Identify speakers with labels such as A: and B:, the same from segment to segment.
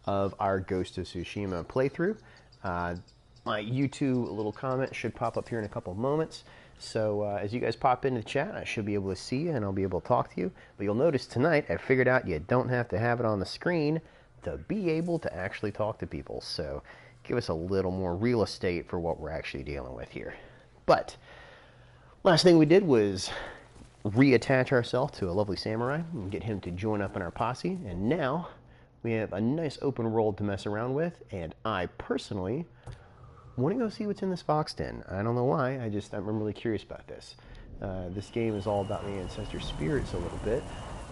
A: of our Ghost of Tsushima playthrough. My YouTube little comment should pop up here in a couple moments. So as you guys pop into the chat, I should be able to see you and I'll be able to talk to you. But you'll notice tonight I figured out you don't have to have it on the screen to be able to actually talk to people. So give us a little more real estate for what we're actually dealing with here. But last thing we did was reattach ourselves to a lovely samurai and get him to join up in our posse. And now we have a nice open world to mess around with. And I personally want to go see what's in this fox den. I don't know why, I'm really curious about this. This game is all about the ancestor spirits a little bit,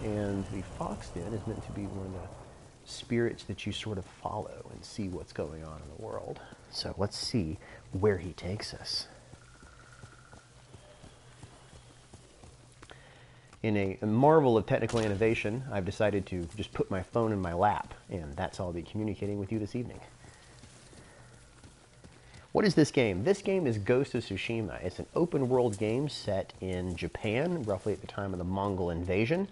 A: and the fox den is meant to be one of the spirits that you sort of follow and see what's going on in the world. So let's see where he takes us. In a marvel of technical innovation, I've decided to just put my phone in my lap, and that's how I'll be communicating with you this evening. What is this game? This game is Ghost of Tsushima. It's an open world game set in Japan, roughly at the time of the Mongol invasion,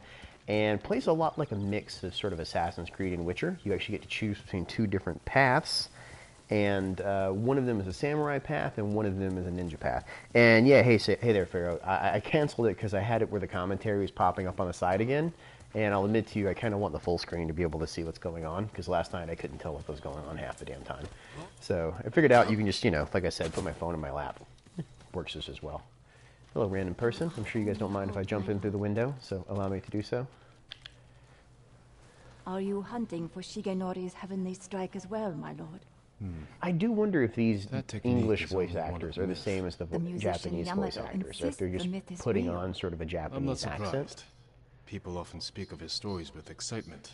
A: and plays a lot like a mix of sort of Assassin's Creed and Witcher. You actually get to choose between two different paths, and one of them is a samurai path, and one of them is a ninja path. And yeah, hey there, Pharaoh. I canceled it because I had it where the commentary was popping up on the side again. And I'll admit to you, I kind of want the full screen to be able to see what's going on, because last night I couldn't tell what was going on half the damn time. So I figured out you can just, like I said, put my phone in my lap. Works just as well. Hello, random person. I'm sure you guys don't mind if I jump in through the window, so allow me to do so.
B: Are you hunting for Shigenori's heavenly strike as well, my lord?
A: I do wonder if these English voice actors are the same as the Japanese voice actors, or if they're just putting on sort of a Japanese accent.
C: People often speak of his stories with excitement.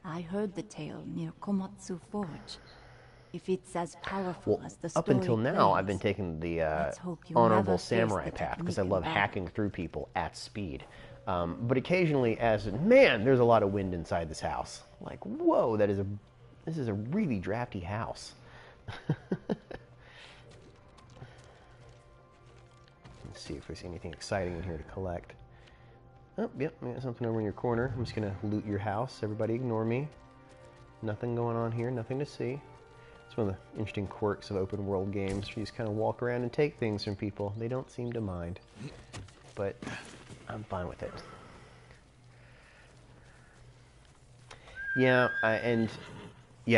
B: I heard the tale near Komatsu Forge. If it's as powerful as the story
A: up until now,
B: claims,
A: I've been taking the honorable samurai path because I love hacking through people at speed. But occasionally, man, there's a lot of wind inside this house. Like, whoa, this is a really drafty house. Let's see if there's anything exciting in here to collect. Oh, yep, we got something over in your corner. I'm just going to loot your house. Everybody ignore me. Nothing going on here, nothing to see. It's one of the interesting quirks of open world games. You just kind of walk around and take things from people. They don't seem to mind. But I'm fine with it. Yeah,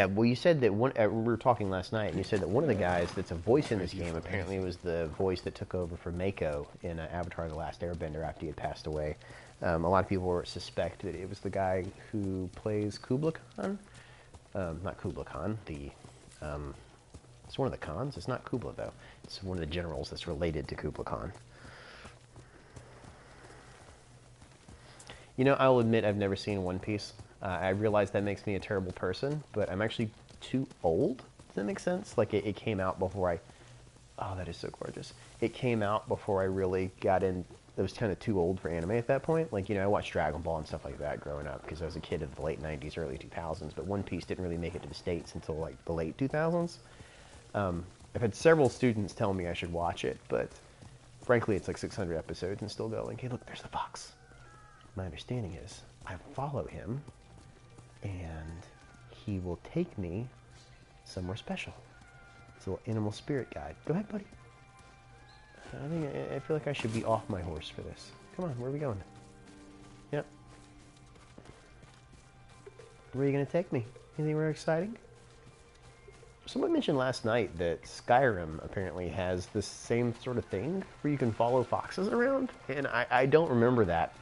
A: well, you said that we were talking last night, and you said that one of the guys that's a voice in this game apparently was the voice that took over for Mako in Avatar: The Last Airbender after he had passed away. A lot of people suspect that it was the guy who plays Kublai Khan. Not Kublai Khan. It's one of the Khans. It's not Kublai though. It's one of the generals that's related to Kublai Khan. I'll admit I've never seen One Piece. I realize that makes me a terrible person, but I'm actually too old. Does that make sense? Like it came out before oh, that is so gorgeous. It came out before I really got in. I was kind of too old for anime at that point. Like, I watched Dragon Ball and stuff like that growing up because I was a kid of the late 90s, early 2000s, but One Piece didn't really make it to the States until like the late 2000s. I've had several students tell me I should watch it, but frankly, it's like 600 episodes and still going, hey, look, there's the fox. My understanding is I follow him and he will take me somewhere special. It's a little animal spirit guide. Go ahead, buddy. I feel like I should be off my horse for this. Come on, where are we going? Yep. Where are you going to take me? Anywhere exciting? Someone mentioned last night that Skyrim apparently has this same sort of thing where you can follow foxes around, and I don't remember that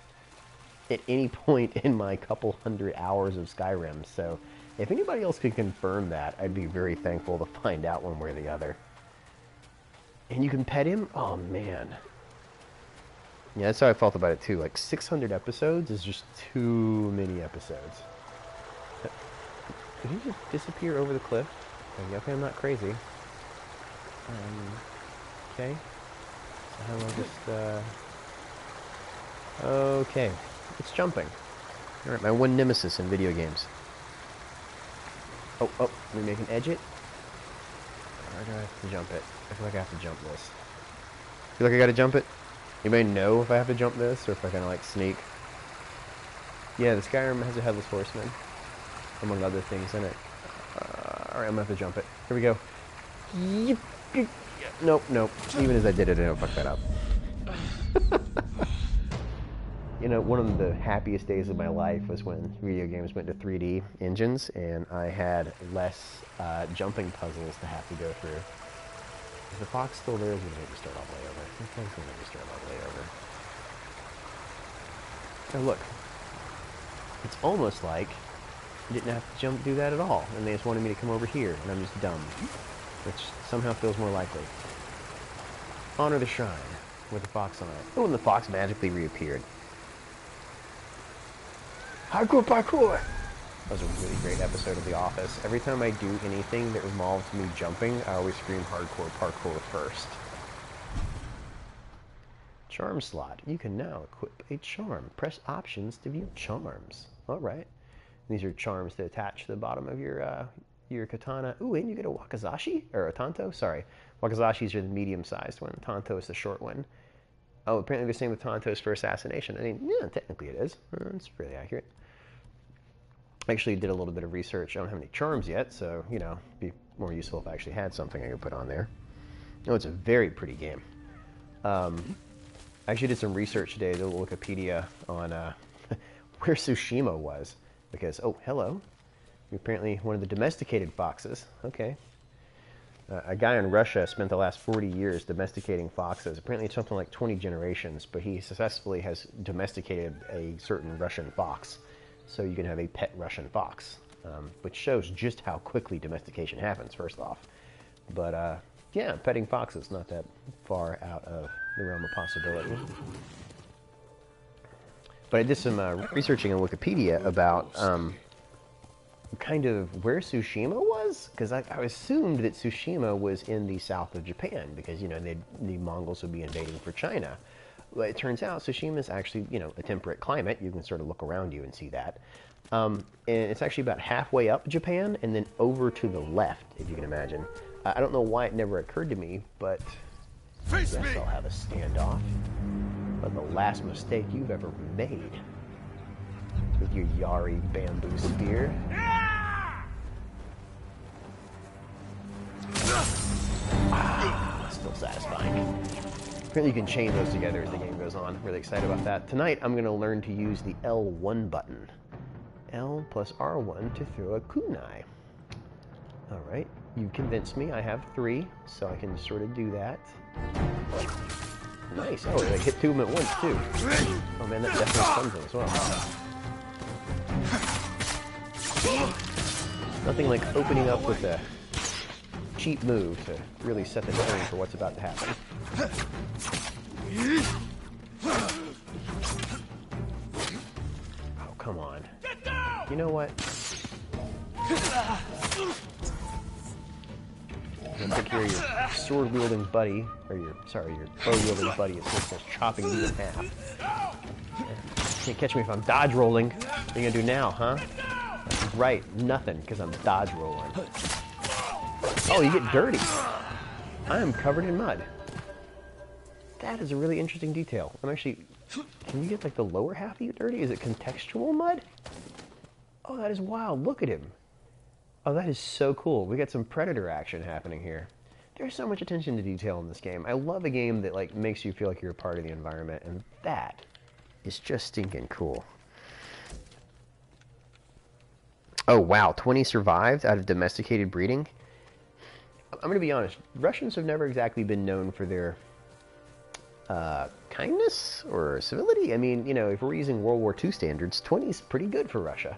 A: at any point in my couple hundred hours of Skyrim, so if anybody else could confirm that, I'd be very thankful to find out one way or the other. And you can pet him? Oh, man. Yeah, that's how I felt about it, too. Like, 600 episodes is just too many episodes. Did he just disappear over the cliff? Okay, I'm not crazy. Okay. So how do I just, okay. It's jumping. Alright, my one nemesis in video games. Oh, let me make an edge it. Or do I have to jump it? I feel like I have to jump this. Feel like I gotta jump it? Anybody know if I have to jump this or if I kind of like sneak? Yeah, the Skyrim has a headless horseman, among other things in it. Alright, I'm gonna have to jump it. Here we go. Yep. Nope, nope. Even as I did it, I didn't fuck that up. You know, one of the happiest days of my life was when video games went to 3D engines and I had less jumping puzzles to have to go through. Is the fox still there? Or is it going to make me start all the way over? I think it's going to make me start all the way over. Oh, look. It's almost like I didn't have to do that at all. And they just wanted me to come over here, and I'm just dumb. Which somehow feels more likely. Honor the shrine with a fox on it. Oh, and the fox magically reappeared. Hardcore parkour! That was a really great episode of The Office. Every time I do anything that involves me jumping, I always scream hardcore parkour first. Charm slot. You can now equip a charm. Press options to view charms. Alright. These are charms to attach to the bottom of your katana. Ooh, and you get a wakizashi? Or a tanto? Sorry. Wakizashis are the medium-sized one. Tanto is the short one. Oh, apparently the same with tantos for assassination. I mean, yeah, technically it is. It's pretty accurate. I actually did a little bit of research. I don't have any charms yet, so, you know, it'd be more useful if I actually had something I could put on there. Oh, it's a very pretty game. I actually did some research today, did a little Wikipedia on where Tsushima was. Because, oh, hello. You're apparently one of the domesticated foxes. Okay. A guy in Russia spent the last 40 years domesticating foxes. Apparently it's something like 20 generations, but he successfully has domesticated a certain Russian fox. So you can have a pet Russian fox, which shows just how quickly domestication happens, first off. But, yeah, petting foxes, not that far out of the realm of possibility. But I did some researching on Wikipedia about kind of where Tsushima was, because I assumed that Tsushima was in the south of Japan, because, you know, the Mongols would be invading for China. But it turns out Tsushima is actually, you know, a temperate climate. You can sort of look around you and see that. And it's actually about halfway up Japan and then over to the left, if you can imagine. I don't know why it never occurred to me, but I guess I'll have a standoff. But the last mistake you've ever made with your Yari bamboo spear. Still satisfying. Apparently you can chain those together as the game goes on. Really excited about that. Tonight I'm going to learn to use the L1 button. L plus R1 to throw a kunai. Alright, you convinced me. I have 3, so I can sort of do that. Nice. Oh, I hit 2 of them at once, too. Oh man, that definitely stuns them as well. Nothing like opening up with a cheap move to really set the tone for what's about to happen. Oh, come on. You know what? I'm gonna take care of your sword-wielding buddy, or your bow-wielding buddy. It's just chopping you in half. Can't catch me if I'm dodge rolling. What are you gonna do now, huh? Right, nothing, because I'm dodge rolling. Oh, you get dirty. I am covered in mud. That is a really interesting detail. I'm actually... Can you get, like, the lower half of you dirty? Is it contextual mud? Oh, that is wild. Look at him. Oh, that is so cool. We got some Predator action happening here. There's so much attention to detail in this game. I love a game that, like, makes you feel like you're a part of the environment, and that is just stinking cool. Oh, wow. 20 survived out of domesticated breeding? I'm going to be honest. Russians have never exactly been known for their kindness or civility. I mean, you know, if we're using World War II standards, 20 is pretty good for Russia.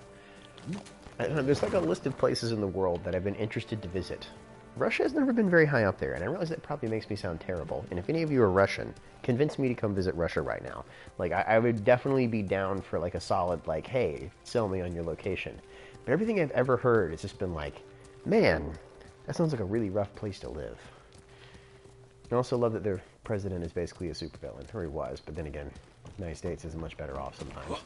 A: I don't know, there's like a list of places in the world that I've been interested to visit. Russia has never been very high up there, and I realize that probably makes me sound terrible. And if any of you are Russian, convince me to come visit Russia right now. Like, I would definitely be down for like a solid, like, hey, sell me on your location. But everything I've ever heard has just been like, man, that sounds like a really rough place to live. I also love that their president is basically a supervillain, or he was, but then again, the United States is much better off sometimes.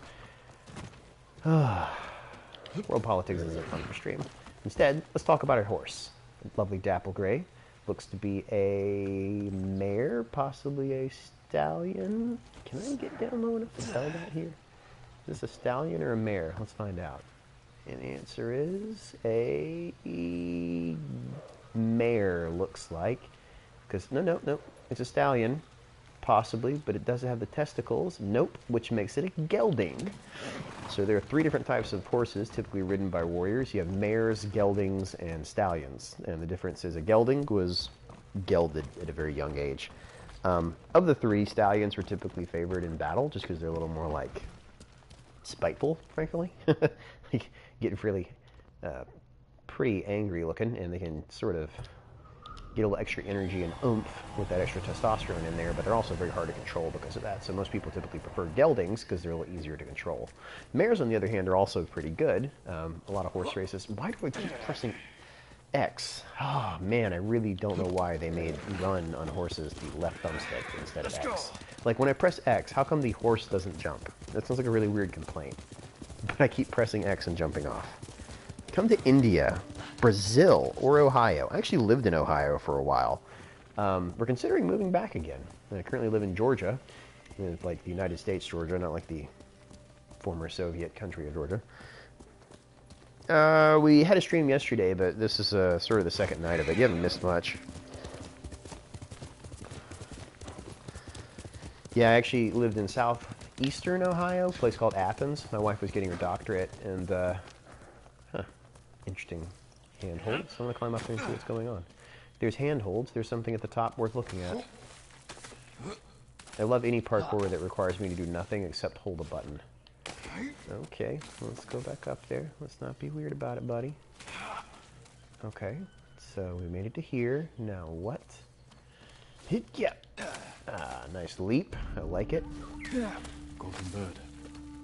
A: World politics isn't fun for stream. Instead, let's talk about our horse. Lovely dapple gray. Looks to be a mare, possibly a stallion. Can I get down low enough to tell that here? Is this a stallion or a mare? Let's find out. And the answer is a mare looks like. Because, no, it's a stallion, possibly, but it doesn't have the testicles. Nope, which makes it a gelding. So there are 3 different types of horses typically ridden by warriors. You have mares, geldings, and stallions. And the difference is a gelding was gelded at a very young age. Of the 3, stallions were typically favored in battle just because they're a little more, like, spiteful, frankly. Like, get really pretty angry looking, and they can sort of get a little extra energy and oomph with that extra testosterone in there, but they're also very hard to control because of that. So most people typically prefer geldings because they're a little easier to control. Mares, on the other hand, are also pretty good. A lot of horse races. Why do I keep pressing X? Oh, man, I really don't know why they made run on horses the left thumbstick instead of X. Like, when I press X, how come the horse doesn't jump? That sounds like a really weird complaint. But I keep pressing X and jumping off. Come to India, Brazil, or Ohio. I actually lived in Ohio for a while. We're considering moving back again. I currently live in Georgia, like the United States Georgia, not like the former Soviet country of Georgia. We had a stream yesterday, but this is sort of the second night of it. You haven't missed much. Yeah, I actually lived in southeastern Ohio, a place called Athens. My wife was getting her doctorate, and interesting handholds. I'm going to climb up there and see what's going on. There's handholds. There's something at the top worth looking at. I love any parkour that requires me to do nothing except hold a button. Okay, let's go back up there. Let's not be weird about it, buddy. Okay, so we made it to here. Now what? Hit ya! Nice leap. I like it.
C: Golden bird.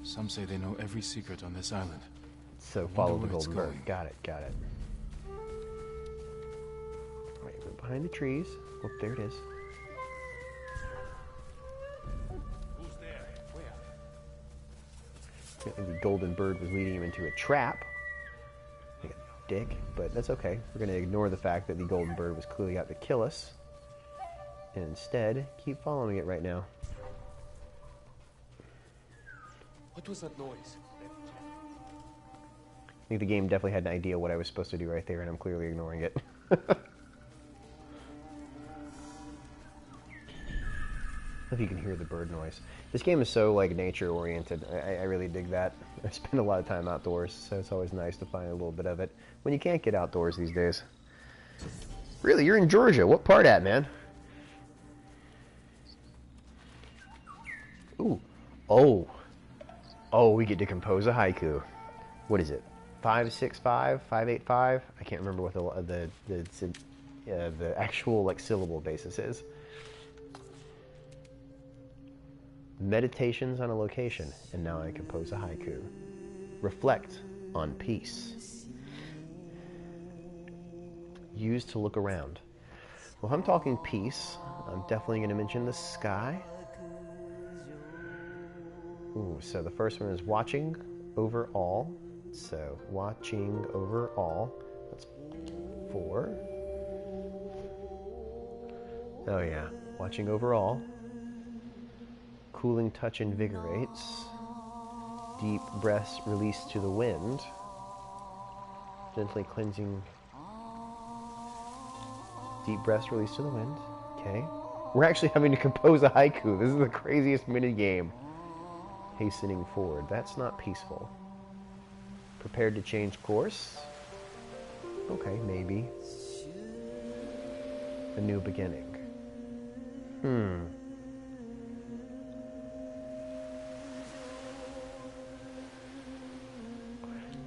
C: Some say they know every secret on this island.
A: So follow the golden bird. Got it, got it. Alright, we're behind the trees. Oh, there it is.
C: Who's there? Where?
A: Apparently the golden bird was leading him into a trap. Like a dick, but that's okay. We're going to ignore the fact that the golden bird was clearly out to kill us. And instead, keep following it right now.
D: What was that noise?
A: I think the game definitely had an idea what I was supposed to do right there, and I'm clearly ignoring it. If you can hear the bird noise. This game is so, like, nature-oriented. I really dig that. I spend a lot of time outdoors, so it's always nice to find a little bit of it when you can't get outdoors these days. Really? You're in Georgia? What part at, man? Ooh. Oh. Oh, we get to compose a haiku. What is it? 565, 585? I can't remember what the actual, like, syllable basis is. Meditations on a location, and now I compose a haiku. Reflect on peace. Use to look around. Well, if I'm talking peace, I'm definitely going to mention the sky. Ooh, so the first one is watching over all. So, watching over all. That's 4. Oh yeah, watching over all. Cooling touch invigorates. Deep breaths release to the wind. Gently cleansing. Deep breaths release to the wind. Okay. We're actually having to compose a haiku. This is the craziest minigame. Hastening forward. That's not peaceful. Prepared to change course. Okay, maybe. A new beginning. I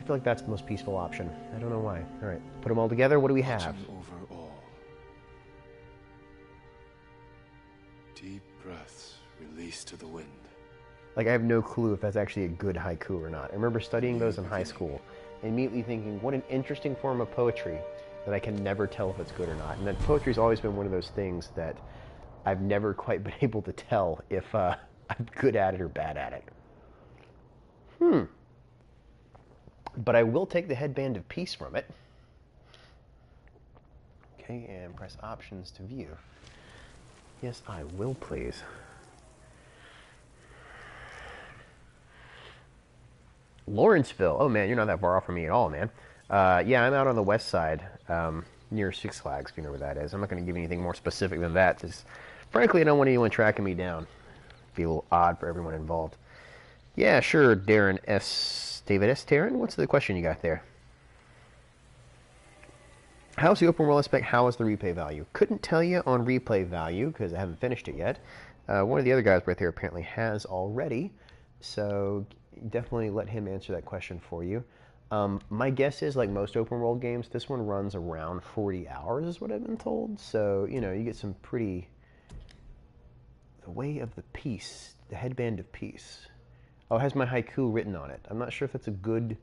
A: feel like that's the most peaceful option. I don't know why. Alright, put them all together. What do we have?
C: Over all. Deep breaths release to the wind.
A: Like, I have no clue if that's actually a good haiku or not. I remember studying those in high school and immediately thinking, what an interesting form of poetry that I can never tell if it's good or not. And that poetry's always been one of those things that I've never quite been able to tell if I'm good at it or bad at it. But I will take the headband of peace from it. Okay, and press options to view. Yes, I will, please. Lawrenceville. Oh, man, you're not that far off from me at all, man. Yeah, I'm out on the west side. near Six Flags, if you know where that is. I'm not going to give you anything more specific than that, because frankly, I don't want anyone tracking me down. It'd be a little odd for everyone involved. Yeah, sure, Darren S. David S. Taryn, what's the question you got there? How's the open world aspect? How is the replay value? Couldn't tell you on replay value, because I haven't finished it yet. One of the other guys right there apparently has already, so definitely let him answer that question for you. My guess is, like most open world games, this one runs around 40 hours is what I've been told. So, you know, you get some pretty... The Way of the Peace. The Headband of Peace. Oh, it has my haiku written on it. I'm not sure if that's a good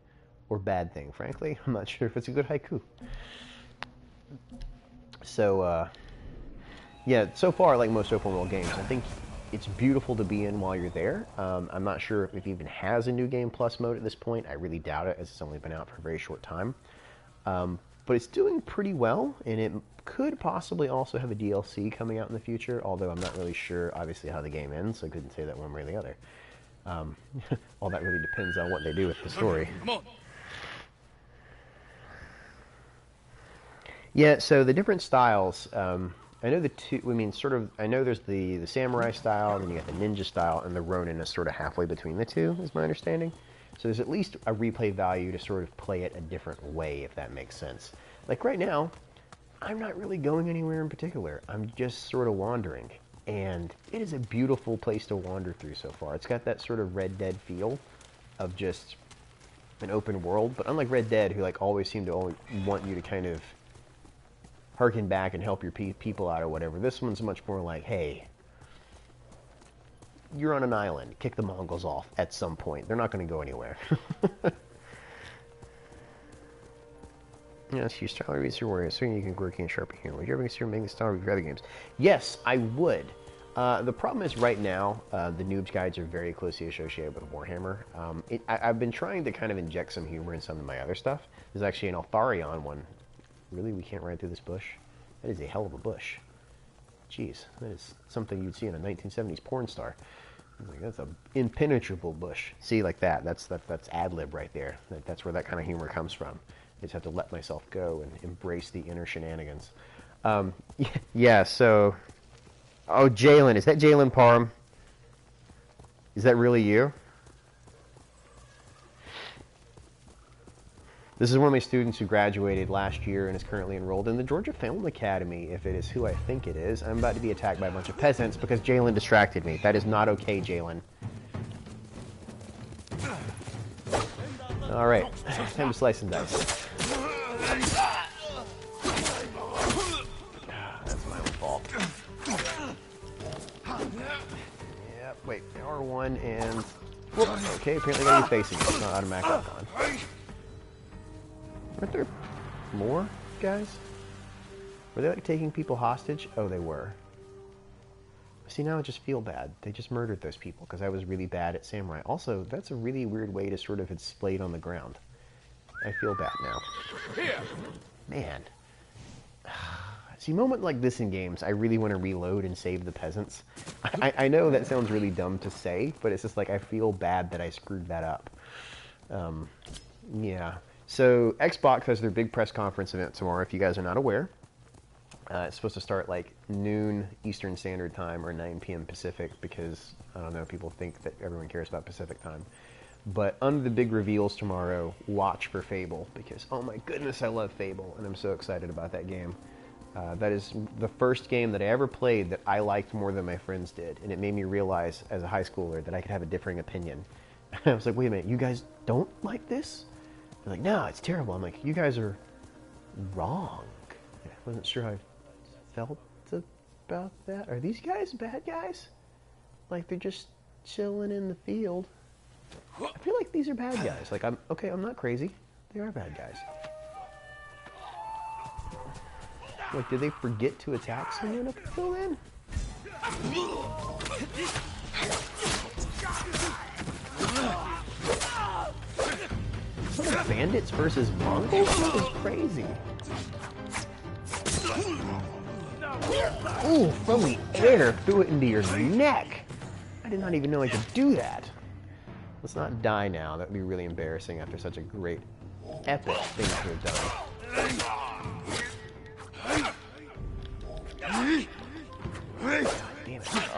A: or bad thing, frankly. I'm not sure if it's a good haiku. So, yeah, so far, like most open world games, I think it's beautiful to be in while you're there. I'm not sure if it even has a New Game Plus mode at this point. I really doubt it, as it's only been out for a very short time. But it's doing pretty well, and it could possibly also have a DLC coming out in the future, although I'm not really sure, obviously, how the game ends, so I couldn't say that one way or the other. All that really depends on what they do with the story.
C: Come on.
A: Yeah, so the different styles, I know the two, I mean, sort of, I know there's the samurai style, then you got the ninja style, and the Ronin is sort of halfway between the two, is my understanding. So there's at least a replay value to sort of play it a different way, if that makes sense. Like right now, I'm not really going anywhere in particular. I'm just sort of wandering. And it is a beautiful place to wander through so far. It's got that sort of Red Dead feel of just an open world. But unlike Red Dead, who like always seem to only want you to kind of harken back and help your people out or whatever, this one's much more like, hey, you're on an island. Kick the Mongols off at some point. They're not going to go anywhere. Yes, you style reviews your warriors, so you can work in sharpen here. Would you ever consider making the style review for other games? Yes, I would. The problem is right now, the noobs guides are very closely associated with Warhammer. I've been trying to kind of inject some humor in some of my other stuff. There's actually an Altharion one. Really, we can't ride through this bush? That is a hell of a bush. Jeez, that is something you'd see in a 1970s porn star. Like, that's an impenetrable bush. See, like that. That's ad-lib right there. That's where that kind of humor comes from. I just have to let myself go and embrace the inner shenanigans. Yeah, so... Oh, Jalen. Is that Jalen Parham? Is that really you? This is one of my students who graduated last year and is currently enrolled in the Georgia Film Academy, if it is who I think it is. I'm about to be attacked by a bunch of peasants because Jalen distracted me. That is not okay, Jalen. All right, time to slice and dice. That's my own fault. Yep, wait, R1 and... Whoop, okay, apparently I gotta be facing it. It's not automatic on. Weren't there more guys? Were they like taking people hostage? Oh, they were. See, now I just feel bad. They just murdered those people because I was really bad at samurai. Also, that's a really weird way to sort of have splayed on the ground. I feel bad now.
C: Here.
A: Man. See, moment like this in games, I really want to reload and save the peasants. I know that sounds really dumb to say, but it's just like I feel bad that I screwed that up. Yeah. So Xbox has their big press conference event tomorrow, if you guys are not aware. It's supposed to start like noon Eastern Standard Time or 9 p.m. Pacific because, I don't know, people think that everyone cares about Pacific Time. But under the big reveals tomorrow, watch for Fable because, oh my goodness, I love Fable and I'm so excited about that game. That is the first game that I ever played that I liked more than my friends did. And it made me realize as a high schooler that I could have a differing opinion. I was like, wait a minute, you guys don't like this? They're like, no, it's terrible. I'm like, you guys are wrong. I wasn't sure how I felt about that. Are these guys bad guys? Like, they're just chilling in the field. I feel like these are bad guys. Like, I'm not crazy. They are bad guys. Like, did they forget to attack someone up until then? Bandits versus Mongols? That is crazy. Ooh, from the air, threw it into your neck. I did not even know I could do that. Let's not die now. That would be really embarrassing after such a great, epic thing to have done.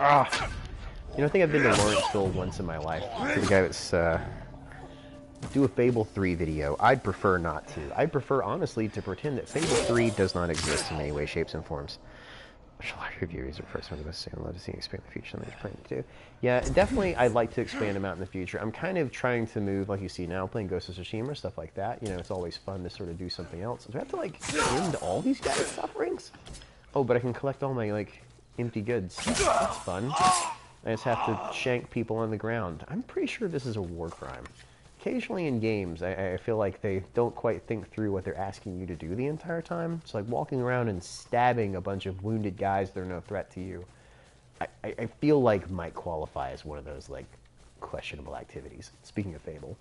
A: You know, I think I've been to Lawrenceville once in my life. To the guy that's do a Fable 3 video. I'd prefer not to. I'd prefer, honestly, to pretend that Fable 3 does not exist in any way, shapes, and forms. Archaeology reviews are first one of us. I'd love to see expand in the future. Something planning to do. Yeah, definitely. I'd like to expand them out in the future. I'm kind of trying to move, like you see now, playing Ghost of Tsushima, stuff like that. You know, it's always fun to sort of do something else. Do I have to like end all these guys' sufferings? Oh, but I can collect all my like empty goods. That's fun. I just have to shank people on the ground. I'm pretty sure this is a war crime. Occasionally in games, I feel like they don't quite think through what they're asking you to do the entire time. It's like walking around and stabbing a bunch of wounded guys that are no threat to you. I feel like might qualify as one of those like questionable activities. Speaking of Fable.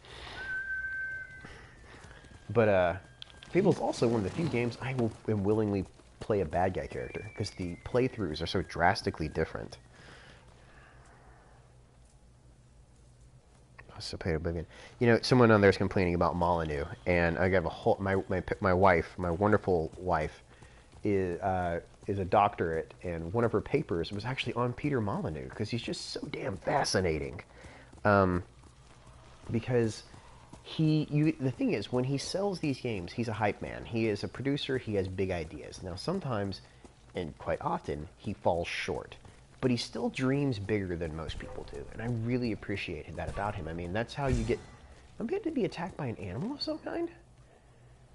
A: But Fable's also one of the few games I will willingly play a bad guy character, because the playthroughs are so drastically different. So paid Oblivion. You know, someone on there is complaining about Molyneux, and I have a whole my wife, my wonderful wife, is a doctorate, and one of her papers was actually on Peter Molyneux because he's just so damn fascinating. Because the thing is, when he sells these games, he's a hype man. He is a producer. He has big ideas. Now, sometimes, and quite often, he falls short. But he still dreams bigger than most people do, and I really appreciated that about him. I mean, that's how you get... I'm going to be attacked by an animal of some kind?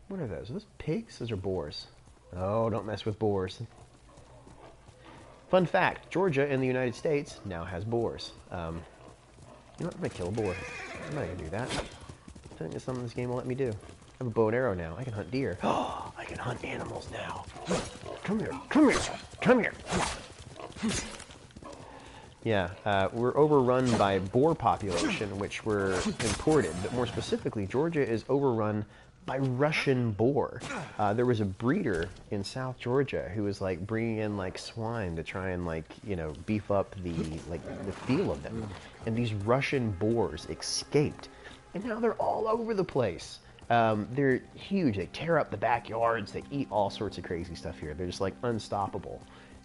A: What are those? Are those pigs? Those are boars. Oh, don't mess with boars. Fun fact, Georgia in the United States now has boars. You know what? I'm going to kill a boar. I'm not going to do that. I think it's something this game will let me do. I have a bow and arrow now. I can hunt deer. Oh, I can hunt animals now. Come here. Come here. Come here. Yeah, we're overrun by boar population, which were imported. But more specifically, Georgia is overrun by Russian boar. There was a breeder in South Georgia who was like bringing in like swine to try and like, you know, beef up the feel of them. And these Russian boars escaped, and now they're all over the place. They're huge. They tear up the backyards. They eat all sorts of crazy stuff here. They're just like unstoppable.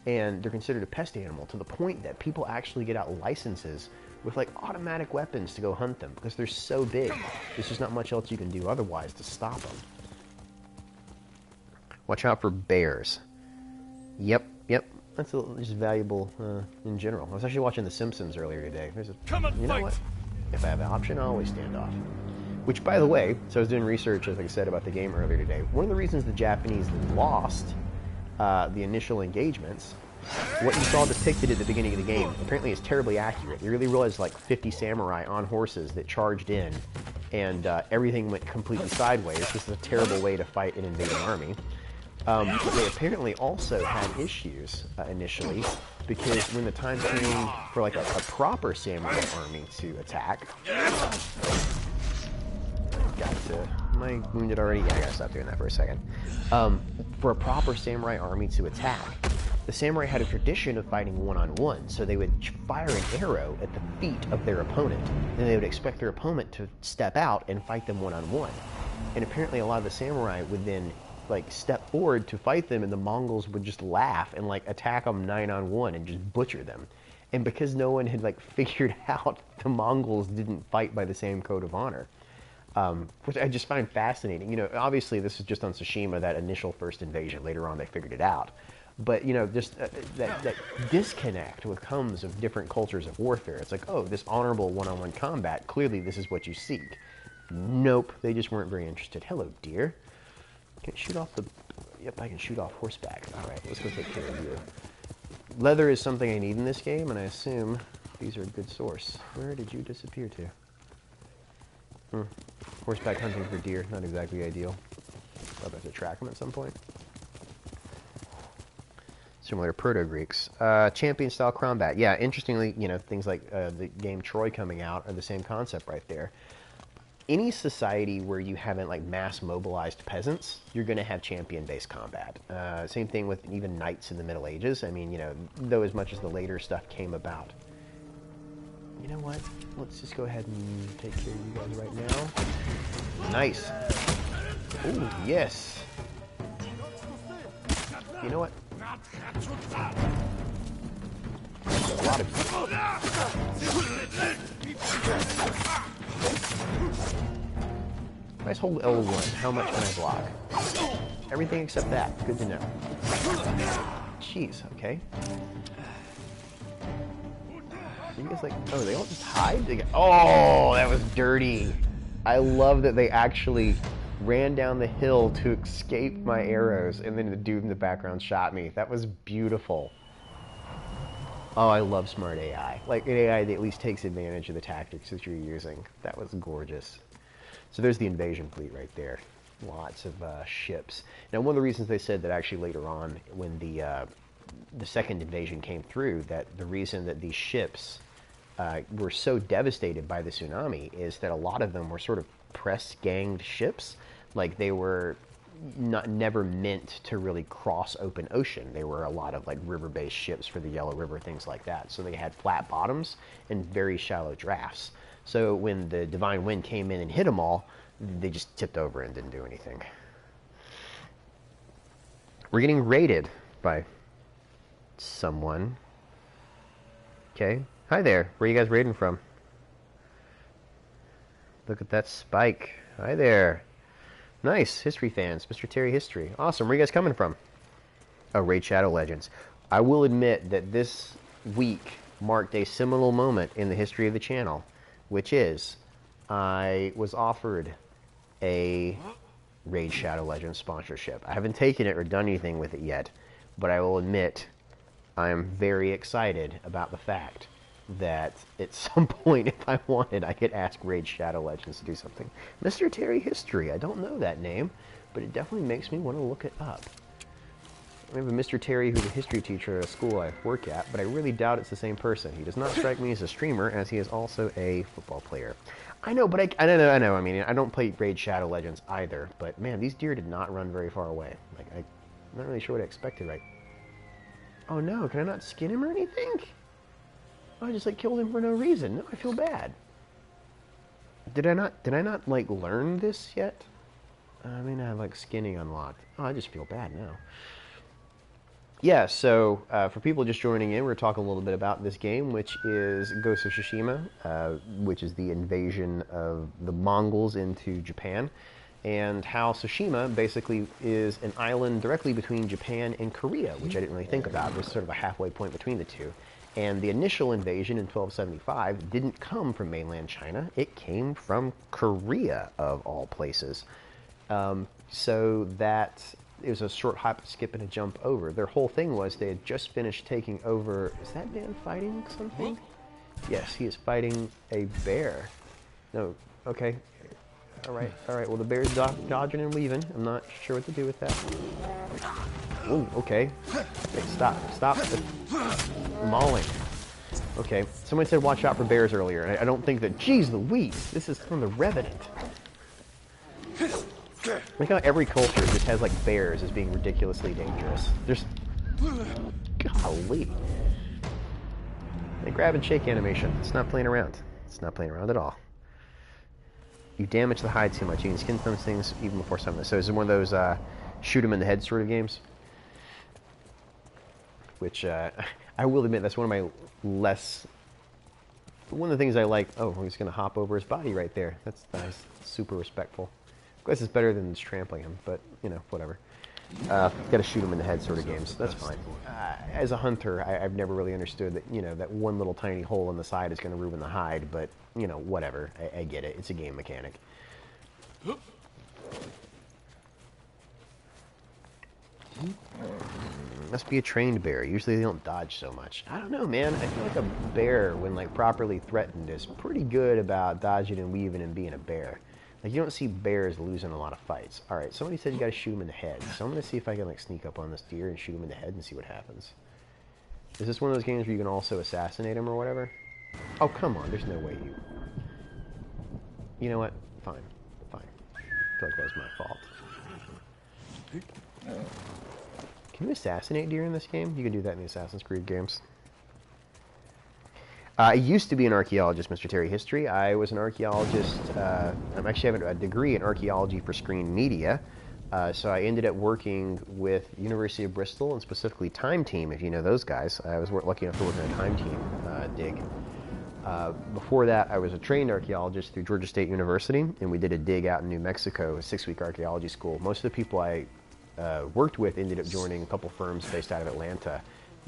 A: And they're considered a pest animal to the point that people actually get out licenses with like automatic weapons to go hunt them because they're so big. There's just not much else you can do otherwise to stop them. Watch out for bears. Yep. That's just valuable in general. I was actually watching The Simpsons earlier today. You know what? If I have an option, I'll always stand off. Which, by the way, so I was doing research, as I said, about the game earlier today. One of the reasons the Japanese lost the initial engagements, what you saw depicted at the beginning of the game apparently is terribly accurate. You really realize like 50 samurai on horses that charged in, and everything went completely sideways. This is a terrible way to fight an invading army. But they apparently also had issues initially, because when the time came for like a proper samurai army to attack, am I wounded already? Yeah, I gotta stop doing that for a second. For a proper samurai army to attack, the samurai had a tradition of fighting one-on-one, so they would fire an arrow at the feet of their opponent, and they would expect their opponent to step out and fight them one-on-one. And apparently a lot of the samurai would then like step forward to fight them, and the Mongols would just laugh and like attack them 9-on-1 and just butcher them. And because no one had like figured out the Mongols didn't fight by the same code of honor, which I just find fascinating. You know, obviously this is just on Tsushima, that initial first invasion. Later on they figured it out. But, you know, just that disconnect with comes of different cultures of warfare. It's like, oh, this honorable one-on-one combat, clearly this is what you seek. Nope, they just weren't very interested. Hello, dear. Can I shoot off the... Yep, I can shoot off horseback. All right, let's go take care of you. Leather is something I need in this game, and I assume these are a good source. Where did you disappear to? Horseback hunting for deer, not exactly ideal. I'll have to track them at some point. Similar to Proto-Greeks. Champion-style combat. Yeah, interestingly, you know, things like the game Troy coming out are the same concept right there. Any society where you haven't, like, mass-mobilized peasants, you're going to have champion-based combat. Same thing with even knights in the Middle Ages. I mean, you know, though as much as the later stuff came about. You know what? Let's just go ahead and take care of you guys right now. Nice. Ooh, yes. You know what? A lot of If I just hold L1, how much can I block? Everything except that. Good to know. Jeez, okay. You guys like, oh, they all just hide? Oh, that was dirty. I love that they actually ran down the hill to escape my arrows, and then the dude in the background shot me. That was beautiful. Oh, I love smart AI. Like an AI that at least takes advantage of the tactics that you're using. That was gorgeous. So there's the invasion fleet right there. Lots of ships. Now, one of the reasons they said that actually later on, when the second invasion came through, that the reason that these ships were so devastated by the tsunami is that a lot of them were sort of press-ganged ships. Like they were never meant to really cross open ocean. They were a lot of like river-based ships for the Yellow River, things like that. So they had flat bottoms and very shallow drafts. So when the Divine Wind came in and hit them all, they just tipped over and didn't do anything. We're getting raided by someone. Okay. Hi there. Where are you guys raiding from? Look at that spike. Hi there. Nice. History fans. Mr. Terry History. Awesome. Where are you guys coming from? Oh, Raid Shadow Legends. I will admit that this week marked a seminal moment in the history of the channel, which is I was offered a Raid Shadow Legends sponsorship. I haven't taken it or done anything with it yet, but I will admit I am very excited about the fact that at some point, if I wanted, I could ask Raid Shadow Legends to do something. Mr. Terry History. I don't know that name, but it definitely makes me want to look it up. I have a Mr. Terry who's a history teacher at a school I work at, but I really doubt it's the same person. He does not strike me as a streamer, as he is also a football player. I know, but I know. I mean, I don't play Raid Shadow Legends either, but man, these deer did not run very far away. Like, I'm not really sure what I expected, right? Oh no, can I not skin him or anything? Oh, I just like killed him for no reason. No, I feel bad. Did I not like learn this yet? I mean, I have like skinning unlocked. Oh, I just feel bad now. Yeah, so for people just joining in, we're talking a little bit about this game, which is Ghost of Tsushima, which is the invasion of the Mongols into Japan, and how Tsushima basically is an island directly between Japan and Korea, which I didn't really think about. There's sort of a halfway point between the two. And the initial invasion in 1275 didn't come from mainland China. It came from Korea, of all places. So that it was a short hop, skip, and a jump over. Their whole thing was they had just finished taking over. Is that man fighting something? Yes, he is fighting a bear. No, okay. All right. Well, the bear's dodging and weaving. I'm not sure what to do with that. Oh, okay. Okay, stop the mauling. Okay, someone said watch out for bears earlier, and I don't think that. Geez Louise, this is from the Revenant. Look how every culture just has like bears as being ridiculously dangerous. There's, golly, the grab and shake animation. It's not playing around. It's not playing around at all. You damage the hide too much. You can skin some things even before some of this. So is it one of those shoot 'em in the head sort of games? Which I will admit that's one of my less. One of the things I like. Oh, he's going to hop over his body right there. That's nice. Super respectful. I guess it's better than just trampling him, but you know, whatever. Got to shoot him in the head sort of games. That's fine. As a hunter, I've never really understood that, you know, that one little tiny hole in the side is going to ruin the hide, but you know, whatever. I get it. It's a game mechanic. Must be a trained bear. Usually they don't dodge so much. I don't know, man. I feel like a bear, when like properly threatened, is pretty good about dodging and weaving and being a bear. Like, you don't see bears losing a lot of fights. All right, somebody said you got to shoot him in the head. So I'm going to see if I can like sneak up on this deer and shoot him in the head and see what happens. Is this one of those games where you can also assassinate him or whatever? Oh, come on. There's no way you... You know what? Fine. I feel like that was my fault. Can you assassinate deer in this game? You can do that in the Assassin's Creed games. I used to be an archaeologist, Mr. Terry History. I was an archaeologist. I actually have a degree in archaeology for screen media, So I ended up working with University of Bristol and specifically Time Team, if you know those guys. I was lucky enough to work on a Time Team dig. Before that, I was a trained archaeologist through Georgia State University, and we did a dig out in New Mexico, a 6-week archaeology school. Most of the people I worked with ended up joining a couple firms based out of Atlanta.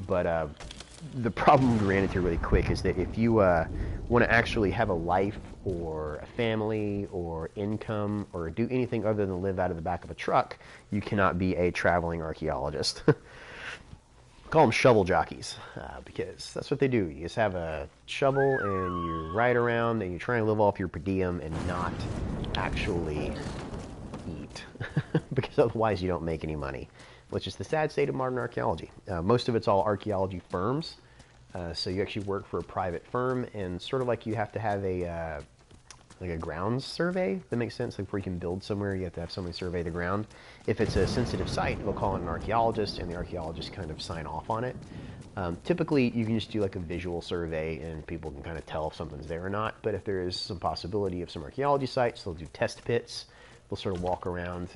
A: But the problem we ran into really quick is that if you want to actually have a life or a family or income or do anything other than live out of the back of a truck, you cannot be a traveling archaeologist. Call them shovel jockeys, because that's what they do. You just have a shovel and you ride around and you try and live off your per diem and not actually eat, because otherwise you don't make any money, which is the sad state of modern archaeology. Most of it's all archaeology firms, so you actually work for a private firm, and sort of like you have to have a like a grounds survey. That makes sense. Like before you can build somewhere, you have to have somebody survey the ground. If it's a sensitive site, they'll call in an archaeologist, and the archaeologist kind of sign off on it. Typically, you can just do like a visual survey, and people can kind of tell if something's there or not. But if there is some possibility of some archaeology sites, they'll do test pits. They'll sort of walk around,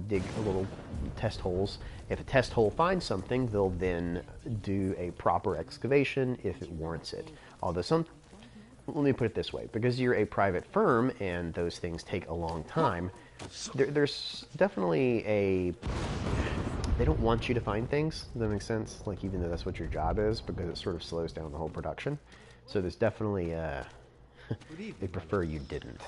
A: dig a little test holes. If a test hole finds something, they'll then do a proper excavation if it warrants it. Although let me put it this way, because you're a private firm and those things take a long time, there's definitely they don't want you to find things. Does that make sense? Like, even though that's what your job is, because it sort of slows down the whole production. So there's definitely, they prefer you didn't.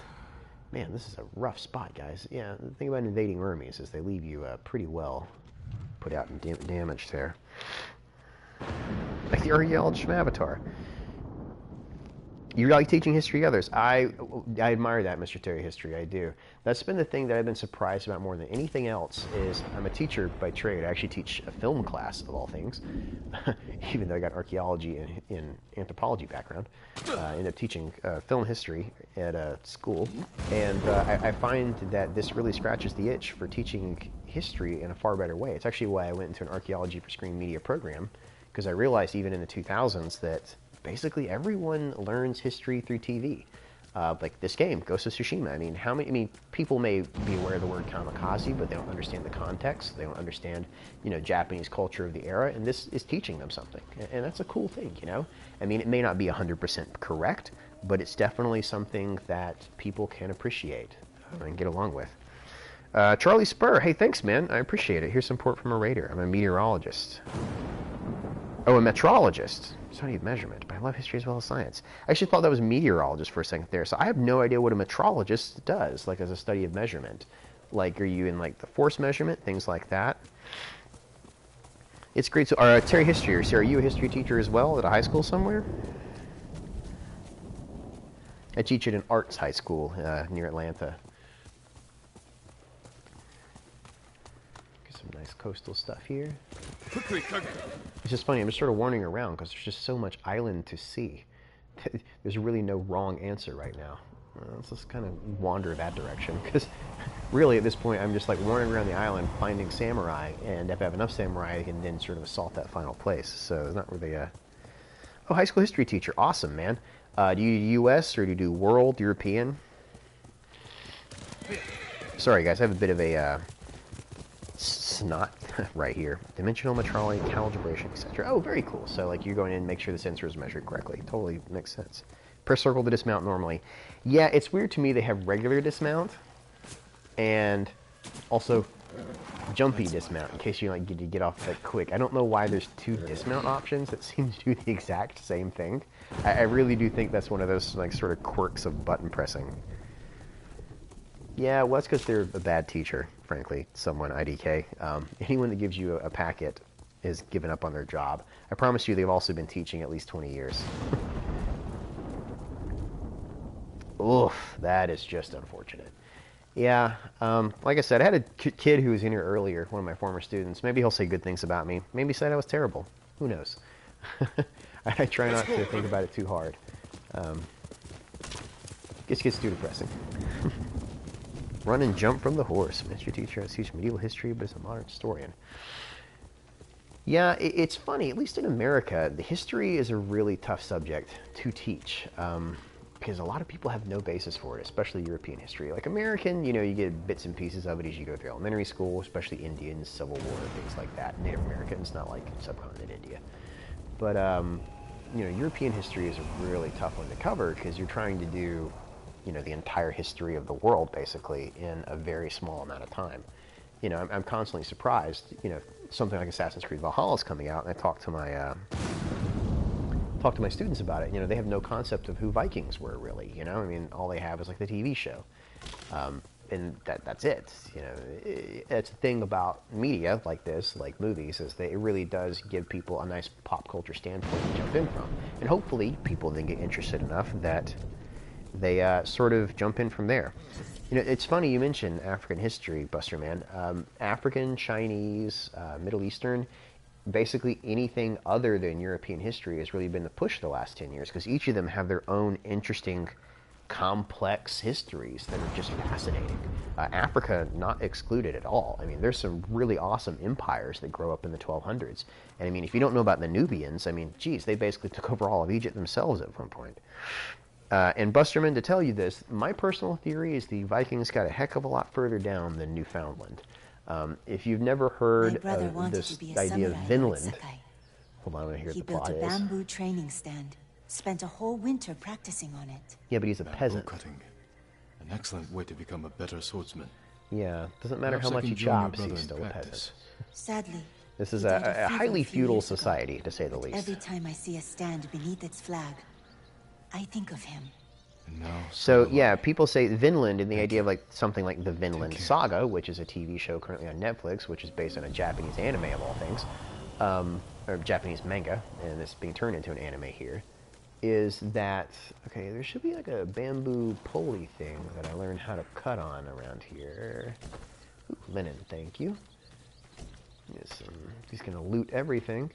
A: Man, this is a rough spot, guys. Yeah, the thing about invading armies is they leave you pretty well put out and damaged there. Like the archaeologist from Avatar. You like teaching history to others. I admire that, Mr. Terry History. I do. That's been the thing that I've been surprised about more than anything else. Is I'm a teacher by trade. I actually teach a film class of all things, even though I got archaeology and anthropology background. I ended up teaching film history at a school, and I find that this really scratches the itch for teaching history in a far better way. It's actually why I went into an archaeology for screen media program, because I realized even in the 2000s that basically everyone learns history through TV. Like this game, Ghost of Tsushima. I mean, people may be aware of the word kamikaze, but they don't understand the context. They don't understand, Japanese culture of the era, and this is teaching them something. And that's a cool thing, I mean, it may not be 100% correct, but it's definitely something that people can appreciate and get along with. Charlie Spur, hey, thanks, man. I appreciate it. Here's some support from a raider. I'm a meteorologist. Oh, a metrologist. Study of measurement, but I love history as well as science. I actually thought that was meteorologist for a second there, so I have no idea what a metrologist does, like as a study of measurement. Like, are you in like the force measurement, things like that? It's great. So, Terry History, so are you a history teacher as well at a high school somewhere? I teach at an arts high school near Atlanta. Some nice coastal stuff here. It's just funny, I'm just sort of wandering around because there's just so much island to see. There's really no wrong answer right now. Let's just kind of wander that direction, because really at this point I'm just like wandering around the island finding samurai, and if I have enough samurai I can then sort of assault that final place. So it's not really Oh, high school history teacher, awesome, man. Do you do US or do you do world, European? Sorry guys, I have a bit of a snot right here. Dimensional metrology, calibration, etc. Oh, very cool. So like you're going in and make sure the sensor is measured correctly. Totally makes sense. Press circle to dismount normally. Yeah, it's weird to me they have regular dismount and also jumpy dismount in case you like get off that quick. I don't know why there's two dismount options that seem to do the exact same thing. I really do think that's one of those like sort of quirks of button pressing. Yeah, well, that's because they're a bad teacher, frankly, someone, IDK. Anyone that gives you a packet is given up on their job. I promise you they've also been teaching at least 20 years. Oof, that is just unfortunate. Yeah, like I said, I had a kid who was in here earlier, one of my former students. Maybe he'll say good things about me. Maybe he said I was terrible. Who knows? I try not to think about it too hard. Just gets too depressing. Run and jump from the horse. Mr. Teacher, I teach medieval history, but as a modern historian. Yeah, it's funny. At least in America, the history is a really tough subject to teach. because a lot of people have no basis for it, especially European history. Like American, you know, you get bits and pieces of it as you go through elementary school, especially Indians, Civil War, things like that. Native Americans, not like subcontinent India. But, you know, European history is a really tough one to cover because you're trying to do, you know, the entire history of the world, basically, in a very small amount of time. You know, I'm constantly surprised, you know, something like Assassin's Creed Valhalla is coming out, and I talked to my students about it. You know, they have no concept of who Vikings were, really. You know, I mean, all they have is like the TV show, and that's it. You know, it's the thing about media like this, like movies, is that it really does give people a nice pop culture standpoint to jump in from, and hopefully people then get interested enough that they sort of jump in from there. You know, it's funny you mentioned African history, Buster Man. African, Chinese, Middle Eastern. Basically anything other than European history has really been the push the last 10 years because each of them have their own interesting, complex histories that are just fascinating. Africa, not excluded at all. I mean, there's some really awesome empires that grow up in the 1200s. And I mean, if you don't know about the Nubians, I mean, geez, they basically took over all of Egypt themselves at one point. And Busterman, to tell you this, my personal theory is the Vikings got a heck of a lot further down than Newfoundland. If you've never heard of this idea of Vinland, hold on, I want to hear what the plot is.
B: He built a bamboo training stand, spent a whole winter practicing on it.
A: Yeah, but he's a peasant.
C: Cutting. An excellent way to become a better swordsman.
A: Yeah, doesn't matter
C: Perhaps
A: how much he
C: join your
A: chops,
C: brother
A: he's
C: in
A: still a
C: practice.
A: peasant.
B: Sadly,
A: This is
B: he died of
A: a
B: fever
A: highly
B: a few
A: feudal
B: years ago.
A: society, to say the
B: But
A: least.
B: every time I see a stand beneath its flag, I think of him.
C: And now,
A: So yeah, people say Vinland, and the idea of like something like the Vinland Saga, which is a TV show currently on Netflix, which is based on a Japanese anime of all things, or Japanese manga, and it's being turned into an anime here, is that, okay, there should be like a bamboo pulley thing that I learned how to cut on around here. Ooh, linen, thank you. Yes, he's gonna loot everything.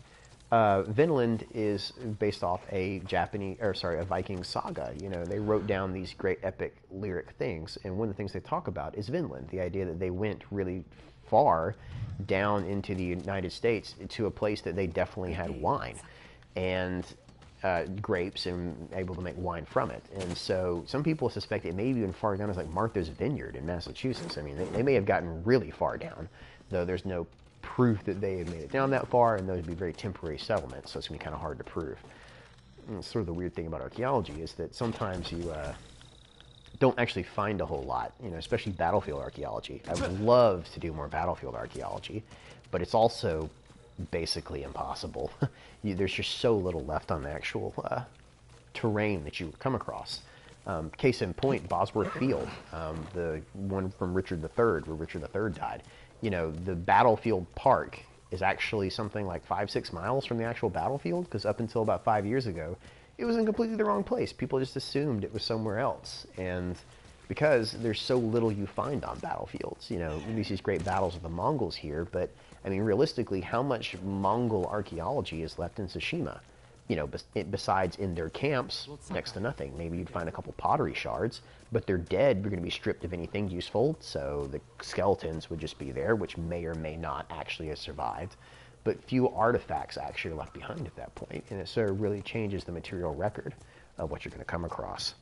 A: Vinland is based off a Viking saga. You know, they wrote down these great epic lyric things, and one of the things they talk about is Vinland, the idea that they went really far down into the United States to a place that they definitely had wine and grapes and able to make wine from it. And so some people suspect it may be even far down as like Martha's Vineyard in Massachusetts. I mean, they may have gotten really far down, though there's no proof that they have made it down that far, and those would be very temporary settlements, so it's going to be kind of hard to prove. And sort of the weird thing about archaeology is that sometimes you don't actually find a whole lot, you know, especially battlefield archaeology. I would love to do more battlefield archaeology, but it's also basically impossible. There's just so little left on the actual terrain that you come across. Case in point, Bosworth Field, the one from Richard III, where Richard III died. You know, the battlefield park is actually something like 5-6 miles from the actual battlefield, because up until about 5 years ago, it was in completely the wrong place. People just assumed it was somewhere else. And because there's so little you find on battlefields, you know, these great battles with the Mongols here, but I mean, realistically, how much Mongol archaeology is left in Tsushima? You know, besides in their camps, next to nothing. Maybe you'd find a couple pottery shards, but they're dead. You're going to be stripped of anything useful, so the skeletons would just be there, which may or may not actually have survived. But few artifacts actually are left behind at that point, and it sort of really changes the material record of what you're going to come across.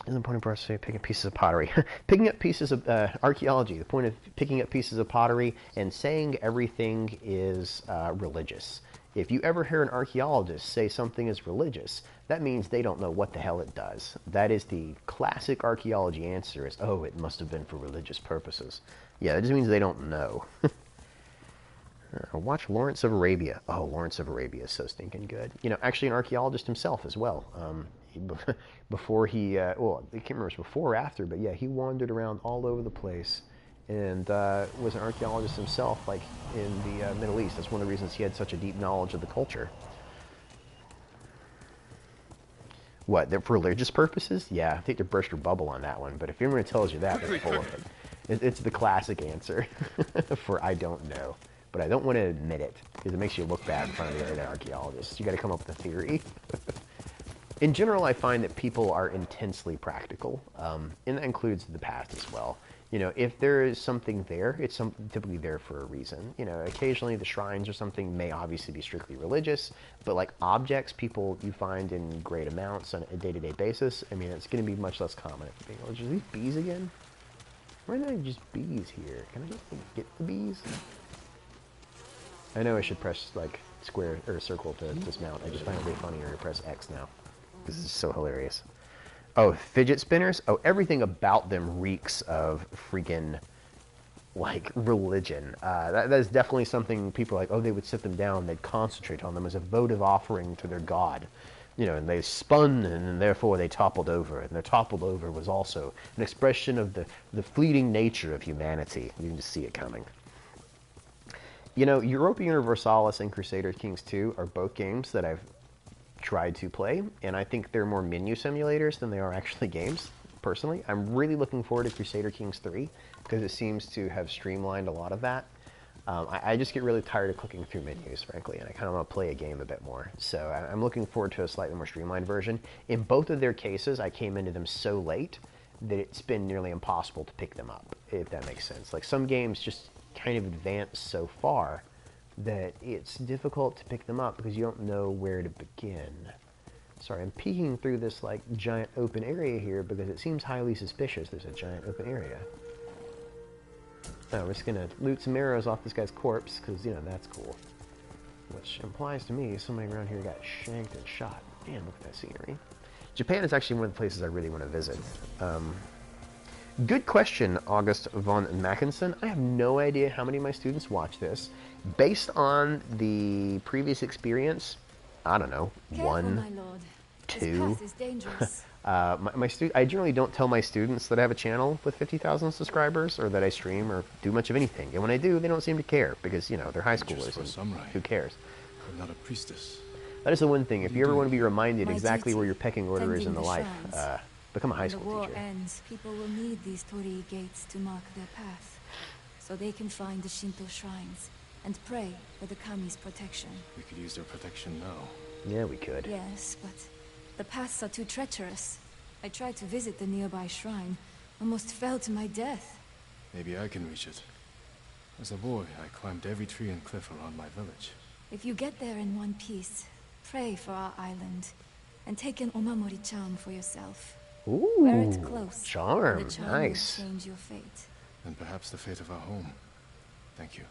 A: Isn't the point of us picking pieces of pottery? Picking up pieces of archaeology, the point of picking up pieces of pottery and saying everything is religious. If you ever hear an archaeologist say something is religious, that means they don't know what the hell it does. That is the classic archaeology answer is, oh, it must have been for religious purposes. Yeah, that just means they don't know. Watch Lawrence of Arabia. Oh, Lawrence of Arabia is so stinking good. You know, actually an archaeologist himself as well. Before he, well, I can't remember if it was before or after, but yeah, he wandered around all over the place and was an archaeologist himself, like in the Middle East. That's one of the reasons he had such a deep knowledge of the culture. What, for religious purposes? Yeah, I think to burst your bubble on that one, but if anyone tells you that, they're full of it. It's the classic answer for I don't know. But I don't want to admit it, because it makes you look bad in front of the other archaeologists. You got to come up with a theory. In general, I find that people are intensely practical, and that includes the past as well. You know, if there is something there, it's typically there for a reason. You know, occasionally the shrines or something may obviously be strictly religious, but like objects you find in great amounts on a day-to-day basis, I mean, it's going to be much less common. Are these bees again? Why are there just bees here? Can I get the bees? I know I should press like square or circle to dismount. I just find it way funnier to press X now. This is so hilarious. Oh, fidget spinners? Oh, everything about them reeks of freaking, like, religion. That is definitely something people are like, oh, they would sit them down, they'd concentrate on them as a votive offering to their god. You know, and they spun, and therefore they toppled over. And their toppled over was also an expression of the fleeting nature of humanity. You can just see it coming. You know, Europa Universalis and Crusader Kings 2 are both games that I've tried to play, and I think they're more menu simulators than they are actually games, personally. I'm really looking forward to Crusader Kings 3, because it seems to have streamlined a lot of that. I just get really tired of clicking through menus, frankly, and I kind of want to play a game a bit more. So I'm looking forward to a slightly more streamlined version. In both of their cases, I came into them so late that it's been nearly impossible to pick them up, if that makes sense. Like, some games just kind of advance so far that it's difficult to pick them up because you don't know where to begin. Sorry, I'm peeking through this, like, giant open area here because it seems highly suspicious there's a giant open area. Oh, we're just gonna loot some arrows off this guy's corpse, because, you know, that's cool. Which implies to me somebody around here got shanked and shot. Man, look at that scenery. Japan is actually one of the places I really want to visit. Good question, August von Mackinson. I have no idea how many of my students watch this. Based on the previous experience, I don't know,
B: Careful,
A: 1,
B: my lord.
A: 2.
B: This path is dangerous.
A: I generally don't tell my students that I have a channel with 50,000 subscribers or that I stream or do much of anything. And when I do, they don't seem to care because, you know, they're high schoolers.
C: For a samurai.
A: Who cares?
C: I'm not a priestess.
A: That is the one thing. If you ever want to be reminded
B: My
A: exactly
B: duty,
A: where your pecking order is in
B: tending
A: the
B: the
A: life,
B: shrines.
A: become a high
B: When the
A: school
B: war
A: teacher.
B: ends, people will need these torii gates to mark their path, so they can find the Shinto shrines and pray for the kami's protection.
C: We could use their protection now.
A: Yeah, we could.
B: Yes, but the paths are too treacherous. I tried to visit the nearby shrine, almost fell to my death.
C: Maybe I can reach it. As a boy, I climbed every tree and cliff around my village.
B: If you get there in one piece, pray for our island, and take an omamori charm for yourself.
A: Ooh,
B: Wear it close.
A: charm.
B: The charm
A: Nice.
B: will change your fate.
C: And perhaps the fate of our home. Thank you.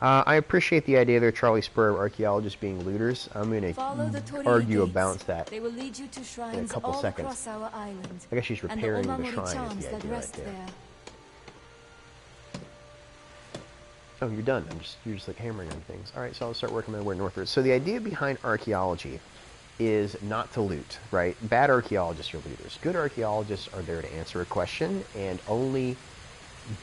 A: I appreciate the idea there, Charlie Spur, of archaeologists being looters. I'm going
B: Follow the
A: to
B: torii
A: argue
B: gates.
A: about that.
B: They will lead you to shrines
A: couple
B: all
A: seconds.
B: across our island.
A: I guess she's
B: and
A: repairing the
B: omamori
A: shrine is
B: charms
A: the
B: that
A: idea right
B: rest
A: there.
B: there.
A: Oh, you're done. You're just like hammering on things. All right, so I'll start working my way northward. So the idea behind archaeology is not to loot, right? Bad archaeologists are looters. Good archaeologists are there to answer a question and only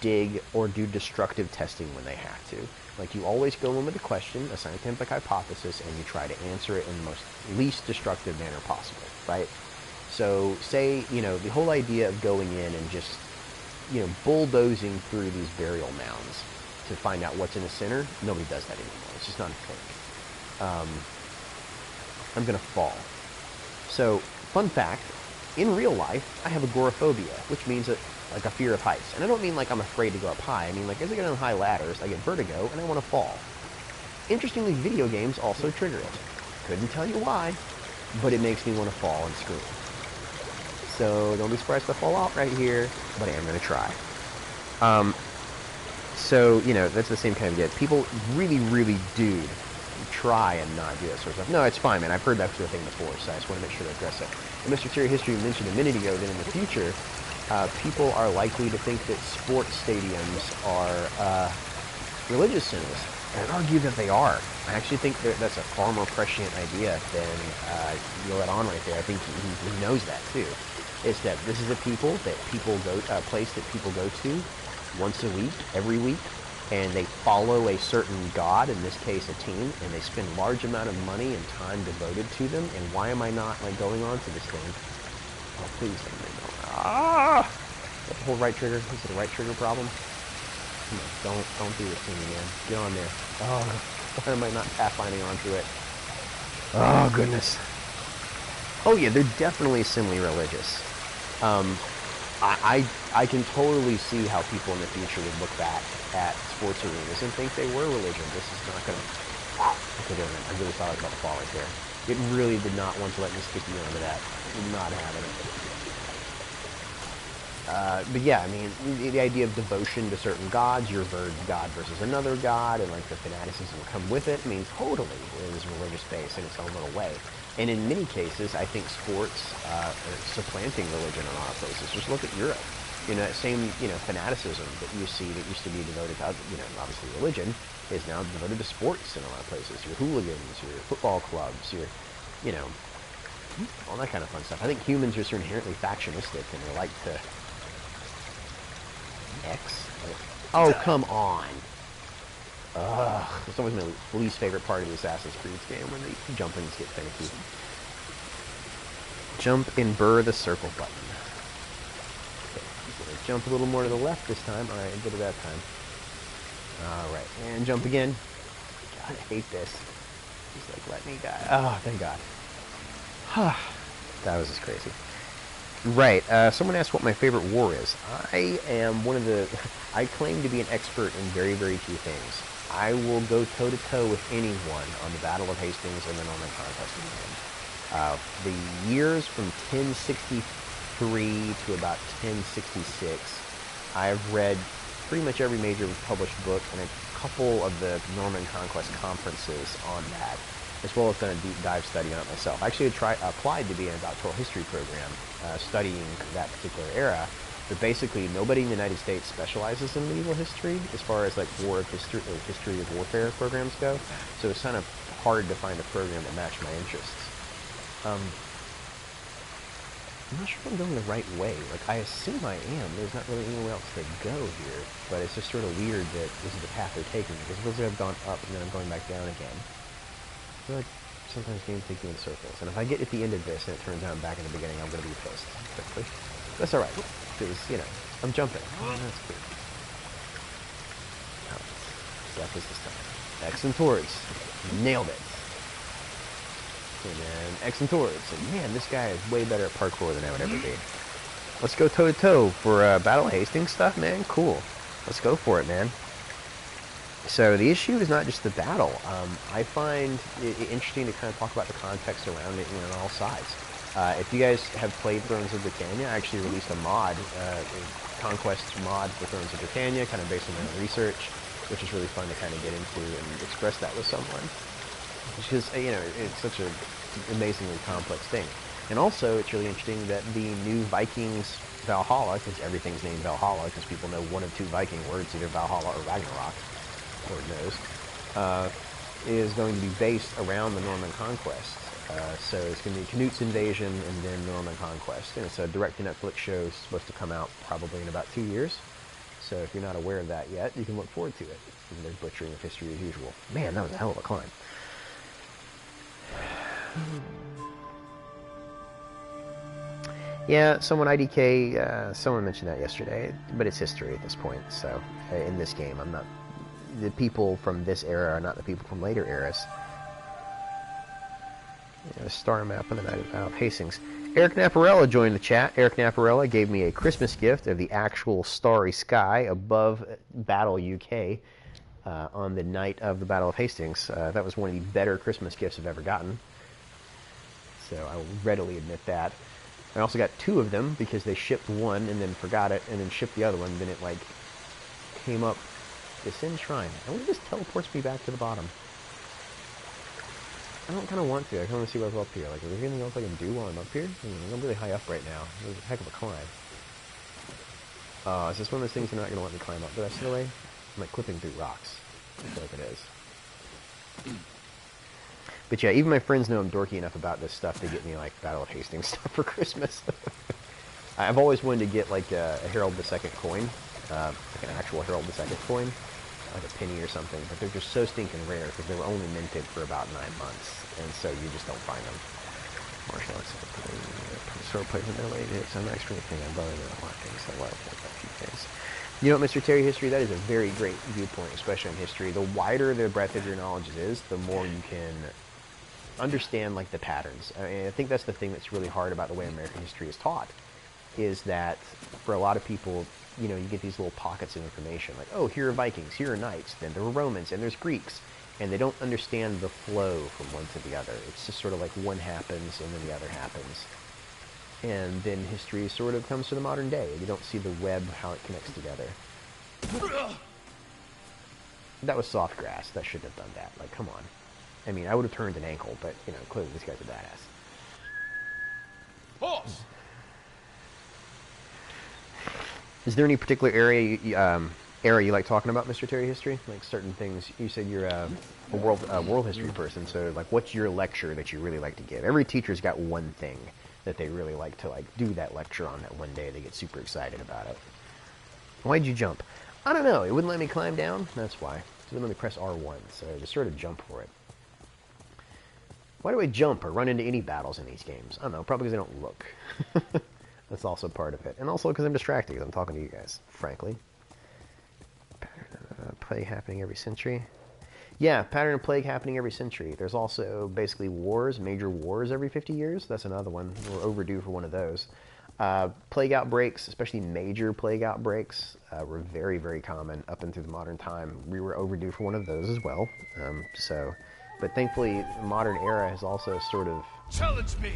A: dig or do destructive testing when they have to. Like, you always go in with a question, a scientific hypothesis, and you try to answer it in the most least destructive manner possible, right? So say, you know, the whole idea of going in and just, you know, bulldozing through these burial mounds to find out what's in the center, nobody does that anymore. It's just not a thing. I'm going to fall. So, fun fact, in real life, I have agoraphobia, which means that, like, a fear of heights. And I don't mean like I'm afraid to go up high. I mean, like, as I get on high ladders, I get vertigo and I want to fall. Interestingly, video games also trigger it. Couldn't tell you why, but it makes me want to fall and scream. So don't be surprised if I fall out right here, but I am going to try. So, you know, that's the same kind of idea. People really do try and not do that sort of stuff. No, it's fine, man. I've heard that sort of thing before, so I just want to make sure to address it. And Mr. Terry History mentioned a minute ago that in the future, people are likely to think that sports stadiums are religious centers. And I'd argue that they are. I actually think that's a far more prescient idea than you let on right there. I think he knows that, too. It's that this is a place that people go to once a week, every week, and they follow a certain god, in this case a team, and they spend large amount of money and time devoted to them. And why am I not, like, going on to this thing? Oh, please don't make me go. Ah! Is that the whole right trigger? Is it a right trigger problem? Come on, don't do this to me, man. Get on there. Oh, why am I not pathfinding onto it? Oh, goodness. Oh, yeah, they're definitely semi-religious. I can totally see how people in the future would look back at sports arenas and think they were religion. This is not going to... Okay, there, I really thought I was about to fall right there. It really did not want to let me stick you onto that. Not having it. But yeah, I mean, the idea of devotion to certain gods, your god versus another god, and like the fanaticism that come with it, I mean, totally it is religious based in its own little way. And in many cases, I think sports are supplanting religion in a lot of places. Just look at Europe. You know, that same, fanaticism that you see that used to be devoted to, obviously religion, is now devoted to sports in a lot of places. Your hooligans, your football clubs, your, all that kind of fun stuff. I think humans are sort of inherently factionistic, and they like to... X? Oh, come on. Ugh. It's always my least favorite part of the Assassin's Creed game, when the jumpings get finicky. Jump and burr the circle button. Okay, jump a little more to the left this time. Alright, good at that time. Alright, and jump again. God, I hate this. He's like, let me die. Oh, thank God. That was just crazy. Right, someone asked what my favorite war is. I am I claim to be an expert in very, very few things. I will go toe-to-toe with anyone on the Battle of Hastings and the Norman Conquest of England. The years from 1063 to about 1066, I've read pretty much every major published book and a couple of the Norman Conquest conferences on that, as well as done a deep dive study on it myself. I actually applied to be in a doctoral history program studying that particular era, but basically nobody in the United States specializes in medieval history as far as like history of warfare programs go, so it's kind of hard to find a program that matched my interests. I'm not sure if I'm going the right way. Like, I assume I am. There's not really anywhere else to go here, but it's just sort of weird that this is the path they're taking, because it feels like I've gone up and then I'm going back down again. I feel like sometimes games take you in circles, and if I get at the end of this and it turns out I'm back in the beginning, I'm going to be pissed quickly. That's alright, because, I'm jumping. Oh, that's cool. Oh, stuff is this time. X and towards. Nailed it. And then X and towards. And man, this guy is way better at parkour than I would ever be. Let's go toe-to-toe for Battle of Hastings stuff, man. Cool. Let's go for it, man. So the issue is not just the battle. I find it interesting to kind of talk about the context around it on all sides. If you guys have played Thrones of Britannia, I actually released a mod, a Conquest mod for Thrones of Britannia, kind of based on my own research, which is really fun to kind of get into and express that with someone. Because, it's such an amazingly complex thing. And also, it's really interesting that the new Vikings Valhalla, because everything's named Valhalla, because people know one of two Viking words, either Valhalla or Ragnarok, Lord knows, is going to be based around the Norman Conquest. So it's going to be Canute's invasion and then Norman Conquest. And it's a direct-to-Netflix show supposed to come out probably in about 2 years. So if you're not aware of that yet, you can look forward to it. And they're butchering of history as usual. Man, that was a hell of a climb. Yeah, someone IDK, someone mentioned that yesterday, but it's history at this point. So in this game, I'm not... The people from this era are not the people from later eras. A star map on the night of Battle of Hastings. Eric Naparella joined the chat. Eric Naparella gave me a Christmas gift of the actual starry sky above Battle UK on the night of the Battle of Hastings. That was one of the better Christmas gifts I've ever gotten. So I will readily admit that. I also got two of them because they shipped one and then forgot it and then shipped the other one. Then it came up. Descend Shrine. I wonder if this teleports me back to the bottom. I don't kind of want to. I kind of want to see what's up here. Like, is there anything else I can do while I'm up here? I'm really high up right now. It's a heck of a climb. Is this one of those things they're not going to let me climb up the rest of the way? I'm like clipping through rocks. I feel like it is. But yeah, even my friends know I'm dorky enough about this stuff to get me like Battle of Hastings stuff for Christmas. I've always wanted to get like a Harold II coin. Like an actual Harold II coin, like a penny or something, but they're just so stinking rare because they were only minted for about 9 months, and so you just don't find them. Martial arts, sword plays in their late hits. I'm not extremely thinking about a lot of things. I love a few things. You know what, Mr. Terry, history, that is a very great viewpoint, especially in history. The wider the breadth of your knowledge is, the more you can understand like the patterns. I think that's the thing that's really hard about the way American history is taught. is that for a lot of people, you know, you get these little pockets of information, like, oh, here are Vikings, here are knights, then there were Romans, and there's Greeks, and they don't understand the flow from one to the other. It's just sort of like one happens, and then the other happens. And then history sort of comes to the modern day, and you don't see the web, how it connects together. That was soft grass. That shouldn't have done that. Like, come on. I mean, I would have turned an ankle, but, you know, clearly this guy's a badass.
D: Horse!
A: Is there any particular area you like talking about, Mr. Terry History? Like certain things. You said you're a world history person, so like, what's your lecture that you really like to give? Every teacher's got one thing that they really like to like do that lecture on. That one day they get super excited about it. Why'd you jump? I don't know. It wouldn't let me climb down. That's why. It wouldn't let me press R1, so I just sort of jump for it. Why do I jump or run into any battles in these games? I don't know. Probably because I don't look. That's also part of it. And also because I'm distracted because I'm talking to you guys, frankly. Plague happening every century. Yeah, pattern of plague happening every century. There's also basically wars, major wars every 50 years. That's another one. We're overdue for one of those. Plague outbreaks, especially major plague outbreaks, were very, very common up into the modern time. We were overdue for one of those as well. But thankfully, the modern era has also sort of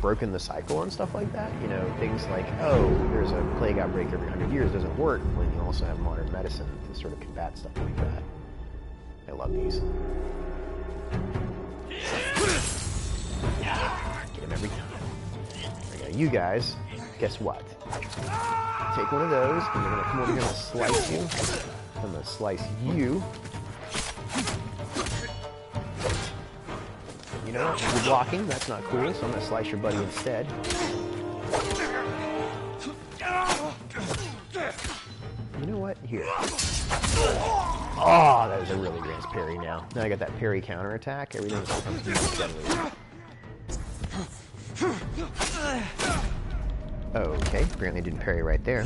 A: broken the cycle and stuff like that. You know, things like, oh, there's a plague outbreak every 100 years doesn't work when you also have modern medicine to sort of combat stuff like that. I love these. Get him every time. I got you guys. Guess what? Take one of those, and we're going to come over here and slice you. I'm going to slice you. You know what? You're blocking. That's not cool, so I'm going to slice your buddy instead. You know what? Here. Oh, that was a really nice parry now. Now I got that parry counterattack. Everything becomes more deadly. Okay, apparently didn't parry right there.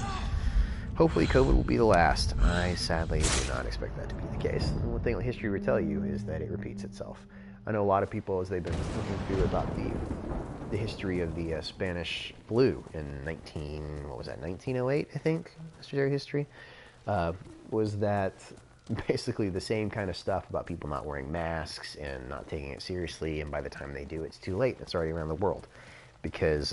A: Hopefully COVID will be the last. I sadly do not expect that to be the case. And one thing that history will tell you is that it repeats itself. I know a lot of people, as they've been looking through about the history of the Spanish flu in 1908, I think, Mr. History, was that basically the same kind of stuff about people not wearing masks and not taking it seriously, and by the time they do, it's too late. It's already around the world. Because,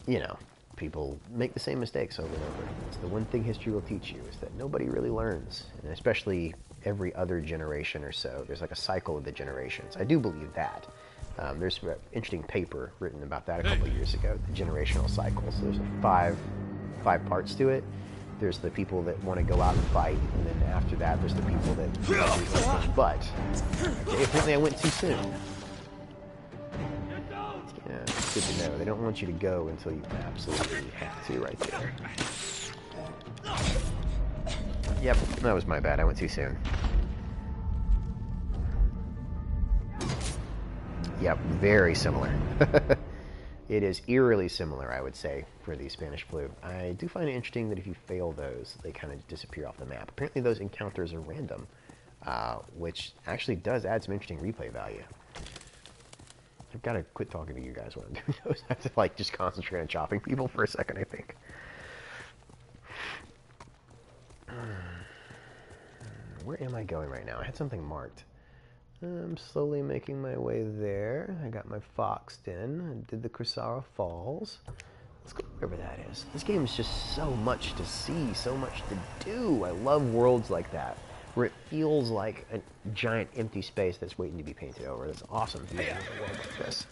A: you know, people make the same mistakes over and over. It's the one thing history will teach you, is that nobody really learns, and especially every other generation or so. There's like a cycle of the generations. I do believe that. There's an interesting paper written about that a couple of years ago, the generational cycles. There's five parts to it. There's the people that want to go out and fight, and then after that, there's the people that but okay, apparently I went too soon. Yeah, it's good to know. They don't want you to go until you absolutely have to right there. Yep, that was my bad. I went too soon. Yep, very similar. It is eerily similar, I would say, for the Spanish flu. I do find it interesting that if you fail those, they kind of disappear off the map. Apparently those encounters are random, which actually does add some interesting replay value. I've got to quit talking to you guys when I'm doing those. I have to like just concentrate on chopping people for a second, I think. Where am I going right now? I had something marked. I'm slowly making my way there. I got my foxed in. I did the Kurosawa Falls. Let's go wherever that is. This game is just so much to see, so much to do. I love worlds like that, where it feels like a giant empty space that's waiting to be painted over. That's awesome to be in a world like this.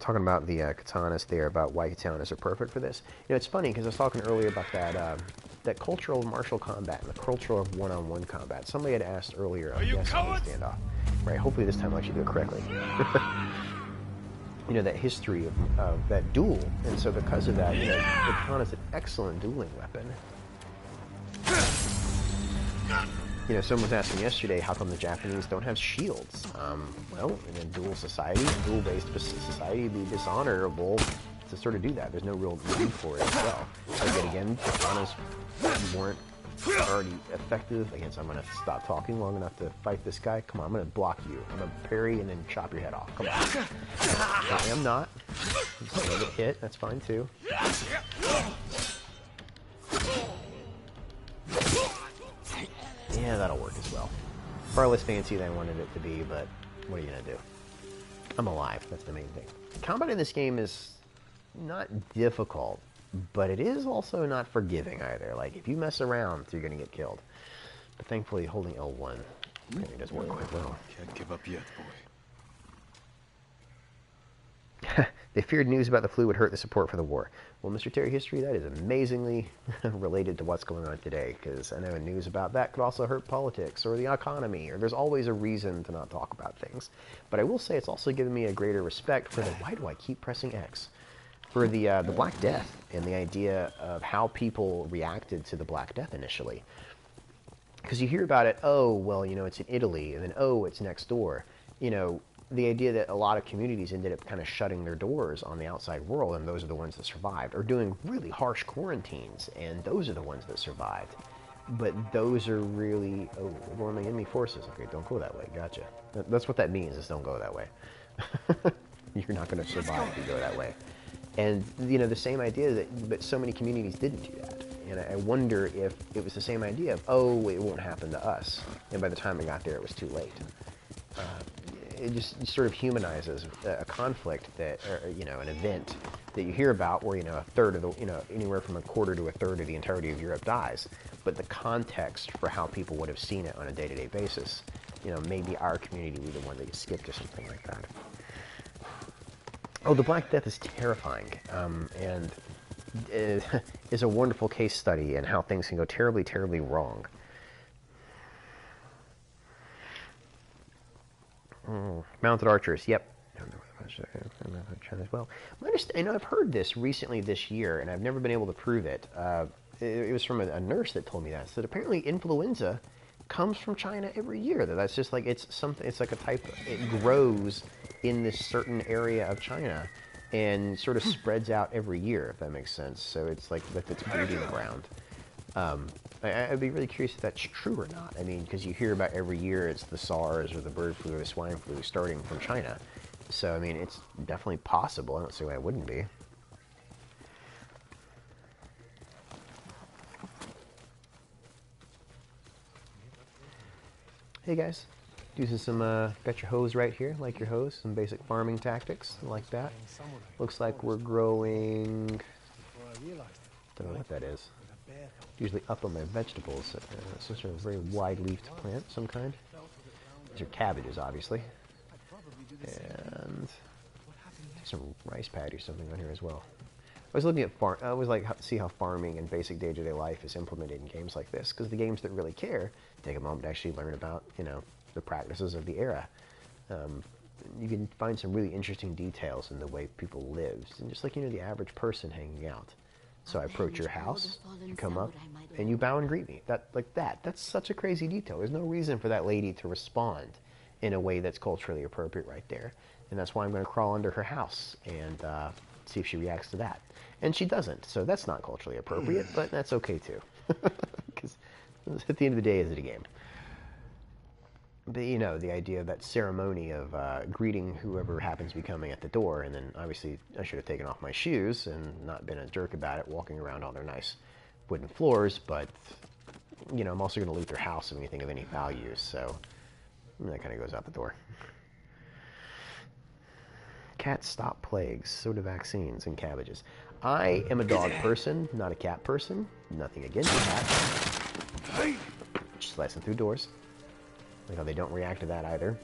A: Talking about the katanas there, about why katanas are perfect for this. You know, it's funny because I was talking earlier about that cultural martial combat and the culture of one-on-one combat. Somebody had asked earlier, I guess, on the standoff. Right, hopefully this time I'll actually do it correctly. You know, that history of that duel, and so because of that, you know, the katana is an excellent dueling weapon. You know, someone was asking yesterday, how come the Japanese don't have shields? Well, in a dual society, dual-based society, it'd be dishonorable to sort of do that. There's no real need for it as well. But yet again, katanas weren't already effective. Again, so I'm going to stop talking long enough to fight this guy. Come on, I'm going to block you. I'm going to parry and then chop your head off. Come on. I am not. I'm just going to get hit. That's fine too. Yeah, that'll work as well. Far less fancy than I wanted it to be, but what are you going to do? I'm alive. That's the main thing. Combat in this game is not difficult, but it is also not forgiving either. Like, if you mess around, you're going to get killed. But thankfully, holding L1 really does work quite well.
C: Can't give up yet, boy.
A: They feared news about the flu would hurt the support for the war. Well, Mr. Terry History, that is amazingly related to what's going on today, because I know news about that could also hurt politics or the economy, or there's always a reason to not talk about things. But I will say it's also given me a greater respect for the, why do I keep pressing X? For the Black Death and the idea of how people reacted to the Black Death initially. Because you hear about it, oh, well, you know, it's in Italy, and then, oh, it's next door. You know, the idea that a lot of communities ended up kind of shutting their doors on the outside world, and those are the ones that survived, or doing really harsh quarantines, and those are the ones that survived. But those are really, oh, we're going to the enemy forces. Okay, don't go that way. Gotcha. That's what that means, is don't go that way. You're not going to survive if you go that way. And, you know, the same idea that, but so many communities didn't do that. And I wonder if it was the same idea of, oh, it won't happen to us. And by the time it got there, it was too late. It just sort of humanizes a conflict that, or, you know, an event that you hear about where, you know, a third of the, you know, anywhere from a quarter to a third of the entirety of Europe dies. But the context for how people would have seen it on a day-to-day basis, you know, maybe our community would be the one that gets skipped or something like that. Oh, the Black Death is terrifying, and is a wonderful case study in how things can go terribly, terribly wrong. Mounted archers, yep. As well. I know I've heard this recently this year, and I've never been able to prove it. It was from a nurse that told me that. So that apparently influenza comes from China every year. That's just like, it's something. It's like a type. It grows in this certain area of China, and sort of spreads out every year, if that makes sense. So it's like if it's breeding ground. I'd be really curious if that's true or not. I mean, because you hear about every year it's the SARS or the bird flu or the swine flu starting from China. So, I mean, it's definitely possible. I don't see why it wouldn't be. Hey guys, using some, got your hose right here, like your hose, some basic farming tactics, like that. Looks like we're growing, don't know what that is. Usually up on my vegetables. Some sort of very wide-leafed plant, some kind. These are cabbages, obviously. And some rice patty or something on here as well. I was looking at I always like see how farming and basic day-to-day life is implemented in games like this, because the games that really care take a moment to actually learn about, you know, the practices of the era. You can find some really interesting details in the way people live, and just like, you know, the average person hanging out. So I approach your house, you come up, and you bow and greet me. That's such a crazy detail. There's no reason for that lady to respond in a way that's culturally appropriate right there. And that's why I'm going to crawl under her house and see if she reacts to that. And she doesn't, so that's not culturally appropriate, but that's okay too. Because at the end of the day, is it a game? But, you know, the idea of that ceremony of greeting whoever happens to be coming at the door, and then obviously I should have taken off my shoes and not been a jerk about it, walking around on their nice wooden floors, but, you know, I'm also going to loot their house of anything of any value, so that kind of goes out the door. Cats stop plagues, so do vaccines and cabbages. I am a dog person, not a cat person. Nothing against cats. Just slicing through doors. Like how they don't react to that either.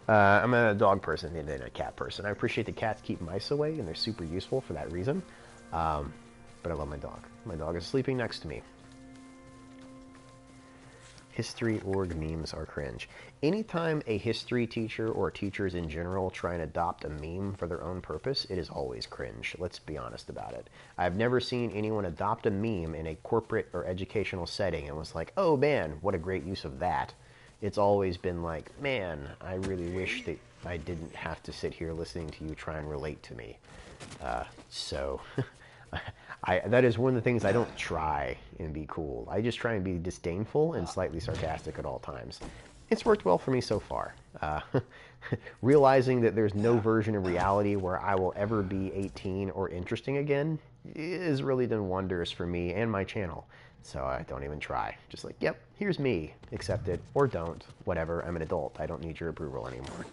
A: I'm a dog person and a cat person. I appreciate the cats keep mice away, and they're super useful for that reason. But I love my dog. My dog is sleeping next to me. History org memes are cringe. Anytime a history teacher or teachers in general try and adopt a meme for their own purpose, it is always cringe. Let's be honest about it. I've never seen anyone adopt a meme in a corporate or educational setting and was like, oh man, what a great use of that. It's always been like, man, I really wish that I didn't have to sit here listening to you try and relate to me. So that is one of the things I don't try and be cool. I just try and be disdainful and slightly sarcastic at all times. It's worked well for me so far. Realizing that there's no version of reality where I will ever be 18 or interesting again has really done wonders for me and my channel. So I don't even try. Just like, yep, here's me. Accept it or don't. Whatever. I'm an adult. I don't need your approval anymore.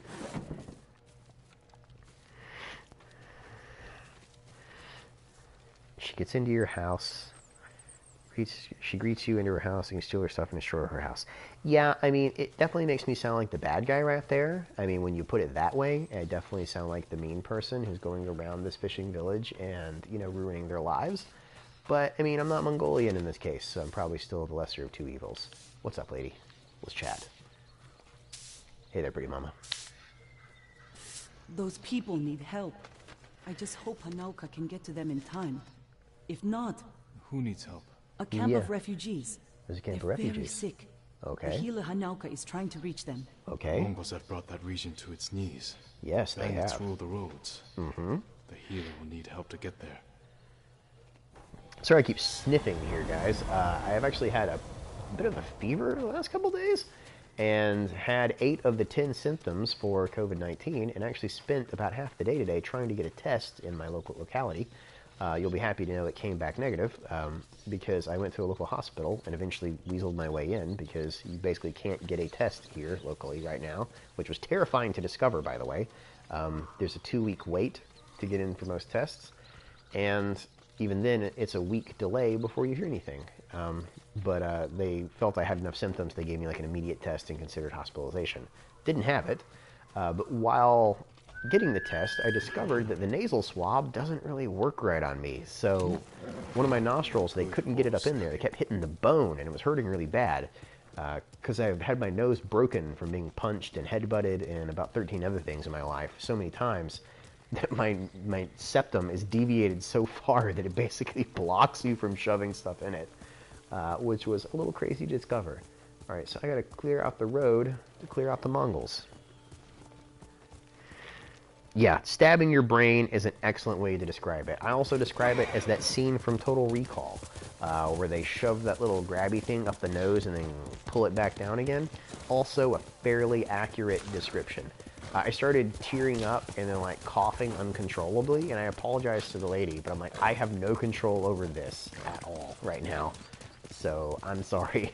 A: She gets into your house. She greets you into her house and you steal her stuff and destroy her house. Yeah, I mean, it definitely makes me sound like the bad guy right there. I mean, when you put it that way, I definitely sound like the mean person who's going around this fishing village and, you know, ruining their lives. But, I mean, I'm not Mongolian in this case, so I'm probably still the lesser of two evils. What's up, lady? Let's chat. Hey there, pretty mama.
E: Those people need help. I just hope Hanauka can get to them in time. If not...
C: Who needs help?
E: A camp of refugees.
A: There's a camp of
E: They're very
A: refugees.
E: sick.
A: Okay.
E: The healer Hanauka is trying to reach them.
A: Okay.
C: Mongols have brought that region to its knees.
A: Yes, they
C: Bandits
A: have.
C: rule the roads.
A: Mm-hmm.
C: The healer will need help to get there.
A: Sorry I keep sniffing here, guys. I have actually had a bit of a fever the last couple days and had 8 of the 10 symptoms for COVID-19 and actually spent about half the day today trying to get a test in my local locality. You'll be happy to know it came back negative because I went to a local hospital and eventually weaseled my way in because you basically can't get a test here locally right now, which was terrifying to discover, by the way. There's a 2-week wait to get in for most tests, and even then it's a week delay before you hear anything. But they felt I had enough symptoms, they gave me like an immediate test and considered hospitalization. Didn't have it, but while getting the test, I discovered that the nasal swab doesn't really work right on me. So one of my nostrils, they couldn't get it up in there. They kept hitting the bone, and it was hurting really bad because I've had my nose broken from being punched and headbutted and about 13 other things in my life so many times that my septum is deviated so far that it basically blocks you from shoving stuff in it, which was a little crazy to discover. All right, so I got to clear out the road to clear out the Mongols. Yeah, stabbing your brain is an excellent way to describe it. I also describe it as that scene from Total Recall, where they shove that little grabby thing up the nose and then pull it back down again. Also a fairly accurate description. I started tearing up and then like coughing uncontrollably, and I apologized to the lady, but I'm like, I have no control over this at all right now, so I'm sorry.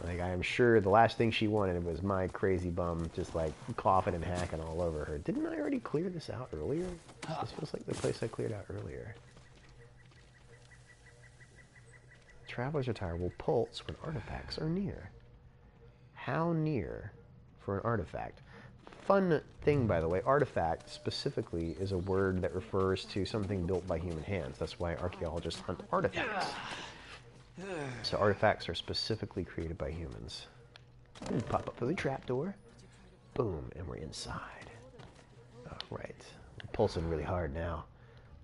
A: Like, I am sure the last thing she wanted was my crazy bum just, like, coughing and hacking all over her. Didn't I already clear this out earlier? This feels like the place I cleared out earlier. Traveler's attire will pulse when artifacts are near. How near for an artifact? Fun thing, by the way, artifact specifically is a word that refers to something built by human hands. That's why archaeologists hunt artifacts. So artifacts are specifically created by humans. Pop up through the trapdoor. Boom, and we're inside. All right. We're pulsing really hard now.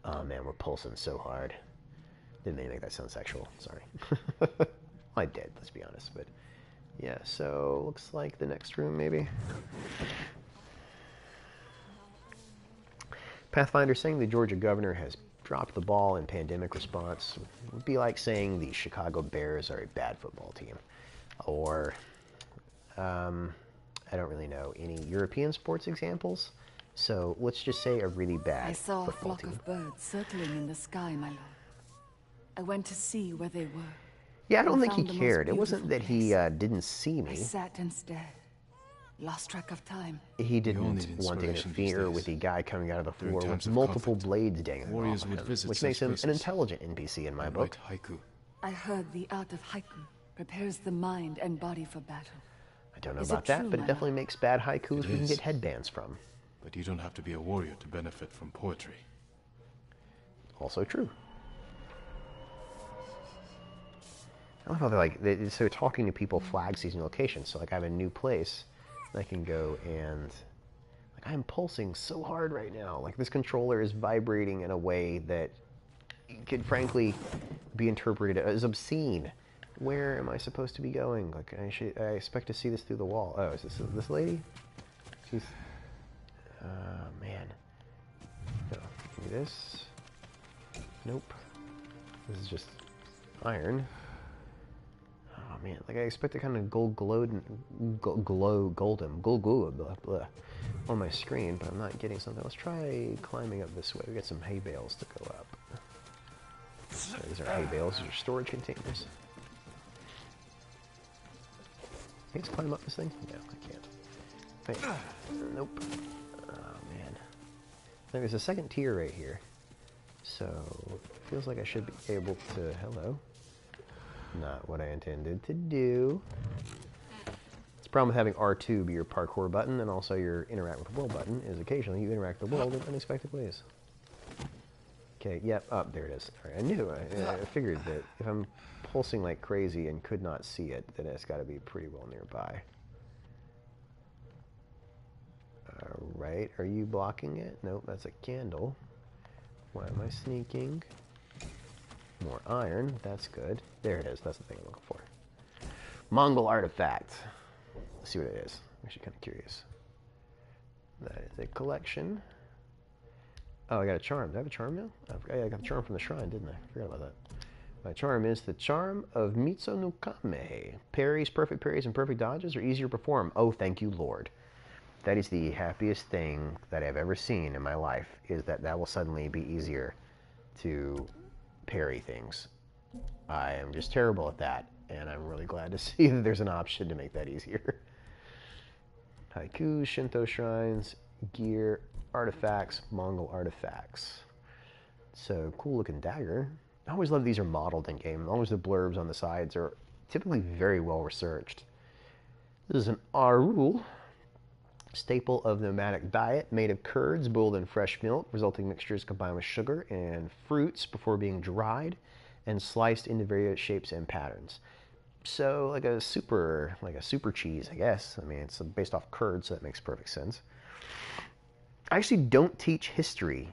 A: Oh man, we're pulsing so hard. Didn't mean to make that sound sexual. Sorry. Well, I did, let's be honest. But yeah, so looks like the next room maybe. Pathfinder saying the Georgia governor has dropped the ball in pandemic response. It would be like saying the Chicago Bears are a bad football team. Or, I don't really know any European sports examples. So let's just say a really bad
B: football team. I saw a flock
A: team.
B: of birds circling in the sky, my lord. I went to see where they were.
A: Yeah, I don't think he
B: found the most
A: cared. It wasn't that he
B: beautiful
A: didn't see me.
B: I sat and stared. Lost track of time.
A: He didn't
C: all need
A: want to
C: inspiration these
A: interfere
C: days.
A: with the guy coming out of the
C: During
A: floor with
C: times of
A: multiple
C: conflict,
A: blades dangling
C: warriors
A: off of
C: would
A: him,
C: visit
A: which
C: such
A: makes him an
C: places
A: intelligent NPC in my
C: and
A: book.
C: write haiku.
B: I heard the art of haiku prepares the mind and body for battle.
A: I don't know
B: Is it
A: about that,
B: true,
A: but it
B: my
A: definitely makes bad haikus
C: It
A: we can
C: is.
A: get headbands from.
C: But you don't have to be a warrior to benefit from poetry.
A: Also true. I love how they're like, so talking to people flags these new locations. So like I have a new place, and I can go and, like I'm pulsing so hard right now. Like this controller is vibrating in a way that could frankly be interpreted as obscene. Where am I supposed to be going? Like I expect to see this through the wall. Oh, is this lady? She's, man. No. Give me this. Nope. This is just iron. Oh man, like I expected kind of golden on my screen, but I'm not getting something. Let's try climbing up this way. We got some hay bales to go up. So these are hay bales. These are storage containers. Can I just climb up this thing? No, I can't. Wait. Nope. Oh man. There's a second tier right here. So, it feels like I should be able to... Hello. Not what I intended to do. It's the problem with having R2 be your parkour button and also your interact with the world button is occasionally you interact with the world in unexpected ways. Okay, yep, up, there it is. All right, I knew, I figured that if I'm pulsing like crazy and could not see it, then it's got to be pretty well nearby. Alright, are you blocking it? Nope, that's a candle. Why am I sneaking? More iron, that's good. There it is, that's the thing I'm looking for. Mongol artifact. Let's see what it is. I'm actually kind of curious. That is a collection. Oh, I got a charm. Do I have a charm now? I got the charm from the shrine, didn't I? I forgot about that. My charm is the charm of Mitsu no Kame. Parries, perfect parries, and perfect dodges are easier to perform. Oh, thank you, Lord. That is the happiest thing that I've ever seen in my life, is that that will suddenly be easier to parry things. I am just terrible at that, and I'm really glad to see that there's an option to make that easier. Haiku, Shinto shrines, gear, artifacts, Mongol artifacts. So, cool looking dagger. I always love these are modeled in game, as long as the blurbs on the sides are typically very well researched. This is an arul, staple of nomadic diet, made of curds boiled in fresh milk, resulting mixtures combined with sugar and fruits before being dried and sliced into various shapes and patterns. So like a super cheese, I guess. I mean, it's based off curd, so that makes perfect sense. I actually don't teach history.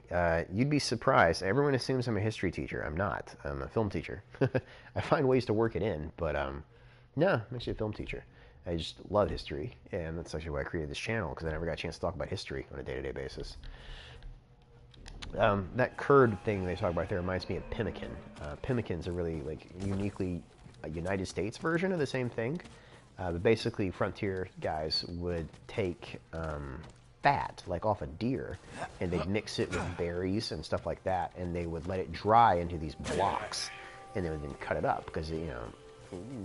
A: You'd be surprised. Everyone assumes I'm a history teacher. I'm not. I'm a film teacher. I find ways to work it in, but no, I'm actually a film teacher. I just love history, and that's actually why I created this channel, because I never got a chance to talk about history on a day-to-day basis. That curd thing they talk about there reminds me of pemmican. Pemmican's a really uniquely United States version of the same thing. But basically, frontier guys would take fat, like off a deer, and they'd mix it with berries and stuff like that, and they would let it dry into these blocks, and they would then cut it up, because, you know,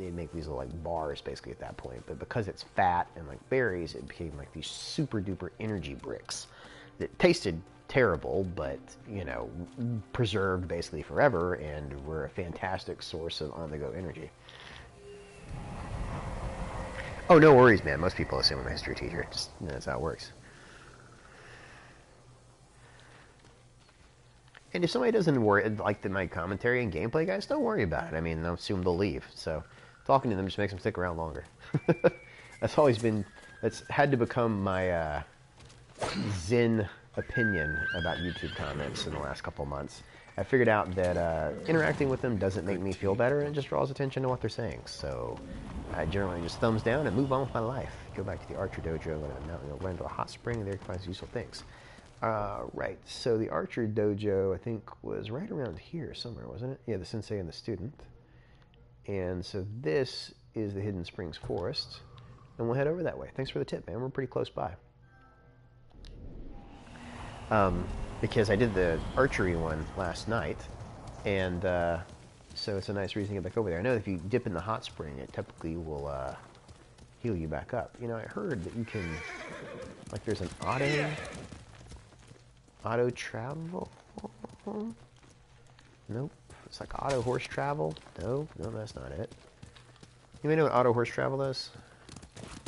A: they'd make these little bars basically at that point. But because it's fat and like berries, it became like these super duper energy bricks that tasted terrible, but, you know, preserved basically forever and were a fantastic source of on-the-go energy. Oh, no worries, man. Most people assume I'm a history teacher. Just, you know, that's how it works. And if somebody doesn't like my commentary and gameplay, guys, don't worry about it. I mean, I'll assume they'll leave. So talking to them just makes them stick around longer. That's had to become my zen opinion about YouTube comments in the last couple months. I figured out that interacting with them doesn't make me feel better, and it just draws attention to what they're saying. So I generally just thumbs down and move on with my life. Go back to the Archer Dojo, go to the mountain, run into a hot spring, and there you can find some useful things. Right, so the Archer Dojo, I think, was right around here somewhere, wasn't it? Yeah, the sensei and the student. And so this is the Hidden Springs Forest, and we'll head over that way. Thanks for the tip, man. We're pretty close by. Because I did the archery one last night, and so it's a nice reason to get back over there. I know that if you dip in the hot spring, it typically will heal you back up. You know, I heard that you can, like, there's an auto travel. Nope. It's like auto horse travel. No, that's not it. You may know what auto horse travel is.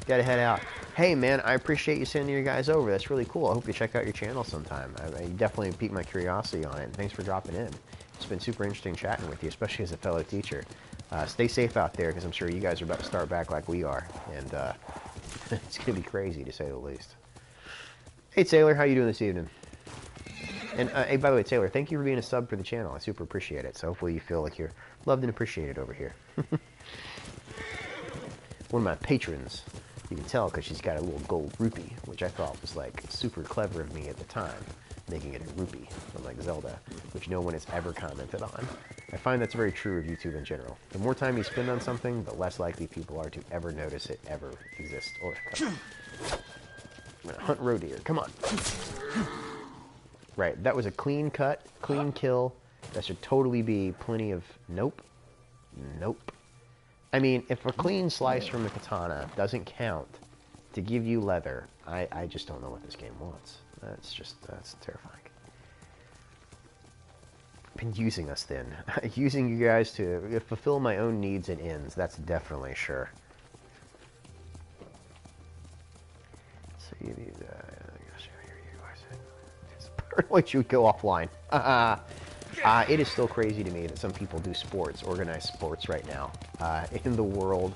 A: Gotta head out. Hey man, I appreciate you sending your guys over. That's really cool. I hope you check out your channel sometime. I definitely piqued my curiosity on it. And thanks for dropping in. It's been super interesting chatting with you, especially as a fellow teacher. Stay safe out there, because I'm sure you guys are about to start back like we are, and it's gonna be crazy to say the least. Hey Taylor, how you doing this evening? And hey, by the way, Taylor, thank you for being a sub for the channel. I super appreciate it. So hopefully you feel like you're loved and appreciated over here. One of my patrons. You can tell because she's got a little gold rupee, which I thought was like super clever of me at the time. making it a rupee, unlike Zelda, which no one has ever commented on. I find that's very true of YouTube in general. The more time you spend on something, the less likely people are to ever notice it ever exists. Oh, come on. I'm gonna hunt roe deer. Come on. Right, that was a clean cut, clean kill. That should totally be plenty of... Nope. Nope. I mean, if a clean slice from the katana doesn't count to give you leather, I just don't know what this game wants. That's terrifying. I've been using us then. Using you guys to fulfill my own needs and ends, that's definitely sure. So you need like you would go offline. It is still crazy to me that some people do sports, organized sports right now, in the world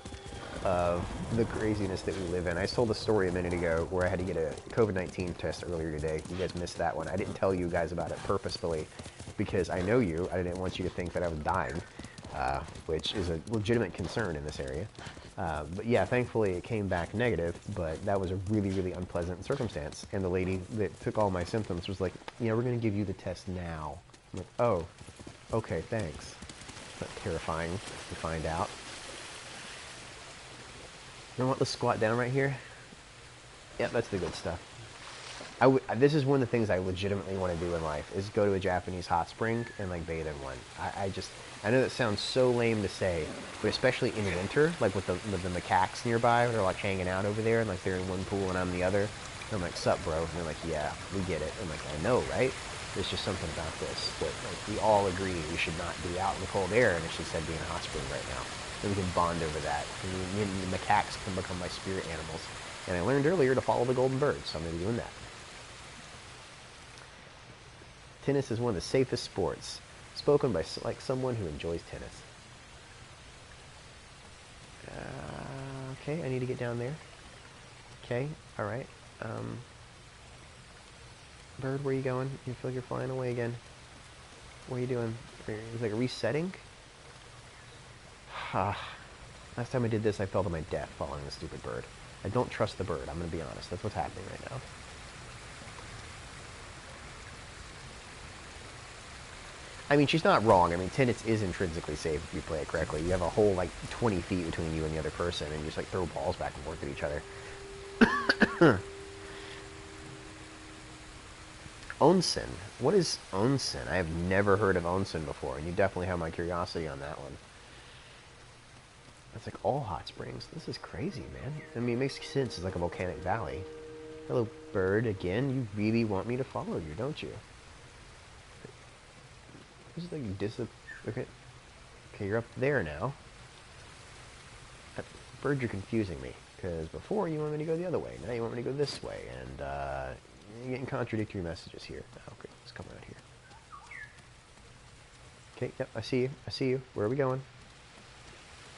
A: of the craziness that we live in. I told a story a minute ago where I had to get a COVID-19 test earlier today. You guys missed that one. I didn't tell you guys about it purposefully because I know you. I didn't want you to think that I was dying, which is a legitimate concern in this area. But yeah, thankfully it came back negative, but that was a really, really unpleasant circumstance. And the lady that took all my symptoms was like, yeah, we're going to give you the test now. I'm like, oh, okay, thanks. That's terrifying to find out. You know what, let's squat down right here. Yep, that's the good stuff. This is one of the things I legitimately want to do in life, is go to a Japanese hot spring and like bathe in one. I know that sounds so lame to say, but especially in winter, like with the macaques nearby, they're like hanging out over there, and like they're in one pool and I'm in the other. And I'm like, sup, bro? And they're like, yeah, we get it. I'm like, I know, right? There's just something about this that like we all agree we should not be out in the cold air, and it's just said be in a hot spring right now. And we can bond over that. And the macaques can become my spirit animals. And I learned earlier to follow the golden bird, so I'm going to be doing that. Tennis is one of the safest sports. Spoken by like someone who enjoys tennis. Okay, I need to get down there. Okay, all right. Bird, where are you going? You feel like you're flying away again. What are you doing? Is it like resetting? Last time I did this, I fell to my death following the stupid bird. I don't trust the bird, I'm going to be honest. That's what's happening right now. I mean, she's not wrong. I mean, tennis is intrinsically safe if you play it correctly. You have a whole, like, 20 feet between you and the other person, and you just, like, throw balls back and forth at each other. Onsen. What is onsen? I have never heard of onsen before, and you definitely have my curiosity on that one. That's like all hot springs. This is crazy, man. I mean, it makes sense. It's like a volcanic valley. Hello, bird. Again, you really want me to follow you, don't you? This is like okay, you're up there now. Bird, you're confusing me. Because before you want me to go the other way. Now you want me to go this way. And you're getting contradictory messages here. Oh, okay, let's come around here. Okay, yep, I see you. I see you. Where are we going?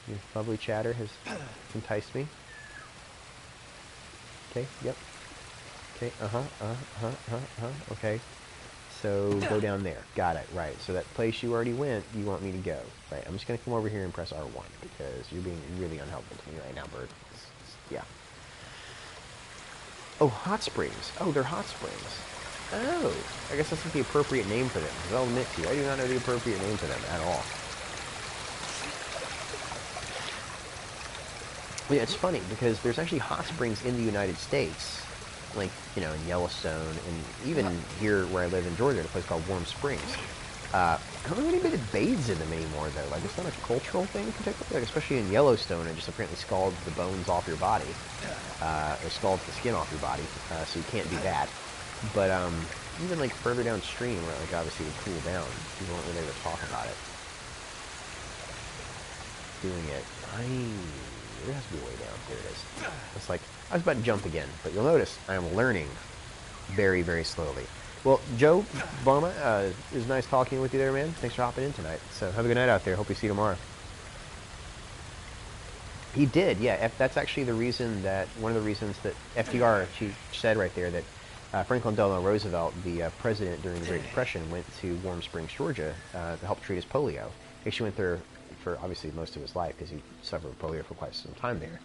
A: Your lovely chatter has enticed me. Okay, yep. Okay, okay. So go down there. Got it, right. So that place you already went, you want me to go. Right, I'm just going to come over here and press R1 because you're being really unhelpful to me right now, bird. Yeah. Oh, hot springs. Oh, they're hot springs. Oh, I guess that's not the appropriate name for them. Because I'll admit to you, I do not know the appropriate name for them at all. Well, yeah, it's funny because there's actually hot springs in the United States. Like, you know, in Yellowstone, and even here where I live in Georgia, at a place called Warm Springs. I don't know anybody that bathes in them anymore, though. Like, it's not a cultural thing, particularly. Like, especially in Yellowstone, it just apparently scalds the bones off your body, or scalds the skin off your body, so you can't do that. But even like further downstream, where like obviously it would cool down, people don't really ever talk about it. Doing it, there has to be a way down. There it is. It's like, I was about to jump again, but you'll notice I am learning very, very slowly. Well, Joe Bama, it was nice talking with you there, man. Thanks for hopping in tonight. So have a good night out there. Hope we see you tomorrow. He did, yeah. That's actually the reason that, one of the reasons that FDR, she said right there that Franklin Delano Roosevelt, the president during the Great Depression, went to Warm Springs, Georgia to help treat his polio. He actually went there for obviously most of his life because he suffered polio for quite some time there.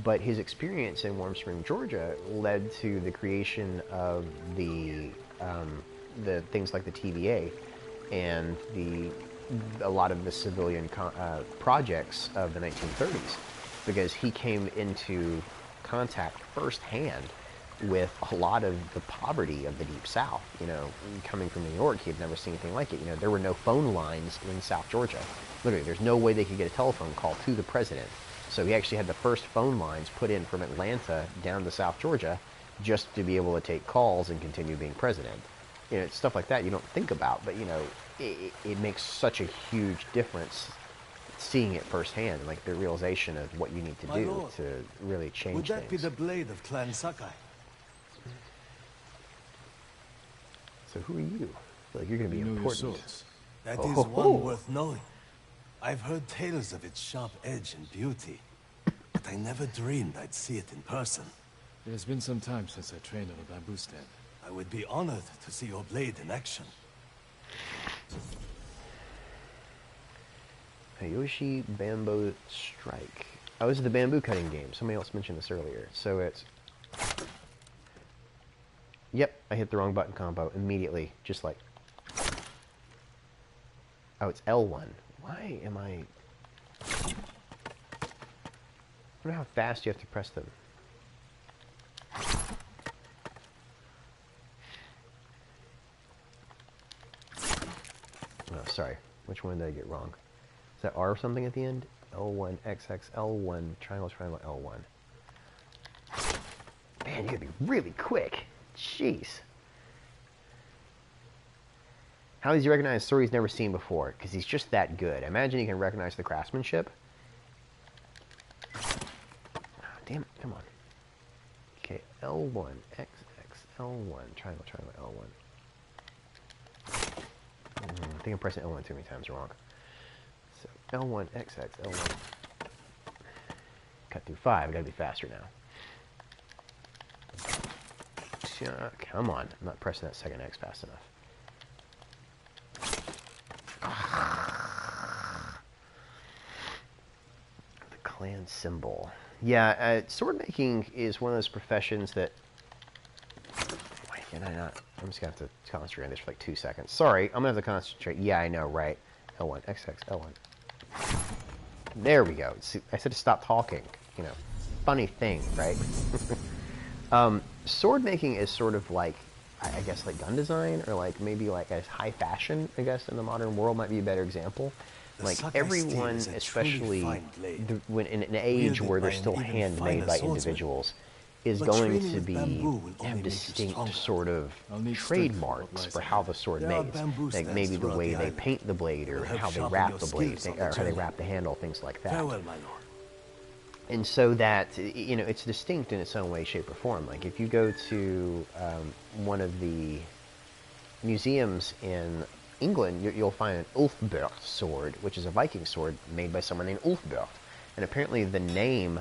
A: But his experience in Warm Springs, Georgia led to the creation of the the things like the TVA and a lot of the civilian projects of the 1930s, because he came into contact firsthand with a lot of the poverty of the Deep South. You know, coming from New York, he had never seen anything like it. You know, there were no phone lines in South Georgia. Literally, there's no way they could get a telephone call to the president. So he actually had the first phone lines put in from Atlanta down to South Georgia just to be able to take calls and continue being president. You know, it's stuff like that you don't think about, but, you know, it makes such a huge difference seeing it firsthand, like the realization of what you need to do
F: Lord,
A: to really change
F: would that
A: things.
F: be the blade of Clan Sakai?
A: So who are you? I feel like you're going to be
C: You know your
A: important.
C: swords.
F: That
A: Oh,
F: is
A: ho, ho.
F: one worth knowing. I've heard tales of its sharp edge and beauty, but I never dreamed I'd see it in person.
C: It has been some time since I trained on a bamboo stand.
F: I would be honored to see your blade in action.
A: Hayoshi Bamboo Strike. Oh, this is the bamboo cutting game. Somebody else mentioned this earlier. So it's... Yep, I hit the wrong button combo immediately. Just like... Oh, it's L1. Why am I... I wonder how fast you have to press them. Oh, sorry. Which one did I get wrong? Is that R or something at the end? L1, XX, L1, triangle, triangle, L1. Man, you gotta be really quick. Jeez. How does he recognize a sword he's never seen before? Because he's just that good. Imagine he can recognize the craftsmanship. Oh, damn it, come on. Okay, L1, XX, L1, triangle, triangle, L1. I think I'm pressing L1 too many times wrong. So L1, XX, L1. Cut through 5. I gotta be faster now. Come on. I'm not pressing that second X fast enough. The clan symbol. Yeah, sword making is one of those professions that... Why can I not? I'm just going to have to concentrate on this for like 2 seconds. Sorry, I'm going to have to concentrate. Yeah, I know, right? L1, XX, L1. There we go. See, I said to stop talking. You know, funny thing, right? Sword making is sort of like, I guess, like gun design, or like maybe like as high fashion, I guess, in the modern world might be a better example. Like everyone, especially when in an age where they're still handmade by individuals, is going to have distinct sort of trademarks for how the sword made. Like maybe the way they paint the blade, or how they wrap the blade, or how they wrap the handle, things like that.
F: Farewell, my lord.
A: And so that, you know, it's distinct in its own way, shape, or form. Like if you go to one of the museums in England, you'll find an Ulfberht sword, which is a Viking sword made by someone named Ulfberht. And apparently the name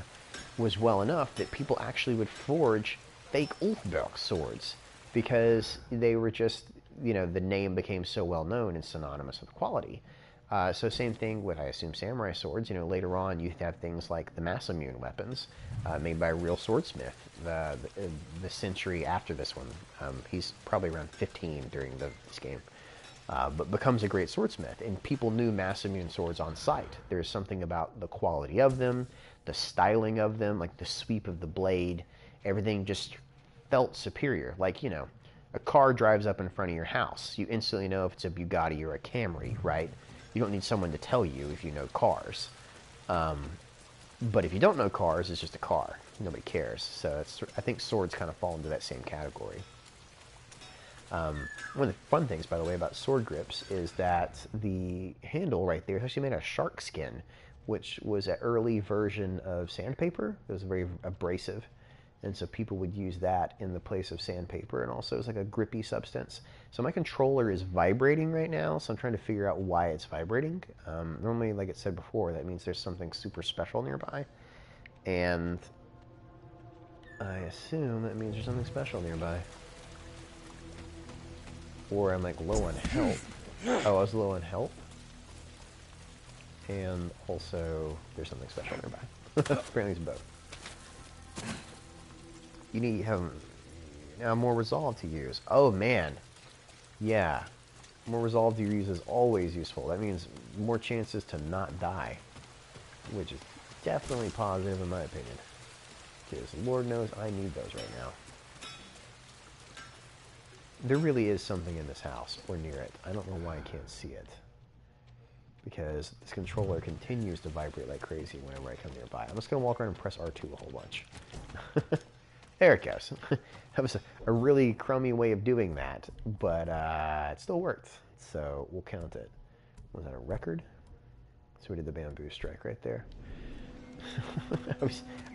A: was well enough that people actually would forge fake Ulfberht swords because they were just, you know, the name became so well known and synonymous with quality. So same thing with, I assume, samurai swords. You know, later on you have things like the mass-immune weapons made by a real swordsmith. The century after this one, he's probably around 15 during this game, but becomes a great swordsmith. And people knew mass-immune swords on sight. There's something about the quality of them, the styling of them, like the sweep of the blade. Everything just felt superior. Like, you know, a car drives up in front of your house. You instantly know if it's a Bugatti or a Camry, right? You don't need someone to tell you if you know cars. But if you don't know cars, it's just a car. Nobody cares. So I think swords kind of fall into that same category. One of the fun things, by the way, about sword grips is that the handle right there is actually made out of shark skin, which was an early version of sandpaper. It was very abrasive. And so people would use that in the place of sandpaper, and also it's like a grippy substance. So my controller is vibrating right now, so I'm trying to figure out why it's vibrating. Normally, like it said before, that means there's something super special nearby. And I assume that means there's something special nearby. Or I'm like low on health. Oh, I was low on health. And also, there's something special nearby. Apparently it's both. You need have now more resolve to use. Oh man, Yeah. More resolve to use is always useful. That means more chances to not die, which is definitely positive in my opinion. Because Lord knows I need those right now. There really is something in this house, or near it. I don't know why I can't see it. Because this controller continues to vibrate like crazy whenever I come nearby. I'm just going to walk around and press R2 a whole bunch. There it goes. That was a really crummy way of doing that, but it still worked. So we'll count it. Was that a record? So we did the bamboo strike right there. I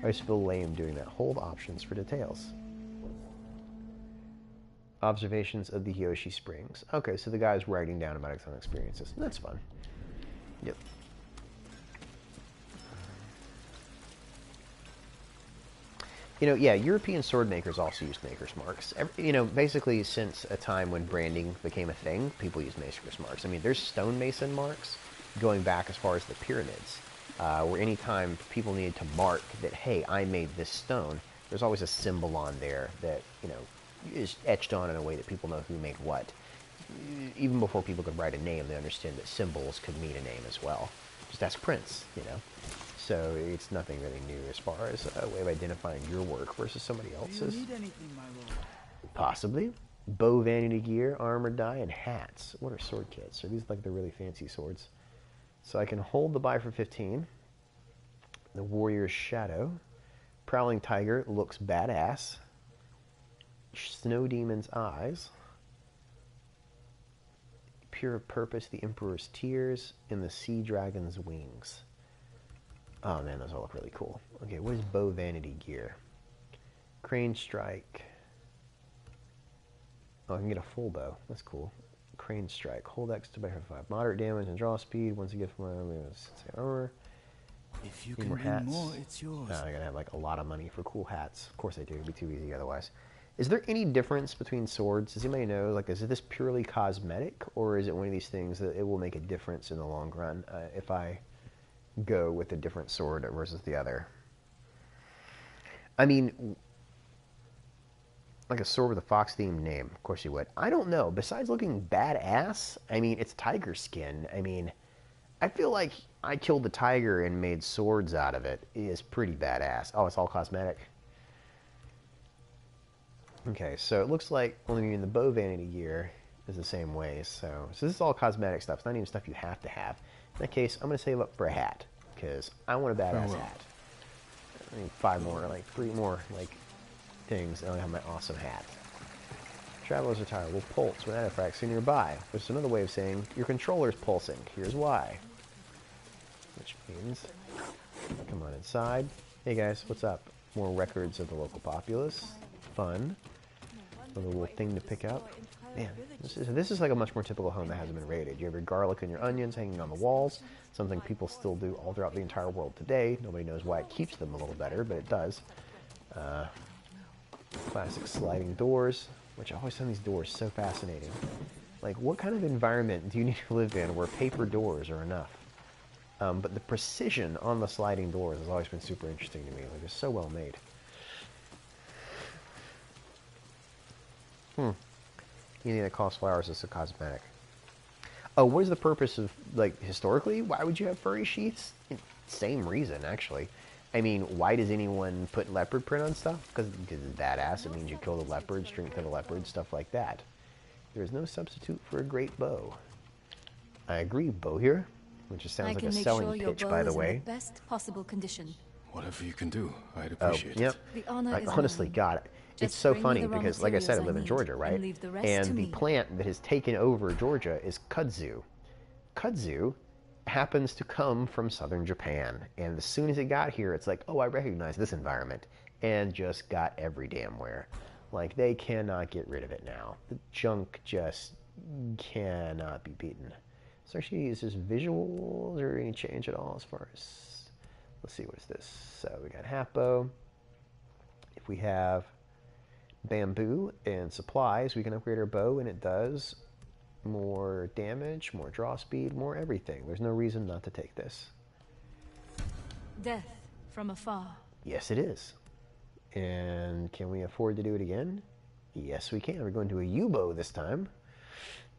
A: always feel lame doing that. Hold options for details. Observations of the Yoshi Springs. Okay, so the guy's writing down about his own experiences. That's fun. Yep. You know, yeah, European sword makers also used maker's marks. Basically since a time when branding became a thing, people use maker's marks. I mean, there's stonemason marks going back as far as the pyramids, where anytime people needed to mark that, hey, I made this stone, there's always a symbol on there that, is etched on in a way that people know who made what. Even before people could write a name, they understood that symbols could mean a name as well. Just ask Prince, So it's nothing really new as far as a way of identifying your work versus somebody else's.
G: Do you need anything, my lord?
A: Possibly. Bow vanity gear, armor die, and hats. What are sword kits? Are these like the really fancy swords? So I can hold the buy for 15. The warrior's shadow. Prowling tiger looks badass. Snow demon's eyes. Pure purpose, the emperor's tears, and the sea dragon's wings. Oh man, those all look really cool. Okay, what is bow vanity gear? Crane strike. Oh, I can get a full bow. That's cool. Crane strike. Hold X to buy for 5. Moderate damage and draw speed. Once you get from armor.
G: If you
A: Need
G: can
A: more
G: bring
A: hats.
G: more, it's yours.
A: I gotta have like a lot of money for cool hats. Of course I do. It'd be too easy otherwise. Is there any difference between swords? Does anybody know? Like, is this purely cosmetic, or is it one of these things that it will make a difference in the long run if I go with a different sword versus the other? I mean, like a sword with a fox themed name. Of course you would. I don't know. Besides looking badass, I mean, it's tiger skin. I mean, I feel like I killed the tiger and made swords out of it. It is pretty badass. Oh, it's all cosmetic. Okay, so it looks like only in the bow vanity gear is the same way. So this is all cosmetic stuff. It's not even stuff you have to have. In that case, I'm going to save up for a hat because I want a badass hat. I need 3 more things, and I'll have my awesome hat. Travelers attire will pulse when artifacts are nearby, which is another way of saying your controller's pulsing. Here's why. Which means, come on inside. Hey guys, what's up? More records of the local populace. Fun. Another little thing to pick up. Man, this is like a much more typical home that hasn't been raided. You have your garlic and your onions hanging on the walls, something people still do all throughout the entire world today. Nobody knows why it keeps them a little better, but it does. Classic sliding doors, which I always find these doors so fascinating. Like, what kind of environment do you need to live in where paper doors are enough? But the precision on the sliding doors has always been super interesting to me. Like, they're so well made. Anything that costs flowers is a cosmetic. Oh, what is the purpose of, like, historically? Why would you have furry sheaths? Same reason, actually. I mean, why does anyone put leopard print on stuff? Because it's badass. It means you kill the leopards, drink to the leopards, stuff like that. There is no substitute for a great bow. I agree, bow here, which just sounds like a selling pitch, by the way.
B: In the best possible condition.
C: Whatever you can do, I'd appreciate
A: Yep.
C: it.
B: The honor is
A: honestly,
B: mine.
A: God, it's
B: Just
A: so
B: bring me
A: funny
B: the raw
A: because, like I said, I
B: materials
A: live in
B: need
A: Georgia, right?
B: and leave the rest
A: And
B: to
A: the
B: me.
A: plant that has taken over Georgia is kudzu. Kudzu happens to come from southern Japan, and as soon as it got here, it's like, oh, I recognize this environment, and just got every damn where. Like, they cannot get rid of it now. The junk just cannot be beaten. So actually, is this visuals or any change at all as far as, let's see, what is this? So we got half bow. If we have bamboo and supplies, we can upgrade our bow, and it does more damage, more draw speed, more everything. There's no reason not to take this.
B: Death from afar.
A: Yes, it is. And can we afford to do it again? Yes, we can. We're going to a U-bow this time.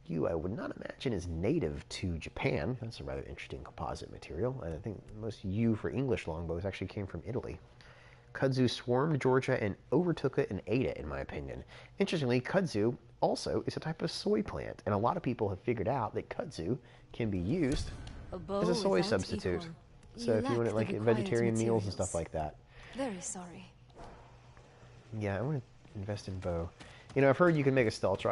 A: You, I would not imagine, is native to Japan. That's a rather interesting composite material. And I think most yew for English longbows actually came from Italy. Kudzu swarmed Georgia and overtook it and ate it, in my opinion. Interestingly, kudzu also is a type of soy plant, and a lot of people have figured out that kudzu can be used as a soy substitute. So if you want it like vegetarian meals and stuff like that.
B: Very sorry.
A: Yeah, I want to invest in bow. You know, I've heard you can make a stealth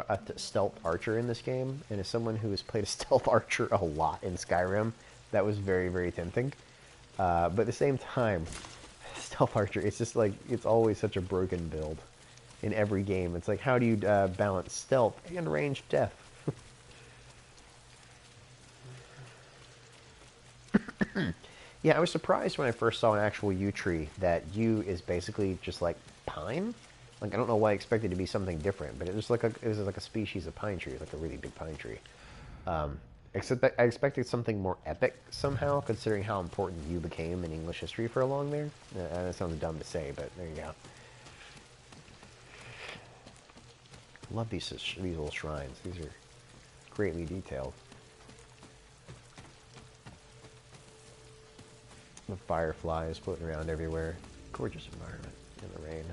A: archer in this game, and as someone who has played a stealth archer a lot in Skyrim, that was very, very tempting. But at the same time, stealth archer, it's just like, it's always such a broken build in every game. It's like, how do you balance stealth and ranged death? Yeah, I was surprised when I first saw an actual yew tree that yew is basically just like pine. Like, I don't know why I expected it to be something different, but it was like a species of pine tree. It's like a really big pine tree. Except that I expected something more epic somehow, considering how important yew became in English history for a long there. That sounds dumb to say, but there you go. Love these little shrines. These are greatly detailed. The fireflies floating around everywhere. Gorgeous environment in the rain.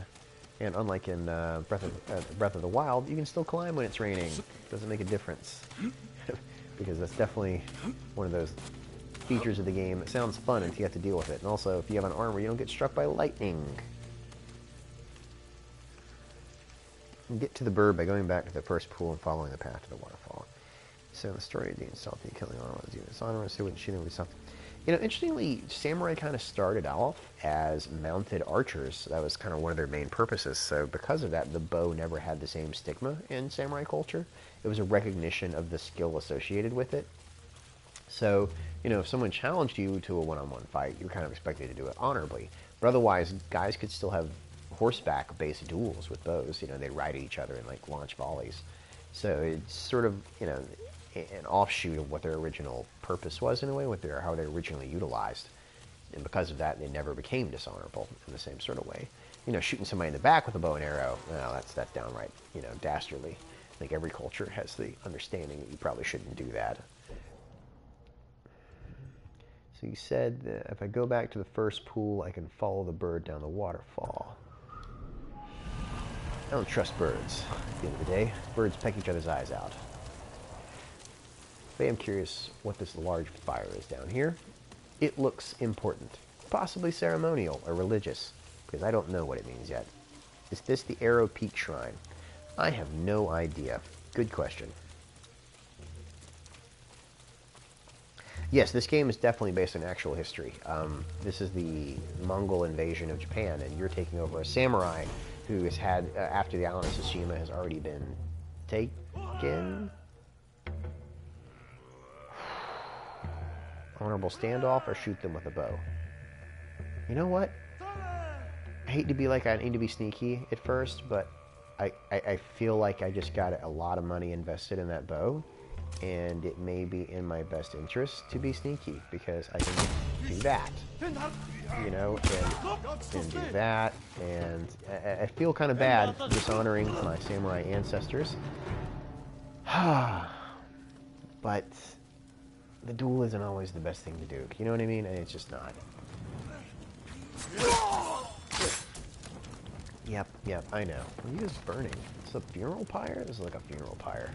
A: And unlike in Breath of the Wild, you can still climb when it's raining. Doesn't make a difference. Because that's definitely one of those features of the game that sounds fun until you have to deal with it. And also, if you have an armor, you don't get struck by lightning. You get to the bird by going back to the first pool and following the path to the waterfall. So the story of the insulting killing armor was even dishonest. Who wouldn't shoot him with something? You know, interestingly, samurai kind of started off as mounted archers. That was kind of one of their main purposes. So because of that, the bow never had the same stigma in samurai culture. It was a recognition of the skill associated with it. So, you know, if someone challenged you to a one-on-one fight, you were kind of expected to do it honorably. But otherwise, guys could still have horseback-based duels with bows. You know, they'd ride at each other and, like, launch volleys. So it's sort of, you know, an offshoot of what their original purpose was in a way, how they originally utilized. And because of that, they never became dishonorable in the same sort of way. You know, shooting somebody in the back with a bow and arrow, well, that's downright, you know, dastardly. I think every culture has the understanding that you probably shouldn't do that. So you said that if I go back to the first pool, I can follow the bird down the waterfall. I don't trust birds at the end of the day. Birds peck each other's eyes out. I am curious what this large fire is down here. It looks important, possibly ceremonial or religious, because I don't know what it means yet. Is this the Arrow Peak Shrine? I have no idea. Good question. Yes, this game is definitely based on actual history. This is the Mongol invasion of Japan, and you're taking over a samurai who has had, after the island of Tsushima has already been taken. Honorable standoff or shoot them with a bow. You know what? I hate to be like I need to be sneaky at first, but I feel like I just got a lot of money invested in that bow, and it may be in my best interest to be sneaky because I can do that, you know, and do that, and I feel kind of bad dishonoring my samurai ancestors. But the duel isn't always the best thing to do. You know what I mean? And it's just not. Yep, I know. What are you guys burning? It's a funeral pyre? This is like a funeral pyre.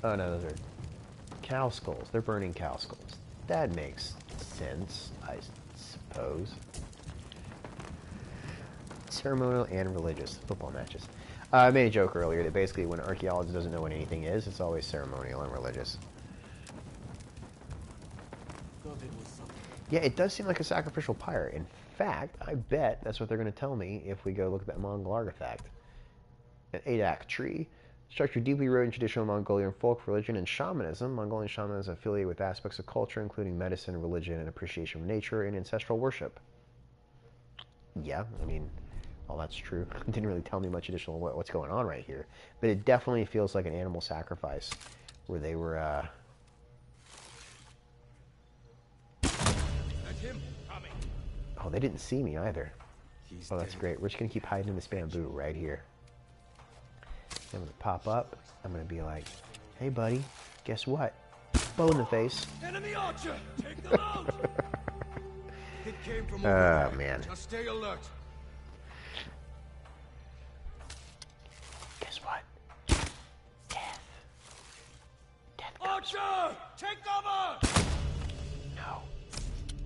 A: Oh no, those are cow skulls. They're burning cow skulls. That makes sense, I suppose. Ceremonial and religious football matches. I made a joke earlier that basically when an archaeologist doesn't know what anything is, it's always ceremonial and religious. Yeah, it does seem like a sacrificial pyre. In fact, I bet that's what they're going to tell me if we go look at that Mongol artifact. An 8-act tree. Structure deeply rooted in traditional Mongolian folk religion and shamanism. Mongolian shamanism is affiliated with aspects of culture, including medicine, religion, and appreciation of nature, and ancestral worship. Yeah, I mean, all that's true. It didn't really tell me much additional what's going on right here. But it definitely feels like an animal sacrifice where they were... Oh, they didn't see me either. Oh, that's great. We're just going to keep hiding in this bamboo right here. I'm gonna pop up. I'm gonna be like, hey buddy, guess what? Bow in the face.
D: Enemy archer! Take them out! It came from over
A: Oh,
D: there.
A: man.
D: Just stay alert.
A: Guess what? Death. Death comes.
D: Archer! Take cover!
A: No.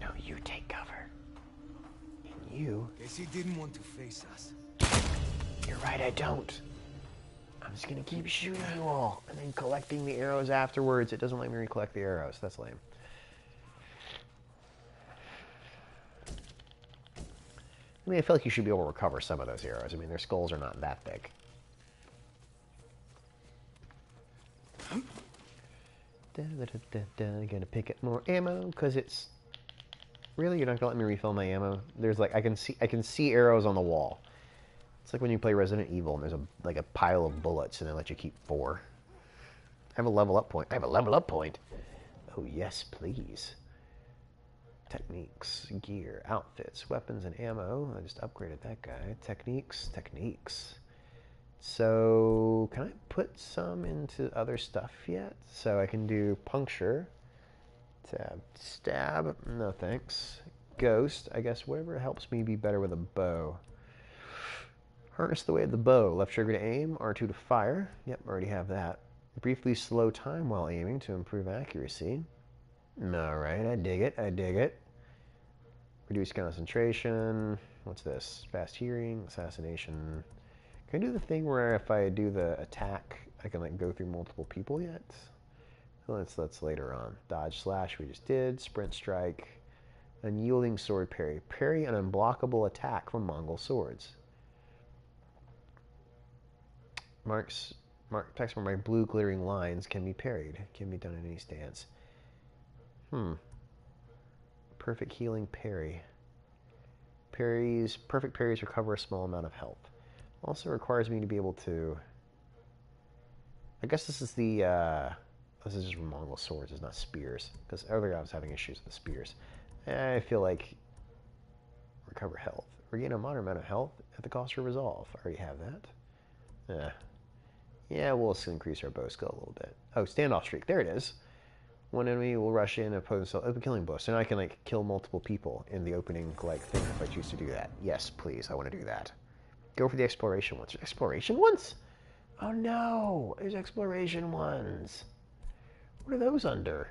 A: No, you take cover. And you...
F: Guess he didn't want to face us.
A: You're right, I don't. I'm just gonna keep shooting you all, and then collecting the arrows afterwards. It doesn't let me recollect the arrows. That's lame. I mean, I feel like you should be able to recover some of those arrows. I mean, their skulls are not that big. Gonna pick up more ammo, because it's... Really? You're not gonna let me refill my ammo? There's like, I can see arrows on the wall. It's like when you play Resident Evil and there's a pile of bullets and they let you keep 4. I have a level up point. I have a level up point. Oh yes, please. Techniques, gear, outfits, weapons, and ammo. I just upgraded that guy. Techniques. So, can I put some into other stuff yet? So I can do puncture. Tab, stab. No thanks. Ghost. I guess whatever helps me be better with a bow. Harness the way of the bow. Left trigger to aim, R2 to fire. Yep, already have that. Briefly slow time while aiming to improve accuracy. Alright, I dig it. Reduce concentration. What's this? Fast hearing, assassination. Can I do the thing where if I do the attack, I can like go through multiple people yet? That's later on. Dodge slash we just did. Sprint strike. Unyielding sword parry. Parry an unblockable attack from Mongol swords. Attacks where my blue glittering lines can be parried. Can be done in any stance. Perfect healing parry. Perfect parries recover a small amount of health. Also requires me to be able to... I guess this is the... this is just Mongol swords, it's not spears. Because earlier I was having issues with the spears. I feel like... Recover health. Regain a moderate amount of health at the cost of resolve. I already have that. Yeah, we'll increase our bow skill a little bit. Oh, standoff streak. There it is. One enemy will rush in and oppose himself. Open killing blow. So now I can like kill multiple people in the opening like thing if I choose to do that. Yes, please. I want to do that. Go for the exploration ones. Exploration ones? Oh no! There's exploration ones. What are those under?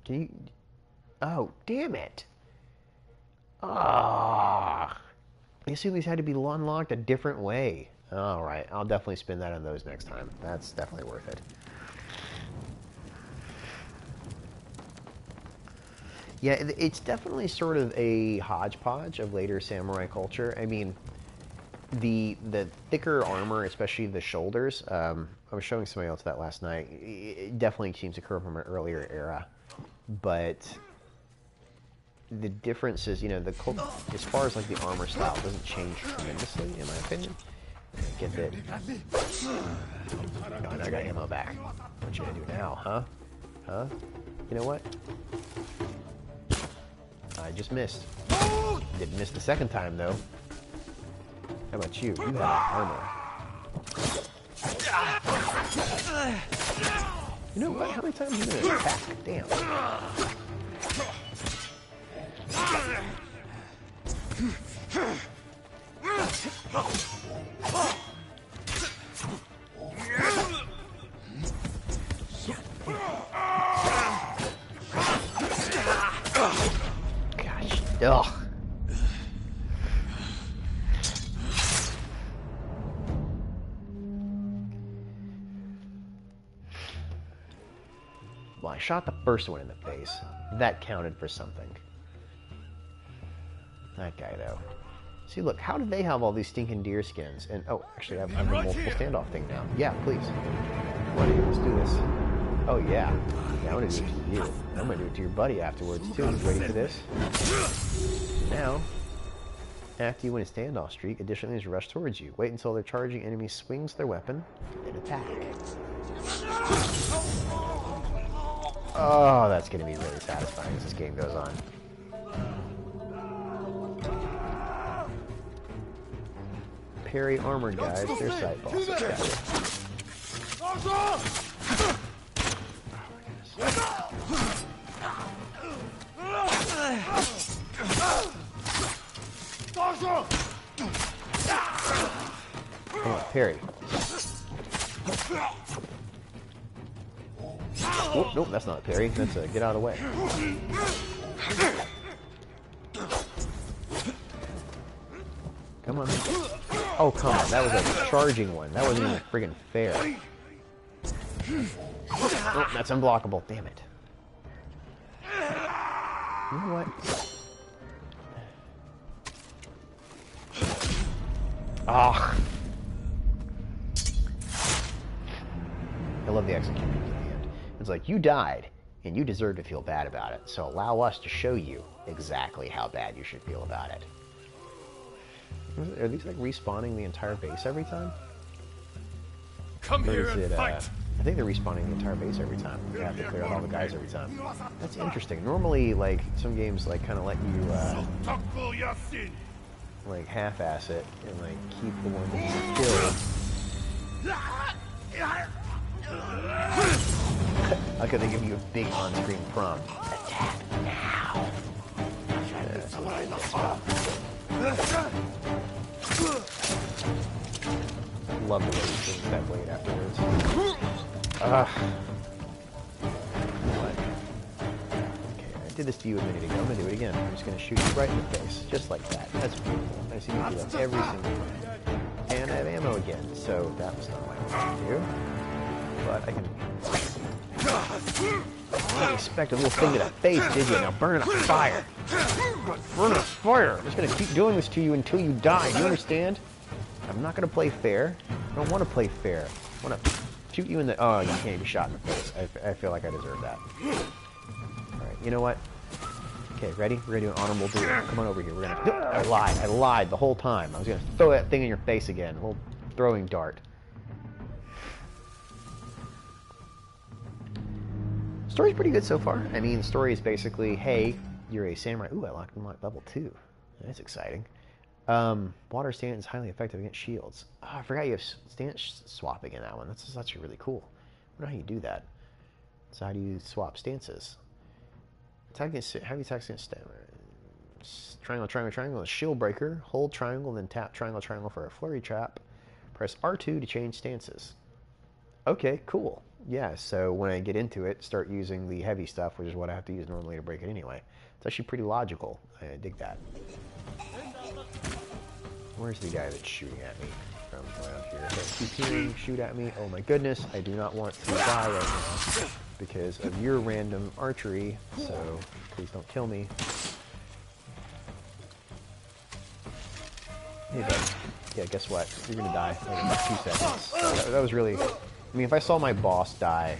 A: Can you... Oh, damn it! Ah! I assume these had to be unlocked a different way. Alright, I'll definitely spin that on those next time. That's definitely worth it. Yeah, it's definitely sort of a hodgepodge of later samurai culture. I mean, the thicker armor, especially the shoulders, I was showing somebody else that last night, it definitely seems to come from an earlier era. But the difference is, you know, as far as like the armor style doesn't change tremendously, in my opinion. Get it. God, I got ammo back. What you gonna do now, huh? Huh? You know what? I just missed. Didn't miss the second time, though. How about you? You have armor. You know what? How many times are you gonna attack? Damn. Gosh. Ugh. Well, I shot the first one in the face. That counted for something. That guy, though. See, look, how did they have all these stinking deer skins? And, oh, actually, I have a multiple standoff thing now. Yeah, please. Let's do this. Oh, yeah. Yeah, I'm gonna do it to you. I'm gonna do it to your buddy afterwards, too. You ready for this? Now, after you win a standoff streak, additional enemies rush towards you. Wait until their charging enemy swings their weapon and attack. Oh, that's gonna be really satisfying as this game goes on. carry armored guys, they're side bosses. Gotcha. Come on, parry. Oh, nope, that's not a parry. That's a get out of the way. Come on. Oh, come on. That was a charging one. That wasn't even friggin' fair. Oh, that's unblockable. Damn it. You know what? Ah. I love the executions at the end. It's like, you died, and you deserve to feel bad about it, so allow us to show you exactly how bad you should feel about it. Are these like respawning the entire base every time?
C: Come here and fight!
A: I think they're respawning the entire base every time. You have to clear out all the guys every time. That's interesting. Normally, like, some games like kind of let you like half-ass it and like keep the one that you killed. How could they give you a big on-screen prompt? Attack now. That's what I know. Love the way he swings that blade afterwards. Okay, I did this to you a minute ago. I'm gonna do it again. I'm just gonna shoot you right in the face, just like that. That's beautiful. I see you do that every single time. And I have ammo again, so that was not what I wanted to do. But I can. I didn't expect a little thing to the face, did you? Now burn it up fire. Burn it up fire. I'm just gonna keep doing this to you until you die. Do you understand? I'm not gonna play fair. I don't want to play fair. I want to shoot you in the. Oh, you can't be shot in the face. I feel like I deserve that. All right, you know what? Okay, ready? We're gonna do an honorable duel. Come on over here. We're gonna. I lied. I lied the whole time. I was gonna throw that thing in your face again. A little throwing dart. Story's pretty good so far. I mean, the story is basically, hey, you're a samurai. Ooh, I locked him at level 2. That's exciting. Water stance is highly effective against shields. Oh, I forgot you have stance swapping in that one. That's actually really cool. I wonder how you do that. So how do you swap stances? Attack against heavy attacks against triangle, triangle, triangle. A shield breaker. Hold triangle, then tap triangle, triangle for a flurry trap. Press R2 to change stances. Okay, cool. Yeah, so when I get into it, start using the heavy stuff, which is what I have to use normally to break it anyway. It's actually pretty logical. I dig that. Where's the guy that's shooting at me from around here? Okay, keep hearing, shoot at me. Oh my goodness, I do not want to die right now because of your random archery, so please don't kill me. Hey, buddy. Yeah, guess what? You're gonna die in about 2 seconds. So that was really... I mean, if I saw my boss die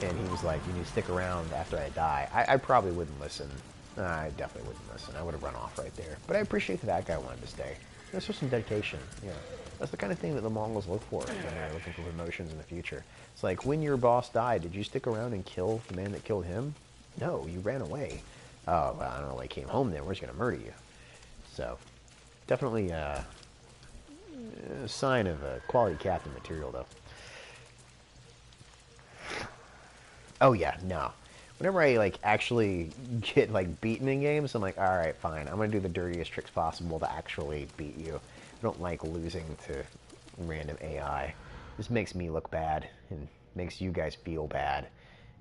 A: and he was like, you need to stick around after I die, I probably wouldn't listen. I definitely wouldn't listen. I would have run off right there. But I appreciate that guy wanted to stay. That's just some dedication. Yeah, that's the kind of thing that the Mongols look for when they're looking for promotions in the future. It's like, when your boss died, did you stick around and kill the man that killed him? No, you ran away. Oh, well, I don't know why he came home then. We're just going to murder you. So, definitely a sign of quality captain material, though. Oh, yeah, no. Whenever I, like, actually get, like, beaten in games, I'm like, alright, fine. I'm going to do the dirtiest tricks possible to actually beat you. I don't like losing to random AI. This makes me look bad and makes you guys feel bad.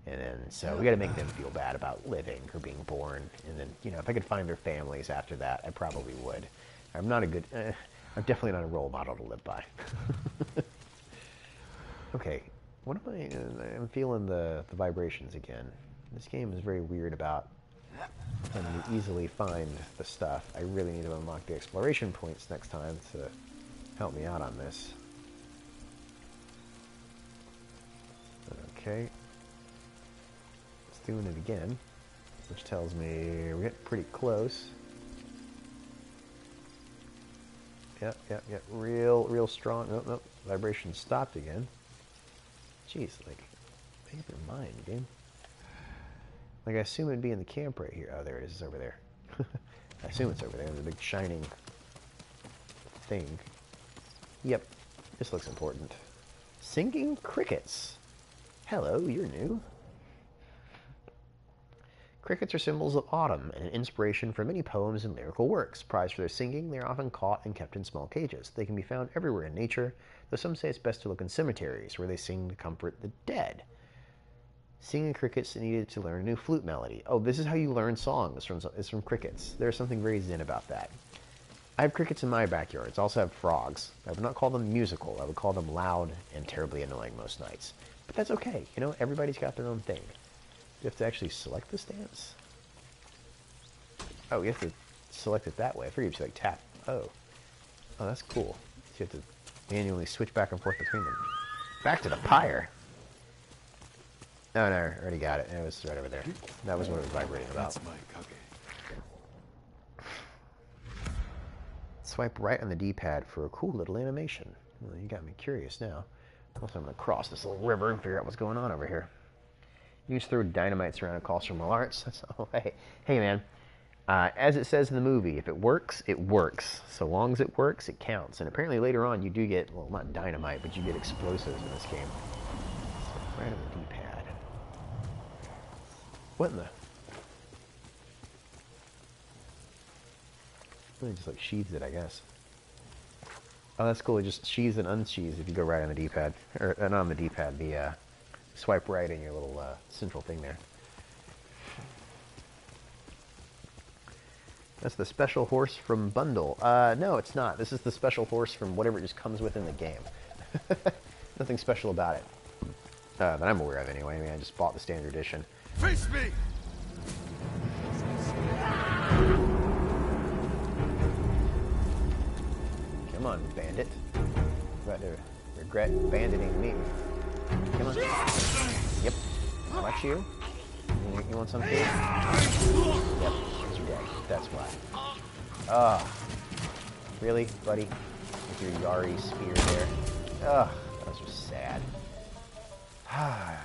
A: And then, so we got to make them feel bad about living or being born. And then, you know, if I could find their families after that, I probably would. I'm not a good... I'm definitely not a role model to live by. Okay, what am I... I'm feeling the vibrations again. This game is very weird about letting me easily find the stuff. I really need to unlock the exploration points next time to help me out on this. Okay. It's doing it again, which tells me we're getting pretty close. Yep. Real strong. Nope. Vibration stopped again. Jeez, like, make up your mind, game. Like, I assume it'd be in the camp right here. Oh, there it is. It's over there. I assume it's over there. There's a big shining thing. Yep, this looks important. Singing crickets. Hello, you're new. Crickets are symbols of autumn and an inspiration for many poems and lyrical works. Prized for their singing, they are often caught and kept in small cages. They can be found everywhere in nature, though some say it's best to look in cemeteries, where they sing to comfort the dead. Singing crickets needed to learn a new flute melody. Oh, this is how you learn songs, it's from crickets. There's something very zen about that. I have crickets in my backyard. I also have frogs. I would not call them musical. I would call them loud and terribly annoying most nights. But that's okay. You know, everybody's got their own thing. You have to actually select this dance? Oh, you have to select it that way. I figured you like tap. Oh. Oh, that's cool. So you have to manually switch back and forth between them. Back to the pyre. Oh, no, I already got it. It was right over there. That was what it was vibrating about.
C: That's my kage.
A: Swipe right on the D-pad for a cool little animation. Well, you got me curious now. Also, I'm going to cross this little river and figure out what's going on over here. You just throw dynamites around and call some arts. That's all. Hey, man. As it says in the movie, if it works, it works. So long as it works, it counts. And apparently later on, you do get, well, not dynamite, but you get explosives in this game. So right on the D-pad. What in the? It just like sheathes it, I guess. Oh, that's cool. It just sheathes and unsheathes if you go right on the D-pad. Or not on the D-pad, the swipe right in your little central thing there. That's the special horse from Bundle. No, it's not. This is the special horse from whatever it just comes with in the game. Nothing special about it. That I'm aware of anyway. I mean, I just bought the standard edition.
D: Face me!
A: Come on, bandit. About to regret banditing me. Come on. Yep. Watch you. You want some too? Yep. Because you're dead. That's why. Ugh. Really, buddy? With your Yari spear there? Ugh. That was just sad.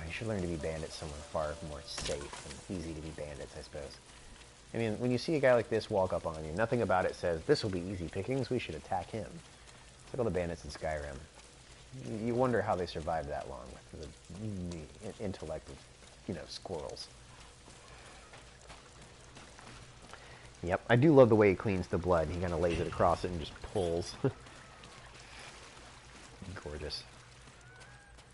A: You should learn to be bandits somewhere far more safe and easy to be bandits, I suppose. I mean, when you see a guy like this walk up on you, nothing about it says, this will be easy pickings, we should attack him. It's like all the bandits in Skyrim. You wonder how they survived that long with the intellect of, you know, squirrels. Yep, I do love the way he cleans the blood. He kind of lays it across it and just pulls. Gorgeous.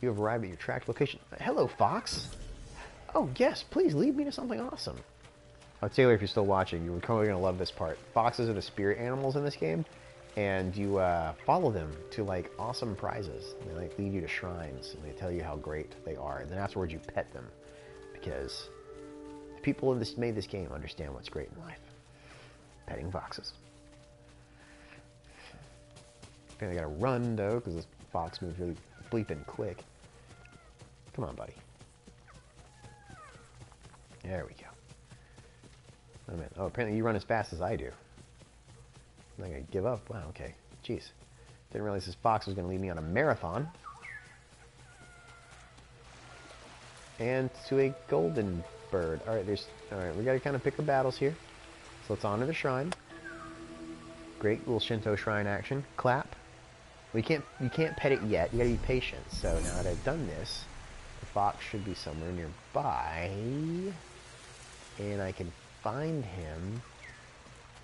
A: You have arrived at your tracked location. Hello, Fox. Oh, yes, please lead me to something awesome. Oh, Taylor, if you're still watching, you're probably going to love this part. Foxes are the spirit animals in this game, and you follow them to, like, awesome prizes. They, like, lead you to shrines, and they tell you how great they are. And then afterwards, you pet them, because the people who made this game understand what's great in life. Petting foxes. I think I gotta run, though, because this fox moves really bleeping quick. Come on, buddy. There we go. Oh, man. Oh, apparently you run as fast as I do. I'm not gonna give up. Wow, okay. Jeez. Didn't realize this fox was gonna lead me on a marathon. And to a golden bird. Alright, we gotta kind of pick our battles here. So let's honor the shrine. Great little Shinto shrine action. Clap. Well, you can't pet it yet. You gotta be patient. So now that I've done this, the fox should be somewhere nearby. And I can find him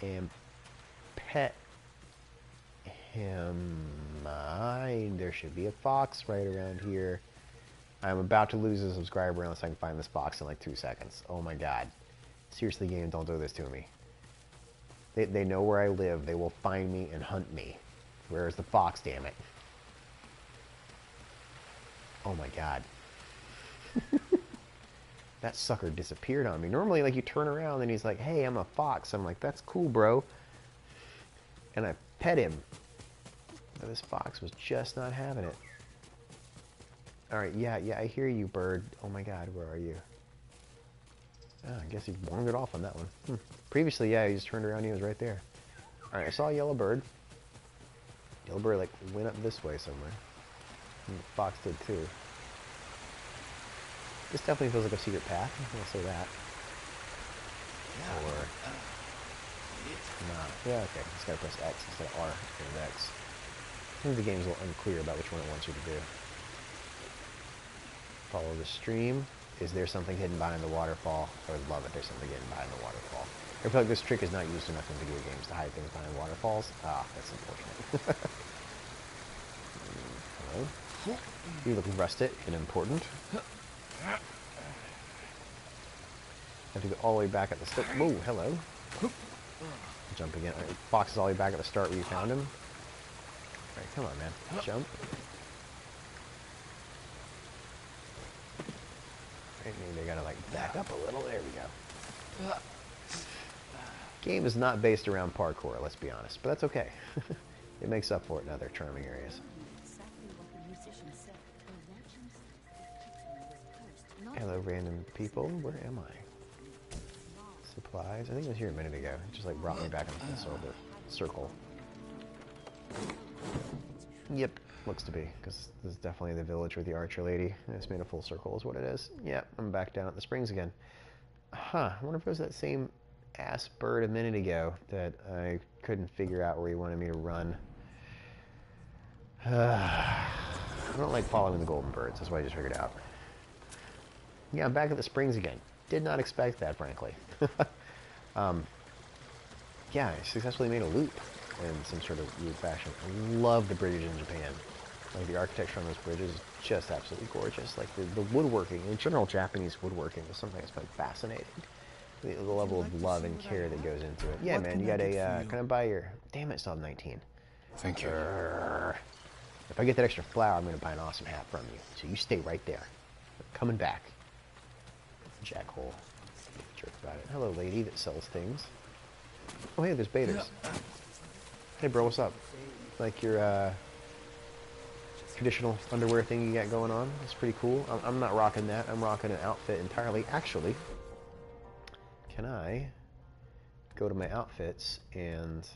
A: and pet him. There should be a fox right around here. I'm about to lose a subscriber unless I can find this fox in like 2 seconds. Oh my god. Seriously, game, don't do this to me. They know where I live. They will find me and hunt me. Where's the fox, damn it? Oh my god. That sucker disappeared on me. Normally, like, you turn around and he's like, hey, I'm a fox. I'm like, that's cool, bro. And I pet him. But this fox was just not having it. Alright, yeah, I hear you, bird. Oh my god, where are you? Oh, I guess he wandered off on that one. Previously, yeah, he just turned around and he was right there. Alright, I saw a yellow bird. Yellow bird, like, went up this way somewhere. And the fox did too. This definitely feels like a secret path. I'll say that. Or... nah. Yeah, okay. Just gotta press X instead of R instead of X. think the game's a little unclear about which one it wants you to do. Follow the stream. Is there something hidden behind the waterfall? I would love it if there's something hidden behind the waterfall. I feel like this trick is not used enough in video games to hide things behind waterfalls. Ah, that's unfortunate. Hello. You look rusted and important. Have to go all the way back at the start. Whoa, hello. Jump again. Right, Fox is all the way back at the start where you found him. Alright, come on, man. Jump. Right, maybe they gotta like back up a little. There we go. Game is not based around parkour, let's be honest, but that's okay. It makes up for it in other charming areas. Hello, random people. Where am I? Supplies. I think I was here a minute ago. It just like brought me back into the circle. Yep, looks to be, because this is definitely the village with the archer lady. It's made a full circle is what it is. Yep, I'm back down at the springs again. Huh, I wonder if it was that same ass bird a minute ago that I couldn't figure out where he wanted me to run. I don't like following the golden birds, that's what I just figured out. Yeah, I'm back at the springs again. Did not expect that, frankly. Yeah, I successfully made a loop in some sort of weird fashion. I love the bridges in Japan. Like, the architecture on those bridges is just absolutely gorgeous. Like, the woodworking, in general, Japanese woodworking is something that's been fascinating. The level of love and care that goes into it. Yeah, man, you got a, can I buy your... Damn it, still have 19.
C: Thank you.
A: If I get that extra flour, I'm going to buy an awesome hat from you. So you stay right there. I'm coming back. Jackhole. Jerk about it. Hello, lady that sells things. Oh, hey, there's baiters. Hey, bro, what's up? Like your, traditional underwear thing you got going on? That's pretty cool. I'm not rocking that. I'm rocking an outfit entirely. Actually, can I go to my outfits and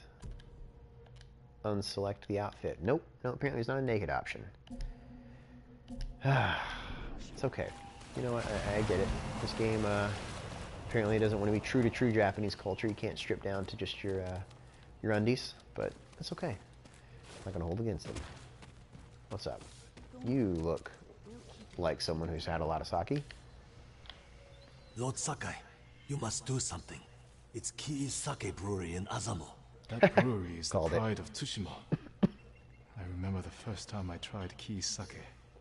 A: unselect the outfit? Nope. No, apparently there's not a naked option. It's okay. You know what? I get it. This game apparently doesn't want to be true to true Japanese culture. You can't strip down to just your undies, but it's okay. I'm not gonna hold against them. What's up? You look like someone who's had a lot of sake.
F: Lord Sakai, you must do something. It's Kii's Sake Brewery in Azamo.
C: That brewery is the
A: Called it.
C: pride of Tsushima. I remember the first time I tried Kii's sake.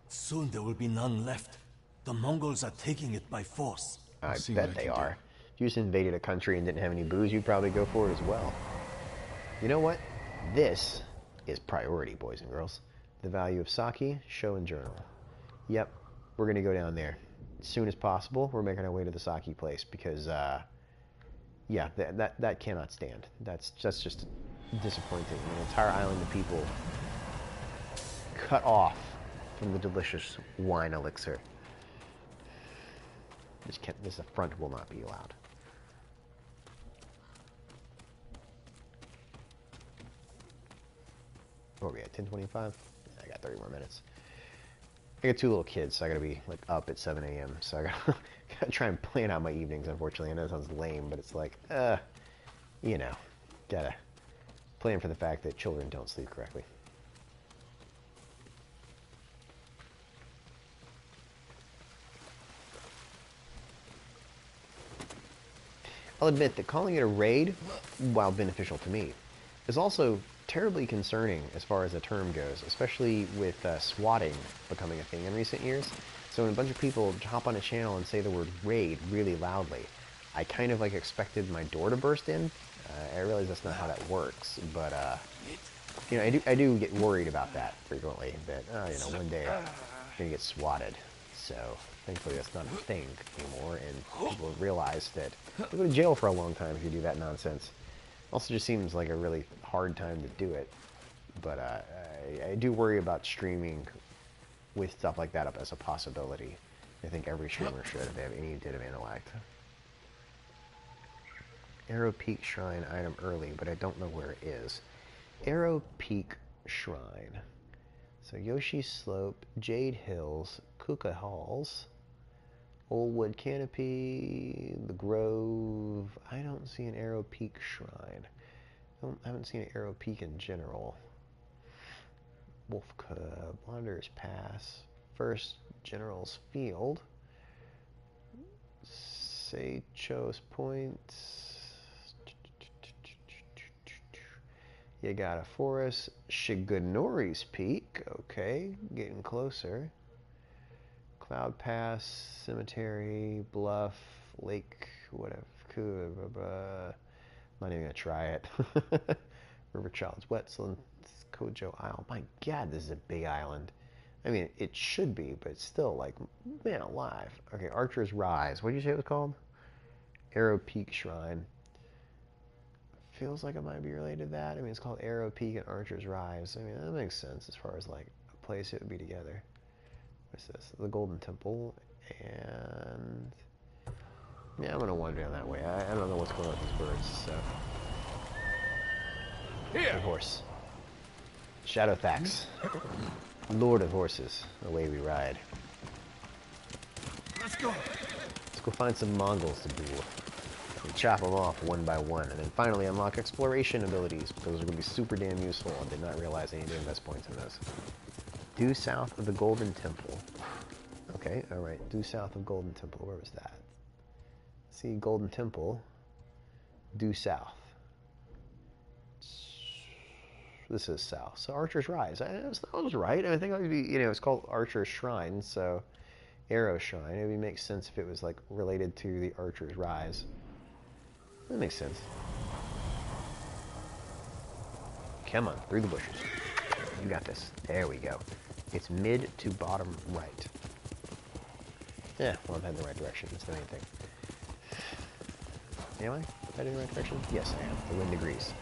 F: Soon there will be none left. The Mongols are taking it by force.
A: I
C: see what
A: bet
C: I
A: they
C: can
A: are. If you just invaded a country and didn't have any booze, you'd probably go for it as well. You know what? This is priority, boys and girls. The value of sake, show and journal. Yep, we're going to go down there. As soon as possible, we're making our way to the sake place because, yeah, that cannot stand. That's just disappointing. An entire island of people cut off from the delicious wine elixir. This affront will not be allowed. What are we at, 10:25? I got 30 more minutes. I got two little kids, so I gotta be like up at 7 a.m. So I gotta try and plan out my evenings, unfortunately. I know it sounds lame, but it's like, you know, gotta plan for the fact that children don't sleep correctly. I'll admit that calling it a raid, while beneficial to me, is also terribly concerning as far as the term goes, especially with swatting becoming a thing in recent years. So when a bunch of people hop on a channel and say the word raid really loudly, I kind of like expected my door to burst in. I realize that's not how that works, but you know, I do get worried about that frequently, that you know, one day I'm gonna get swatted. So thankfully that's not a thing anymore, and people realize that you'll go to jail for a long time if you do that nonsense. Also just seems like a really hard time to do it, but I do worry about streaming with stuff like that up as a possibility. I think every streamer should if they have any bit of intellect. Arrow Peak Shrine item early, but I don't know where it is. Arrow Peak Shrine. So Yoshi Slope, Jade Hills, Kuka Halls, Old Wood Canopy, the Grove. I don't see an Arrow Peak Shrine. I haven't seen an Arrow Peak in general. Wolf Cub, Wanderer's Pass, First General's Field, Seicho's Point. You got a forest, Shigenori's Peak, okay, getting closer. Cloud Pass, Cemetery, Bluff, Lake, whatever. Not even gonna try it. River Child's Wetland, Kojo Isle. My God, this is a big island. I mean, it should be, but it's still like, man alive. Okay, Archer's Rise. What did you say it was called? Arrow Peak Shrine. Feels like it might be related to that. I mean, it's called Arrow Peak and Archer's Rise. I mean, that makes sense as far as like a place it would be together. What's this? The Golden Temple. And yeah, I'm gonna wander down that way. I don't know what's going on with these birds, so.
D: Here.
A: The horse. Shadowfax. Lord of horses. Away we ride.
D: Let's go.
A: Let's go find some Mongols to duel. We chop them off one by one, and then finally unlock exploration abilities, because those are going to be super damn useful. I did not realize I needed to invest points in those. Due south of the Golden Temple. Okay, alright. Due south of Golden Temple. Where was that? See, Golden Temple. Due south. This is south. So Archer's Rise. I was right. I think it would be, it's called Archer's Shrine, so Arrow Shrine. It would make sense if it was like related to the Archer's Rise. That makes sense. Come on, through the bushes. You got this. There we go. It's mid to bottom right. Yeah, well, I'm heading in the right direction. That's the main thing. Am I heading in the right direction? Yes, I am. The wind agrees.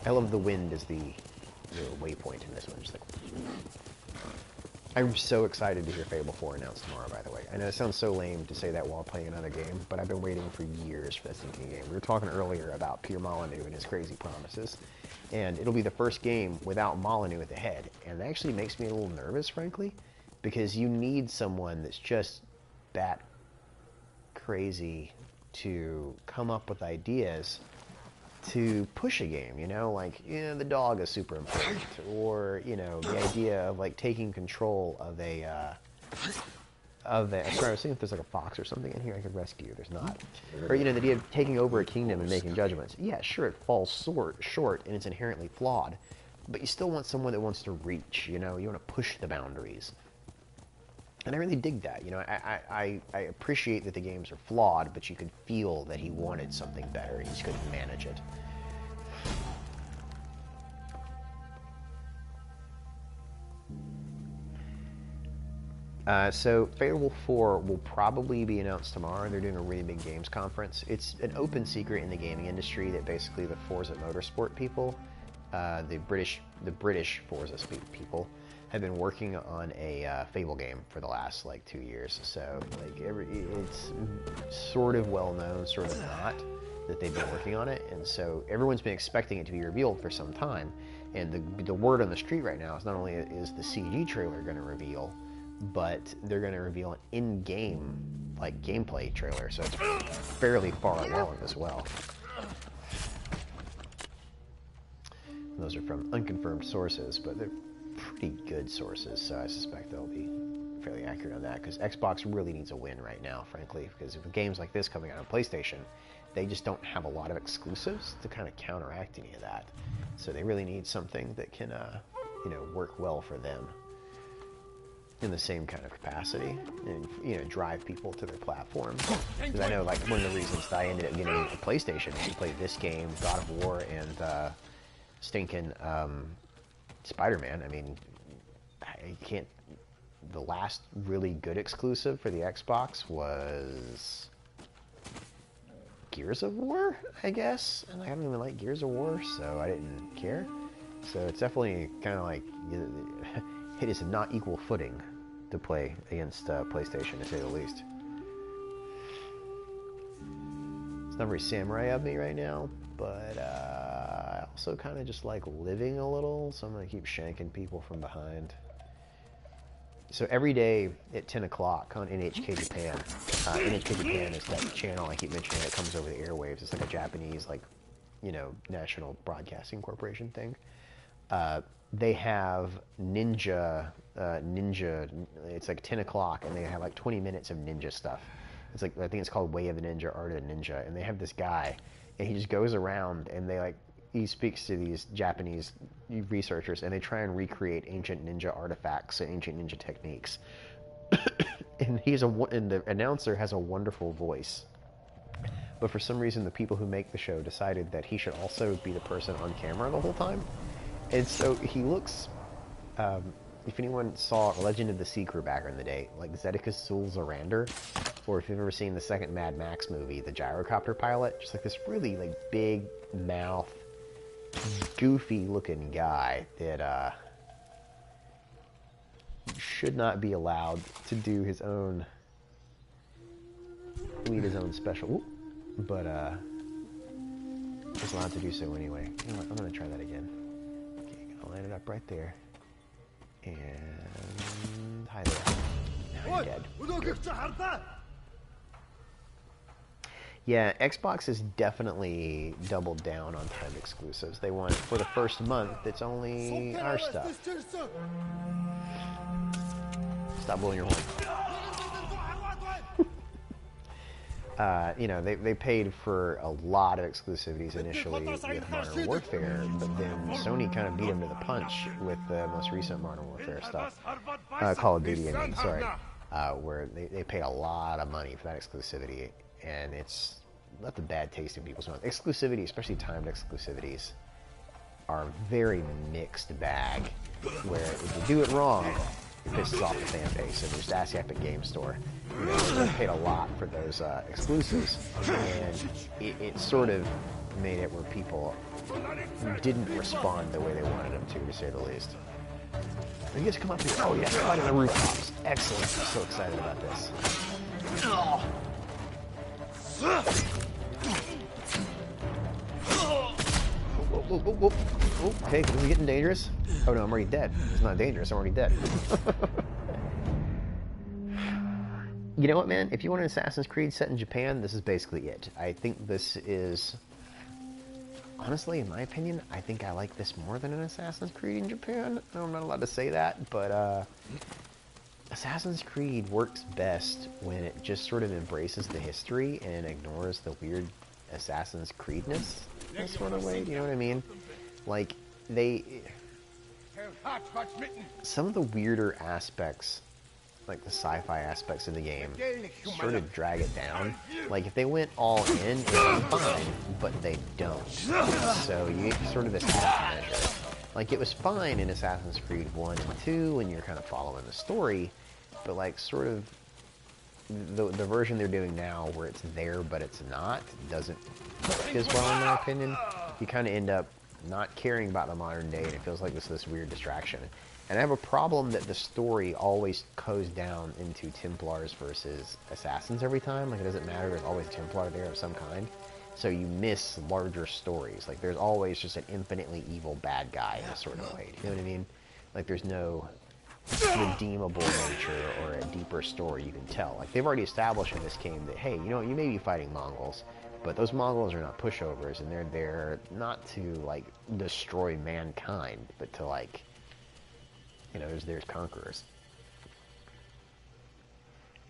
A: I love the wind as the waypoint in this one. Just like, I'm so excited to hear Fable 4 announced tomorrow, by the way. I know it sounds so lame to say that while playing another game, but I've been waiting for years for this thinking game. We were talking earlier about Peter Molyneux and his crazy promises, and it'll be the first game without Molyneux at the head, and it actually makes me a little nervous, frankly, because you need someone that's just that crazy to come up with ideas to push a game, like, the dog is super important, or, the idea of, like, taking control of a, sorry, I was thinking if there's, like, a fox or something in here I could rescue. There's not. Or, the idea of taking over a kingdom and making judgments. Yeah, sure, it falls short, and it's inherently flawed, but you still want someone that wants to reach, you want to push the boundaries. And I really dig that, I appreciate that the games are flawed, but you could feel that he wanted something better, he just couldn't manage it. So Fable 4 will probably be announced tomorrow. They're doing a really big games conference. It's an open secret in the gaming industry that basically the Forza Motorsport people, the British Forza people, have been working on a Fable game for the last, 2 years. So, it's sort of well known, sort of not, that they've been working on it. And so everyone's been expecting it to be revealed for some time. And the word on the street right now is not only is the CG trailer going to reveal, but they're going to reveal an in-game, gameplay trailer. So it's fairly far along as well. And those are from unconfirmed sources, but they're pretty good sources, so I suspect they'll be fairly accurate on that, because Xbox really needs a win right now, frankly, because with games like this coming out on PlayStation, they just don't have a lot of exclusives to kind of counteract any of that. So they really need something that can, work well for them in the same kind of capacity and, drive people to their platform. Because I know, one of the reasons that I ended up getting a PlayStation is to play this game, God of War, and stinking Spider-Man. I mean, I can't. The last really good exclusive for the Xbox was Gears of War, I guess. And I don't even like Gears of War, so I didn't care. So it's definitely kind of it is not equal footing to play against PlayStation, to say the least. It's not very samurai of me right now, but I also kind of just like living a little, so I'm going to keep shanking people from behind. So every day at 10 o'clock on NHK Japan, NHK Japan is that channel I keep mentioning that comes over the airwaves. It's like a Japanese, national broadcasting corporation thing. they have ninja. It's like 10 o'clock, and they have like 20 minutes of ninja stuff. It's like, I think it's called Way of the Ninja, Art of the Ninja, and they have this guy, and he just goes around, and he speaks to these Japanese researchers, and they try and recreate ancient ninja artifacts and ancient ninja techniques. And the announcer has a wonderful voice. But for some reason, the people who make the show decided that he should also be the person on camera the whole time. And so he looks, if anyone saw Legend of the Sea Crew back in the day, like Zedekus Sul-Zarander, or if you've ever seen the second Mad Max movie, the gyrocopter pilot, just like this really like big mouth, goofy looking guy that should not be allowed to do his own, lead his own special, but is allowed to do so anyway. You know what, I'm gonna try that again. Okay, gonna line it up right there. And hi there. Now you're dead. Good. Yeah, Xbox has definitely doubled down on timed exclusives. They want, for the first month, it's only our stuff. Stop blowing your horn. You know, they paid for a lot of exclusivities initially with Modern Warfare, but then Sony kind of beat them to the punch with the most recent Modern Warfare stuff. Call of Duty, I mean, sorry. Where they paid a lot of money for that exclusivity, and it's left a bad taste in people's mouths. Exclusivity, especially timed exclusivities, are a very mixed bag, where if you do it wrong, it pisses off the fan base, and just ask Epic Game Store. You know, they paid a lot for those exclusives, and it sort of made it where people didn't respond the way they wanted them to say the least. You guys come up here. Oh yeah, fight on the rooftops. Excellent. I'm so excited about this. Oh. Whoa. Oh, hey, is it getting dangerous? Oh no, I'm already dead. It's not dangerous, I'm already dead. You know what, man? If you want an Assassin's Creed set in Japan, this is basically it. I think this is... Honestly, in my opinion, I think I like this more than an Assassin's Creed in Japan. I'm not allowed to say that, but Assassin's Creed works best when it just sort of embraces the history and ignores the weird Assassin's Creedness in a sort of way. Do you know what I mean? Like, some of the weirder aspects, like the sci-fi aspects of the game, sort of drag it down. Like, if they went all in, it'd be fine, but they don't. So you get sort of this half measure. Like, it was fine in Assassin's Creed 1 and 2 when you're kind of following the story, but like, sort of, the version they're doing now, where it's there but it's not, doesn't work as well in my opinion. You kind of end up not caring about the modern day, and it feels like this weird distraction. And I have a problem that the story always goes down into Templars versus Assassins every time. Like, it doesn't matter, there's always a Templar there of some kind. So you miss larger stories. Like, there's always just an infinitely evil bad guy in a sort of way. Do you know what I mean? Like, there's no redeemable nature or a deeper story you can tell. Like, they've already established in this game that, hey, you know, you may be fighting Mongols, but those Mongols are not pushovers, and they're there not to, like, destroy mankind, but to, like, you know, there's conquerors.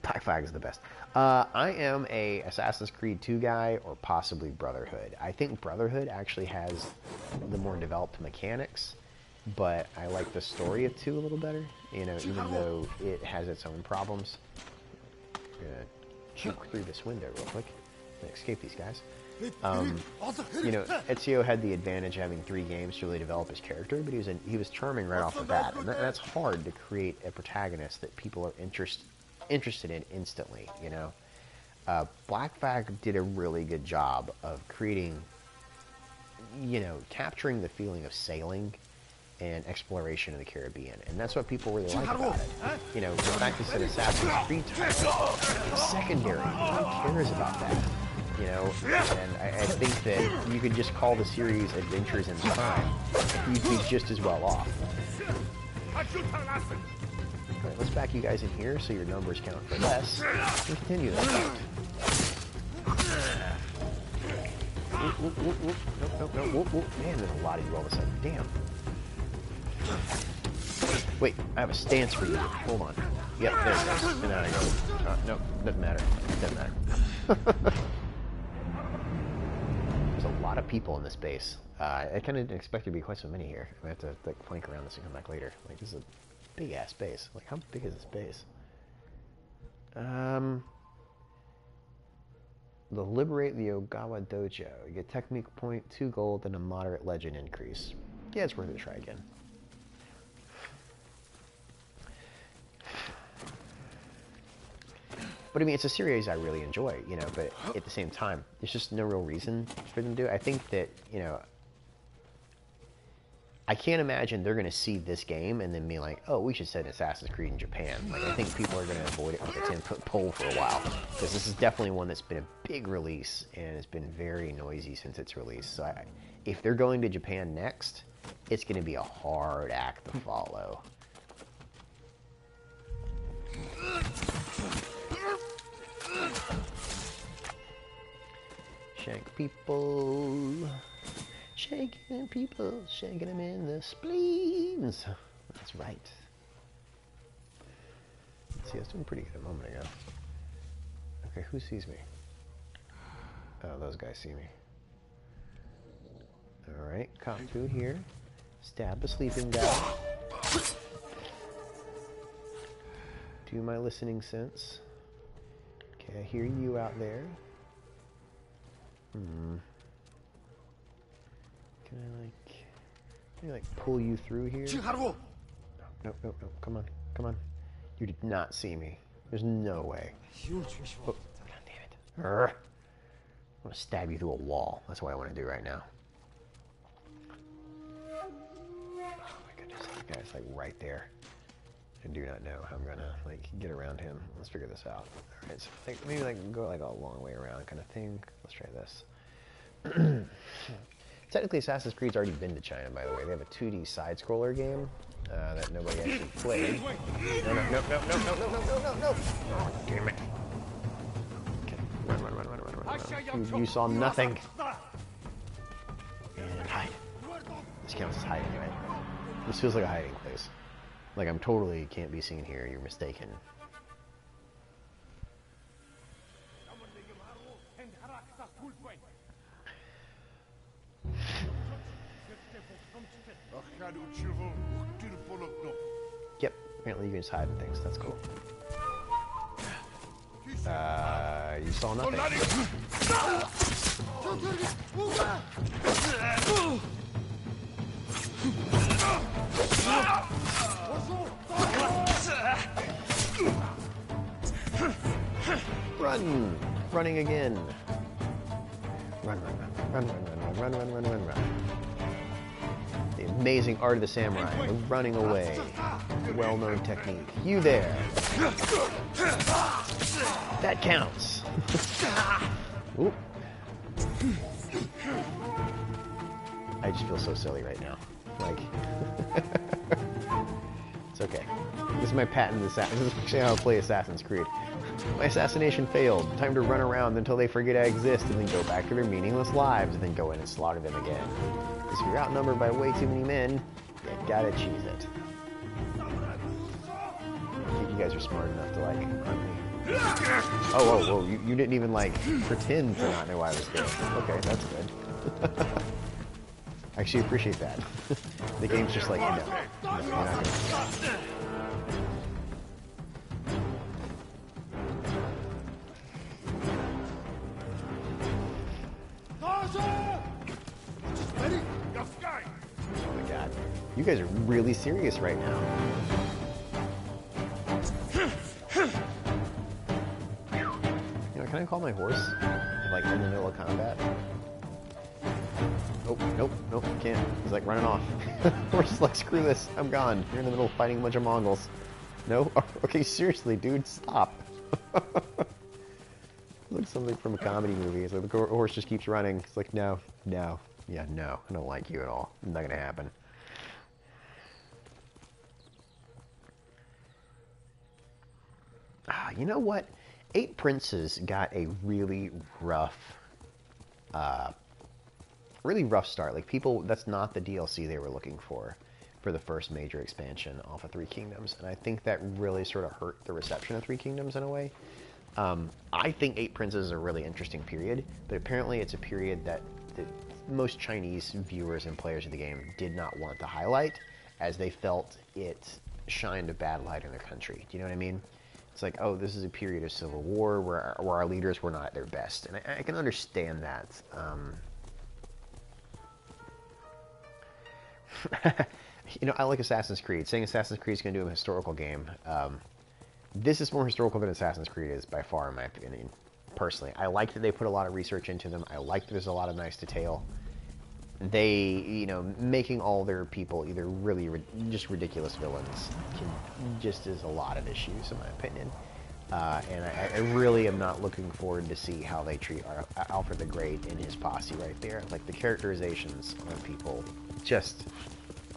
A: Black Flag is the best. I am a Assassin's Creed 2 guy, or possibly Brotherhood. I think Brotherhood actually has the more developed mechanics, but I like the story of 2 a little better, you know, even though it has its own problems. I'm gonna juke through this window real quick and escape these guys. You know, Ezio had the advantage of having 3 games to really develop his character, but he was charming right off the bat, and that's hard to create a protagonist that people are interested in instantly, you know. Black Flag did a really good job of creating, you know, capturing the feeling of sailing and exploration in the Caribbean, and that's what people really like about it. You know, the fact it's an Assassin's Creed title, it's secondary. Who cares about that? You know, and I think that you could just call the series Adventures in Time. You'd be just as well off. Alright, let's back you guys in here so your numbers count for less, and continue that count. Nope. Man, there's a lot of you all of a sudden. Damn. Wait, I have a stance for you. Hold on. Yep, there it goes. And now I go. No, doesn't matter. Doesn't matter. There's a lot of people in this base. I kind of didn't expect there to be quite so many here. I have to like flank around this and come back later. Like, this is a big ass base. Like, how big is this base? The liberate the Ogawa Dojo. You get technique point, 2 gold, and a moderate legend increase. Yeah, it's worth it to try again. But I mean, it's a series I really enjoy, you know, but at the same time, there's just no real reason for them to do it. I think that, you know, I can't imagine they're going to see this game and then be like, oh, we should set Assassin's Creed in Japan. Like, I think people are going to avoid it with a 10-foot pole for a while. Because this is definitely one that's been a big release, and it's been very noisy since its release. So if they're going to Japan next, it's going to be a hard act to follow. Shank people. Shaking people, shaking them in the spleens. That's right. See, I was doing pretty good a moment ago. Okay, who sees me? Oh, those guys see me. Alright, cop food here. Stab a sleeping guy. Do my listening sense. Okay, I hear you out there. Can I like pull you through here? No, no, no, no. Come on, come on. You did not see me. There's no way. Oh, God damn it. I'm gonna stab you through a wall. That's what I want to do right now. Oh my goodness, that guy's like right there. I do not know how I'm gonna like get around him. Let's figure this out. All right, so like maybe like go like a long way around kind of thing. Let's try this. Technically, Assassin's Creed's already been to China, by the way. They have a 2D side-scroller game that nobody actually played. No, no, no, no, no, no, no, no, no, no! Oh, damn it. Okay, run, run, run, run, run, run, run. You saw nothing. And hide. This counts as hiding, right? This feels like a hiding place. Like, I'm totally can't be seen here. You're mistaken. Yep, apparently you can just hide in things. That's cool. You saw nothing. Run! Running again. Run, run, run, run, run, run, run, run, run, run, run. The amazing art of the samurai, the running away. Well-known technique. You there. That counts. Oop. I just feel so silly right now. Like, it's okay. This is my patent assassin. This is actually how I play Assassin's Creed. My assassination failed. Time to run around until they forget I exist and then go back to their meaningless lives and then go in and slaughter them again. Because if you're outnumbered by way too many men, you gotta cheese it. You guys are smart enough to, like, hunt me. Oh, you didn't even, like, pretend to not know I was there. Okay, that's good. I actually appreciate that. The game's just like, no, you're not gonna do that. Oh my god. You guys are really serious right now. You know, can I call my horse? Like, in the middle of combat? Oh, nope, nope, can't. He's like running off. Horse is like, screw this, I'm gone. You're in the middle of fighting a bunch of Mongols. No? Okay, seriously, dude, stop. Looks something from a comedy movie. It's like the horse just keeps running. It's like, no, no, yeah, no, I don't like you at all. It's not gonna happen. Ah, you know what? 8 Princes got a really rough start. Like, people, that's not the DLC they were looking for. for the first major expansion off of Three Kingdoms, and I think that really sort of hurt the reception of Three Kingdoms in a way. I think Eight Princes is a really interesting period, but apparently it's a period that most Chinese viewers and players of the game did not want to highlight, as they felt it shined a bad light in their country. Do you know what I mean? It's like, oh, this is a period of civil war where our leaders were not at their best, and I can understand that. You know, I like Assassin's Creed. Saying Assassin's Creed is going to do a historical game. This is more historical than Assassin's Creed is by far, in my opinion. Personally, I like that they put a lot of research into them. I like that there's a lot of nice detail. They, you know, making all their people either really just ridiculous villains just is a lot of issues, in my opinion. And I really am not looking forward to see how they treat Alfred the Great and his posse right there. Like, the characterizations on people just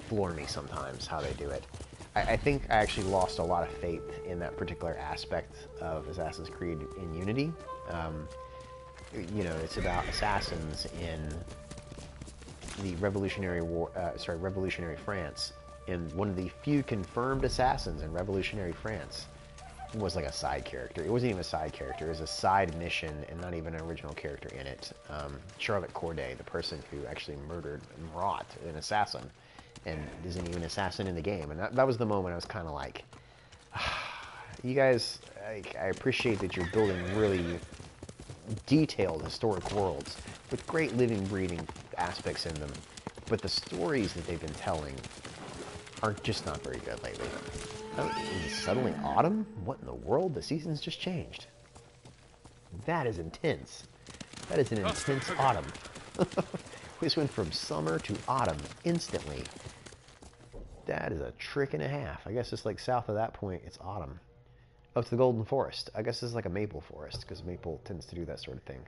A: floor me sometimes, how they do it. I think I actually lost a lot of faith in that particular aspect of Assassin's Creed in Unity. You know, it's about assassins in the Revolutionary France, and one of the few confirmed assassins in Revolutionary France was like a side character. It wasn't even a side character, it was a side mission and not even an original character in it. Charlotte Corday, the person who actually murdered Marat, an assassin, and isn't even an assassin in the game. And that was the moment I was kind of like, you guys, I appreciate that you're building really detailed historic worlds with great living, breathing aspects in them, but the stories that they've been telling are just not very good lately. Oh, suddenly autumn? What in the world? The season's just changed. That is intense. That is an intense autumn. We just went from summer to autumn instantly. That is a trick and a half. I guess it's like south of that point, it's autumn. Oh, it's the Golden Forest. I guess this is like a maple forest, because maple tends to do that sort of thing.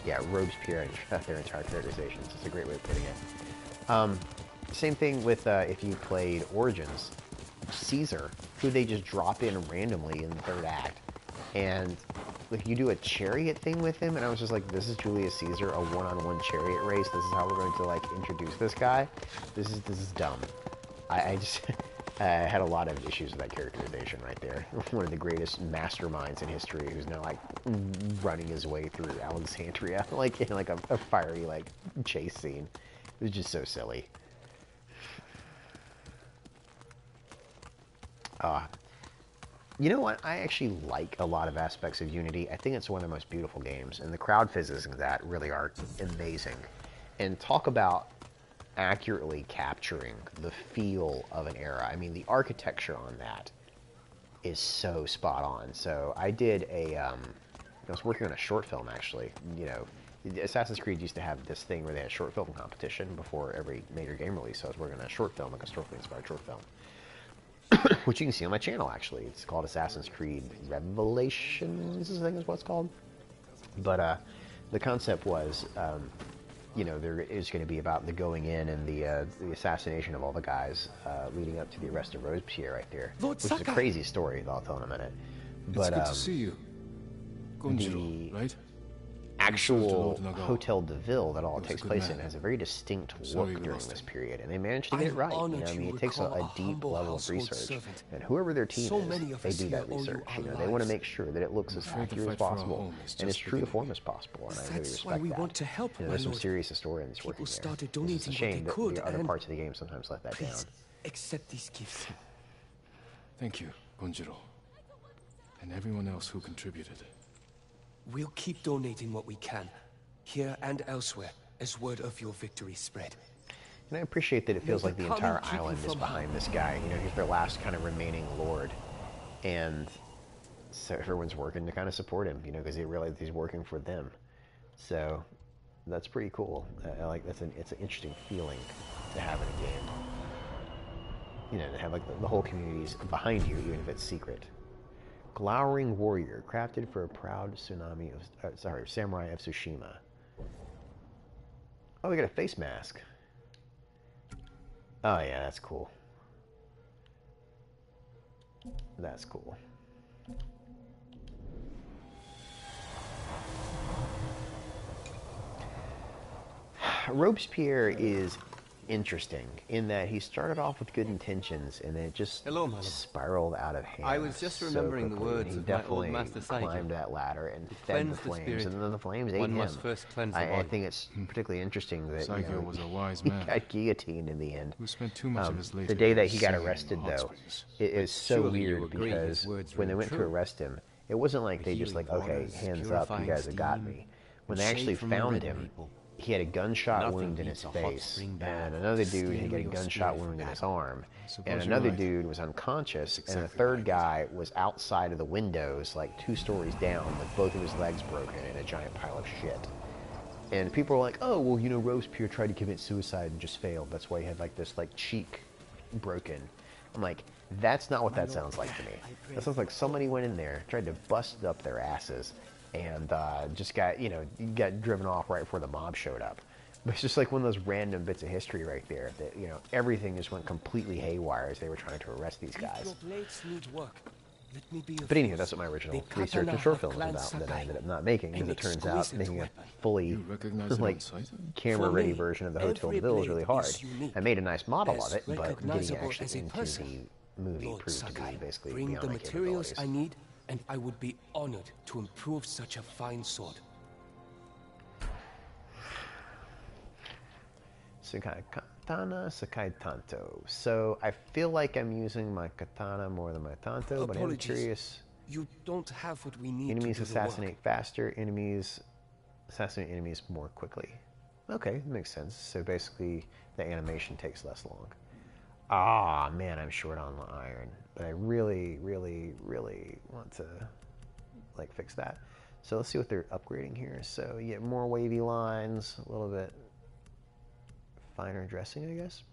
A: Yeah, Robespierre their entire characterizations. It's a great way of putting it. Same thing with if you played Origins. Caesar, who they just drop in randomly in the third act. And like, you do a chariot thing with him, and I was just like, this is Julius Caesar, a one-on-one chariot race. This is how we're going to like introduce this guy. This is dumb. I just I had a lot of issues with that characterization right there. One of the greatest masterminds in history, who's now like running his way through Alexandria, like in like a fiery like chase scene. It was just so silly. You know what? I actually like a lot of aspects of Unity. I think it's one of the most beautiful games, and the crowd physics of that really are amazing. And talk about accurately capturing the feel of an era. I mean, the architecture on that is so spot on. So I did I was working on a short film, actually. You know, Assassin's Creed used to have this thing where they had a short film competition before every major game release. So I was working on a short film, like a story-inspired short film. Which you can see on my channel, actually. It's called Assassin's Creed Revelations, I think is what it's called. But the concept was, you know, there is going to be about the going in and the assassination of all the guys leading up to the arrest of Robespierre right there.
F: Lord
A: which is a crazy story that I'll tell in a minute. But
C: it's good to see you. Gonjiro, right?
A: Actual Hotel de Ville that all takes place in has a very distinct look during this period, and they managed to get it right. You know, I mean, it takes a deep level of research, and whoever their team is, they do that research. You know, they want to make sure that it looks as accurate as possible and as true to form as possible, and I really respect that. You know, there's some serious historians working there. It's a shame that the other parts of the game sometimes let that down.
F: Accept these gifts.
C: Thank you, Gonjiro. And everyone else who contributed.
F: We'll keep donating what we can, here and elsewhere, as word of your victory spread.
A: And I appreciate that it feels like the entire island is behind this guy. You know, he's their last kind of remaining lord. And so everyone's working to kind of support him, you know, because they realize he's working for them. So that's pretty cool. I like it's an interesting feeling to have in a game. You know, to have like the whole community's behind you, even if it's secret. Glowering warrior, crafted for a proud samurai of Tsushima. Oh, we got a face mask. Oh yeah, that's cool. That's cool. Robespierre is interesting in that he started off with good intentions and then it just
H: Hello, my lord.
A: spiraled out of hand.
H: I was just remembering the
A: quickly.
H: words
A: He
H: of my old
A: definitely
H: master Saito.
A: climbed that ladder and
H: To
A: fed the
H: cleanse the
A: flames,
H: spirit,
A: and then the flames ate
H: one
A: him.
H: must first cleanse the
A: I
H: body.
A: think it's particularly interesting that
C: Saito was a wise
A: he
C: man
A: got guillotined in the end.
C: who spent too much of his later
A: The day that
C: years
A: he got
C: singing in
A: arrested,
C: the hot
A: though,
C: springs.
A: it is so
H: Surely you
A: weird
H: agree his
A: because
H: words
A: when they
H: ring
A: went to
H: true.
A: arrest him, it wasn't like they just like,
H: Healing
A: okay,
H: waters,
A: hands up, you
H: purifying
A: guys have got
H: steam,
A: me. When
H: and
A: they actually
H: shade from the
A: found
H: red
A: him,
H: people.
A: he had a gunshot
H: Nothing
A: wound in
H: beats
A: his
H: a hot
A: face,
H: spring bath,
A: and another dude
H: steam
A: had got a
H: your
A: gunshot
H: spirit
A: wound in his
H: battle.
A: arm,
C: suppose
A: and
C: you're
A: another
C: right.
A: dude was unconscious,
C: That's
A: and a
C: exactly
A: third
C: what I
A: guy was outside of the windows, like 2 stories down, with both of his legs broken in a giant pile of shit. And people were like, oh, well, you know, Robespierre tried to commit suicide and just failed. That's why he had like this like cheek broken. I'm like, that's not what that sounds like to me. That sounds like somebody went in there, tried to bust up their asses, and just got, you know, got driven off right before the mob showed up. But it's just like one of those random bits of history right there that, you know, everything just went completely haywire as they were trying to arrest these guys. But anyway, that's what my original research and short film was about that I ended up not making, because it turns out making a fully
C: You recognize it
A: like
C: on sight?
A: camera-ready version of the Hotel de Ville is really hard. I made a nice model of it,
F: As
A: but getting
F: recognizable
A: actually
F: as a
A: into
F: person.
A: the movie
F: Lord
A: proved to be
F: Sakai,
A: basically
F: bring
A: beyond
F: the
A: my
F: materials
A: capabilities.
F: I need, and I would be honored to improve such a fine sword.
A: Sakai Katana, Sakai Tanto. So I feel like I'm using my katana more than my tanto, but I'm
F: Apologies.
A: curious.
F: You don't have what we need
A: Enemies
F: to do the
A: assassinate
F: work.
A: faster, enemies assassinate enemies more quickly. Okay, that makes sense. So basically, the animation takes less long. Ah, man, I'm short on the iron, but I really, really, really want to like fix that. So let's see what they're upgrading here. So you get more wavy lines, a little bit finer dressing, I guess.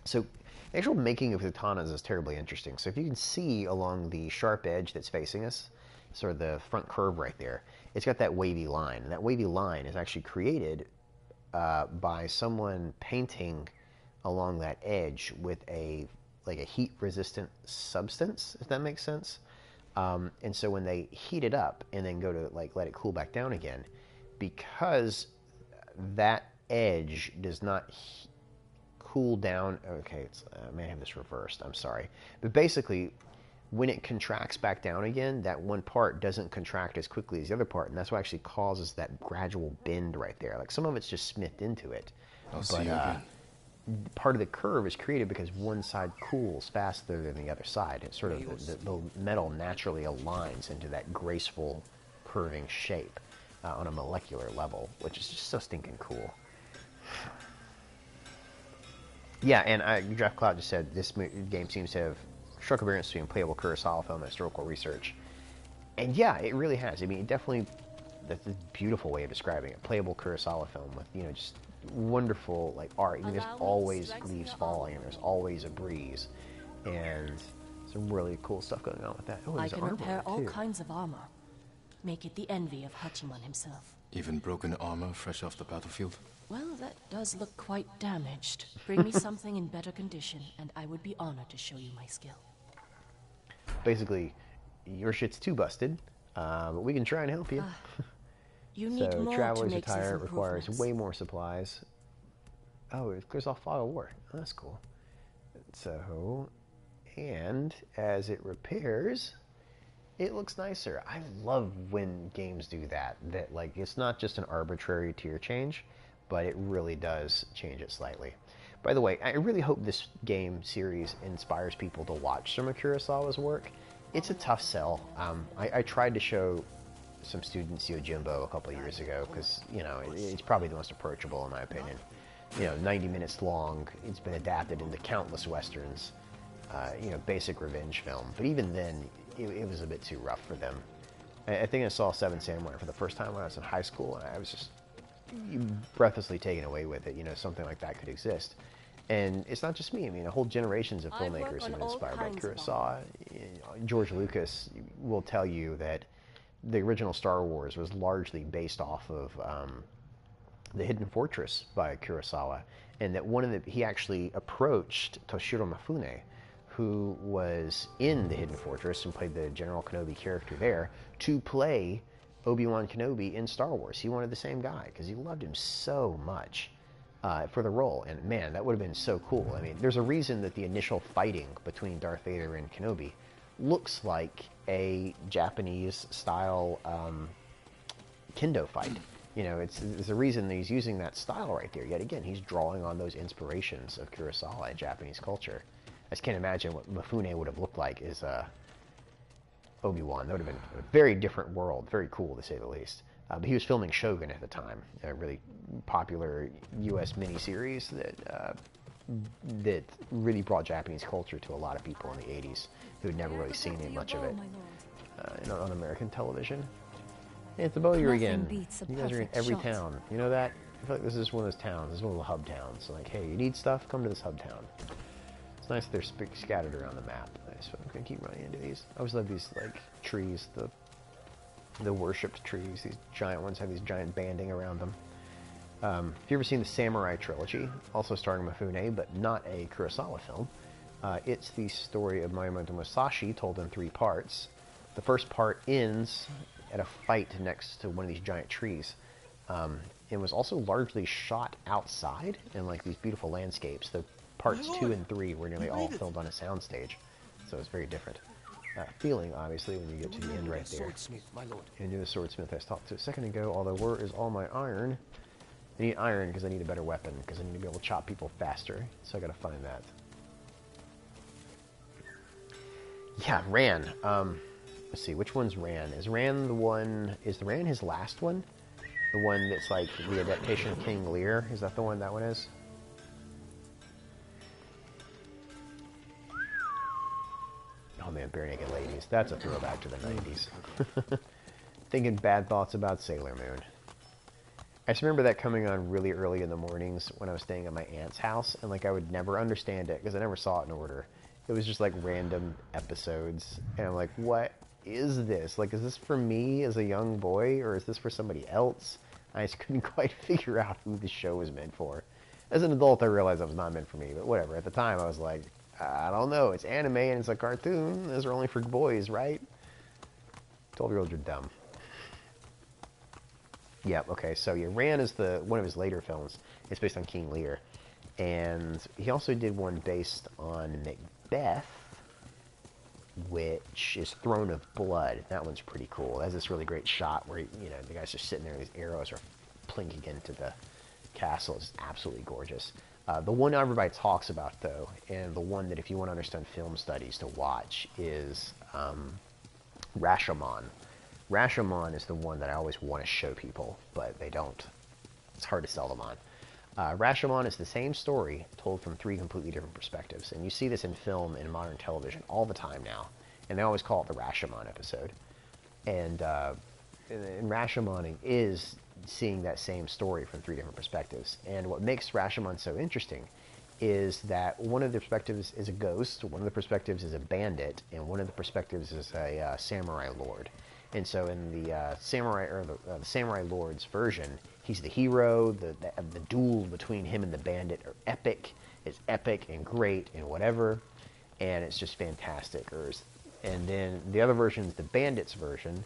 A: So the actual making of katanas is terribly interesting. So if you can see along the sharp edge that's facing us, sort of the front curve right there, it's got that wavy line. And that wavy line is actually created by someone painting along that edge with a heat-resistant substance, if that makes sense. And so when they heat it up and then go to like let it cool back down again, because that edge does not cool down. Okay, I may have this reversed. I'm sorry, but basically, when it contracts back down again, that one part doesn't contract as quickly as the other part, and that's what actually causes that gradual bend right there. Like some of it's just smithed into it,
C: I'll see
A: but
C: you again.
A: part of the curve is created because one side cools faster than the other side. It's sort of the metal naturally aligns into that graceful curving shape on a molecular level, which is just so stinking cool. Yeah, and Jeff Cloud just said this game seems to have struck a balance between playable Kurosawa film and historical research. And yeah, it really has. I mean, it definitely, that's a beautiful way of describing it. Playable Kurosawa film with, you know, just wonderful like art. I mean, there's always leaves falling, and there's always a breeze, and some really cool stuff going on with that. Oh,
I: I
A: there's
I: can
A: armor
I: repair all
A: too.
I: kinds of armor. Make it the envy of Hachiman himself.
C: Even broken armor fresh off the battlefield?
I: Well, that does look quite damaged. Bring me something in better condition, and I would be honored to show you my skill.
A: Basically, your shit's too busted, but we can try and help you.
I: You need
A: So
I: more to
A: traveler's
I: make these
A: attire requires
I: improvements.
A: way more supplies. Oh, it clears off fog of war. Oh, that's cool. So, and as it repairs, it looks nicer. I love when games do that. That like it's not just an arbitrary tier change, but it really does change it slightly. By the way, I really hope this game series inspires people to watch some of Kurosawa's work. It's a tough sell. I tried to show some students Yojimbo a couple of years ago because, you know, it's probably the most approachable in my opinion. You know, 90 minutes long. It's been adapted into countless westerns. You know, basic revenge film. But even then, it was a bit too rough for them. I think I saw Seven Samurai for the first time when I was in high school, and I was just breathlessly taken away with it. You know, something like that could exist. And it's not just me. I mean, whole generations of filmmakers have been inspired by Kurosawa. George Lucas will tell you that the original Star Wars was largely based off of The Hidden Fortress by Kurosawa, and that he actually approached Toshiro Mifune, who was in The Hidden Fortress and played the General Kenobi character there, to play Obi-Wan Kenobi in Star Wars. He wanted the same guy because he loved him so much. for the role. And man, that would have been so cool. I mean, there's a reason that the initial fighting between Darth Vader and Kenobi looks like a Japanese-style kendo fight. You know, there's a reason that he's using that style right there. Yet again, he's drawing on those inspirations of Kurosawa and Japanese culture. I just can't imagine what Mifune would have looked like as Obi-Wan. That would have been a very different world. Very cool, to say the least. But he was filming Shogun at the time, a really popular U.S. miniseries that really brought Japanese culture to a lot of people in the 80s who had never really seen much of it on American television. Hey, it's the Bowyer again. You guys are in every town. You know that? I feel like this is one of those towns. This is one of the hub towns. So like, hey, you need stuff? Come to this hub town. It's nice that they're scattered around the map. So I'm going to keep running into these. I always love these, like, trees, the worshipped trees. These giant ones have these giant banding around them. If you've ever seen the Samurai Trilogy, also starring Mifune, but not a Kurosawa film, it's the story of Miyamoto Musashi told in 3 parts. The first part ends at a fight next to one of these giant trees. It was also largely shot outside in like these beautiful landscapes. The parts 2 and 3 were nearly all filmed on a soundstage, so it's very different. Feeling, obviously, when you get to the end right there.
F: Swordsmith, my lord.
A: And you're the swordsmith I talked to a second ago, although where is all my iron? I need iron because I need a better weapon, because I need to be able to chop people faster, so I gotta find that. Yeah, Ran. Let's see, which one's Ran? Is Ran the one... Is the Ran his last one? The one that's like the adaptation of King Lear? Is that the one that one is? Oh man, Bare Naked Ladies. That's a throwback to the 90s. Thinking bad thoughts about Sailor Moon. I just remember that coming on really early in the mornings when I was staying at my aunt's house, and like I would never understand it because I never saw it in order. It was just like random episodes, and I'm like, what is this? Like, is this for me as a young boy, or is this for somebody else? I just couldn't quite figure out who the show was meant for. As an adult, I realized it was not meant for me, but whatever. At the time, I was like, I don't know. It's anime and it's a cartoon. Those are only for boys, right? 12-year-olds are dumb. Yeah, okay. So yeah, Ran is one of his later films. It's based on King Lear. And he also did one based on Macbeth, which is Throne of Blood. That one's pretty cool. It has this really great shot where, you know, the guy's just sitting there and these arrows are plinking into the castle. It's absolutely gorgeous. The one everybody talks about, though, and the one that if you want to understand film studies to watch, is Rashomon. Rashomon is the one that I always want to show people, but they don't. It's hard to sell them on. Rashomon is the same story told from 3 completely different perspectives, and you see this in film and modern television all the time now, and they always call it the Rashomon episode. And Rashomon is seeing that same story from 3 different perspectives. And what makes Rashomon so interesting is that one of the perspectives is a ghost, one of the perspectives is a bandit, and one of the perspectives is a samurai lord. And so in the the samurai lord's version, he's the hero. The duel between him and the bandit are epic. It's epic and great and whatever, and it's just fantastic. And then the other version is the bandit's version,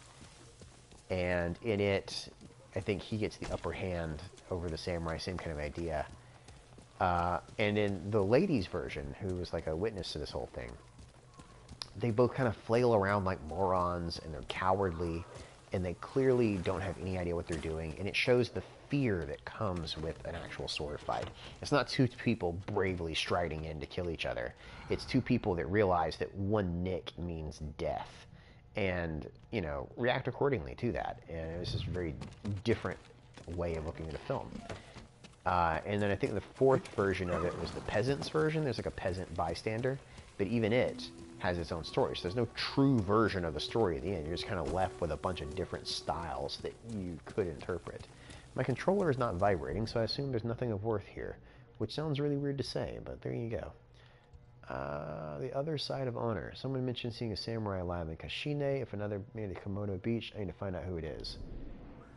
A: and in it, I think he gets the upper hand over the samurai, same kind of idea. And in the lady's version, who was like a witness to this whole thing, they both kind of flail around like morons, and they're cowardly, and they clearly don't have any idea what they're doing, and it shows the fear that comes with an actual sword fight. It's not 2 people bravely striding in to kill each other. It's 2 people that realize that one nick means death, and, you know, react accordingly to that. And it was just a very different way of looking at a film. And then I think the 4th version of it was the peasants version. There's like a peasant bystander, but even it has its own story. So there's no true version of the story at the end. You're just kind of left with a bunch of different styles that you could interpret. My controller is not vibrating, so I assume there's nothing of worth here, which sounds really weird to say, but there you go. The other side of honor. Someone mentioned seeing a samurai alive in Kashine. If another made a Komodo beach, I need to find out who it is.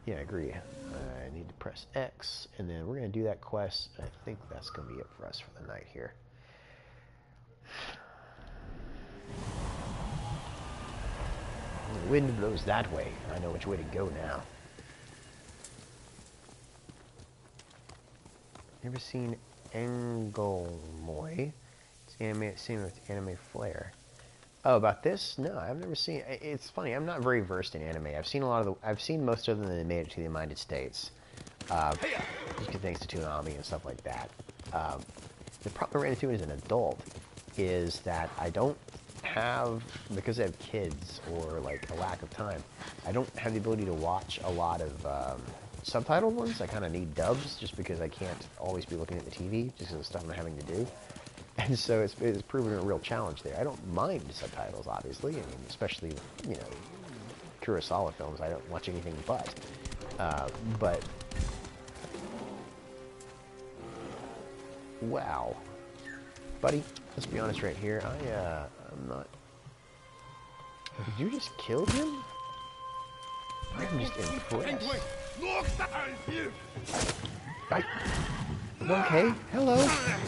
A: Yeah, I agree. I need to press X, and then we're going to do that quest. I think that's going to be it for us for the night here. The wind blows that way. I know which way to go now. Never seen Engelmoy. It's anime, same with anime flair. Oh, about this? No, I've never seen. It's funny. I'm not very versed in anime. I've seen a lot of the. I've seen most of them that made it to the United States. Just thanks to Toonami and stuff like that. The problem I ran into as an adult is that I don't have, because I have kids or like a lack of time, I don't have the ability to watch a lot of subtitled ones. I kind of need dubs just because I can't always be looking at the TV just because of the stuff I'm having to do. And so it's proven a real challenge there. I don't mind subtitles, obviously. I mean, especially, you know, Kurosawa films. I don't watch anything but. Wow. Buddy, let's be honest right here. I'm not... Did you just kill him? I'm just impressed. Okay, hello.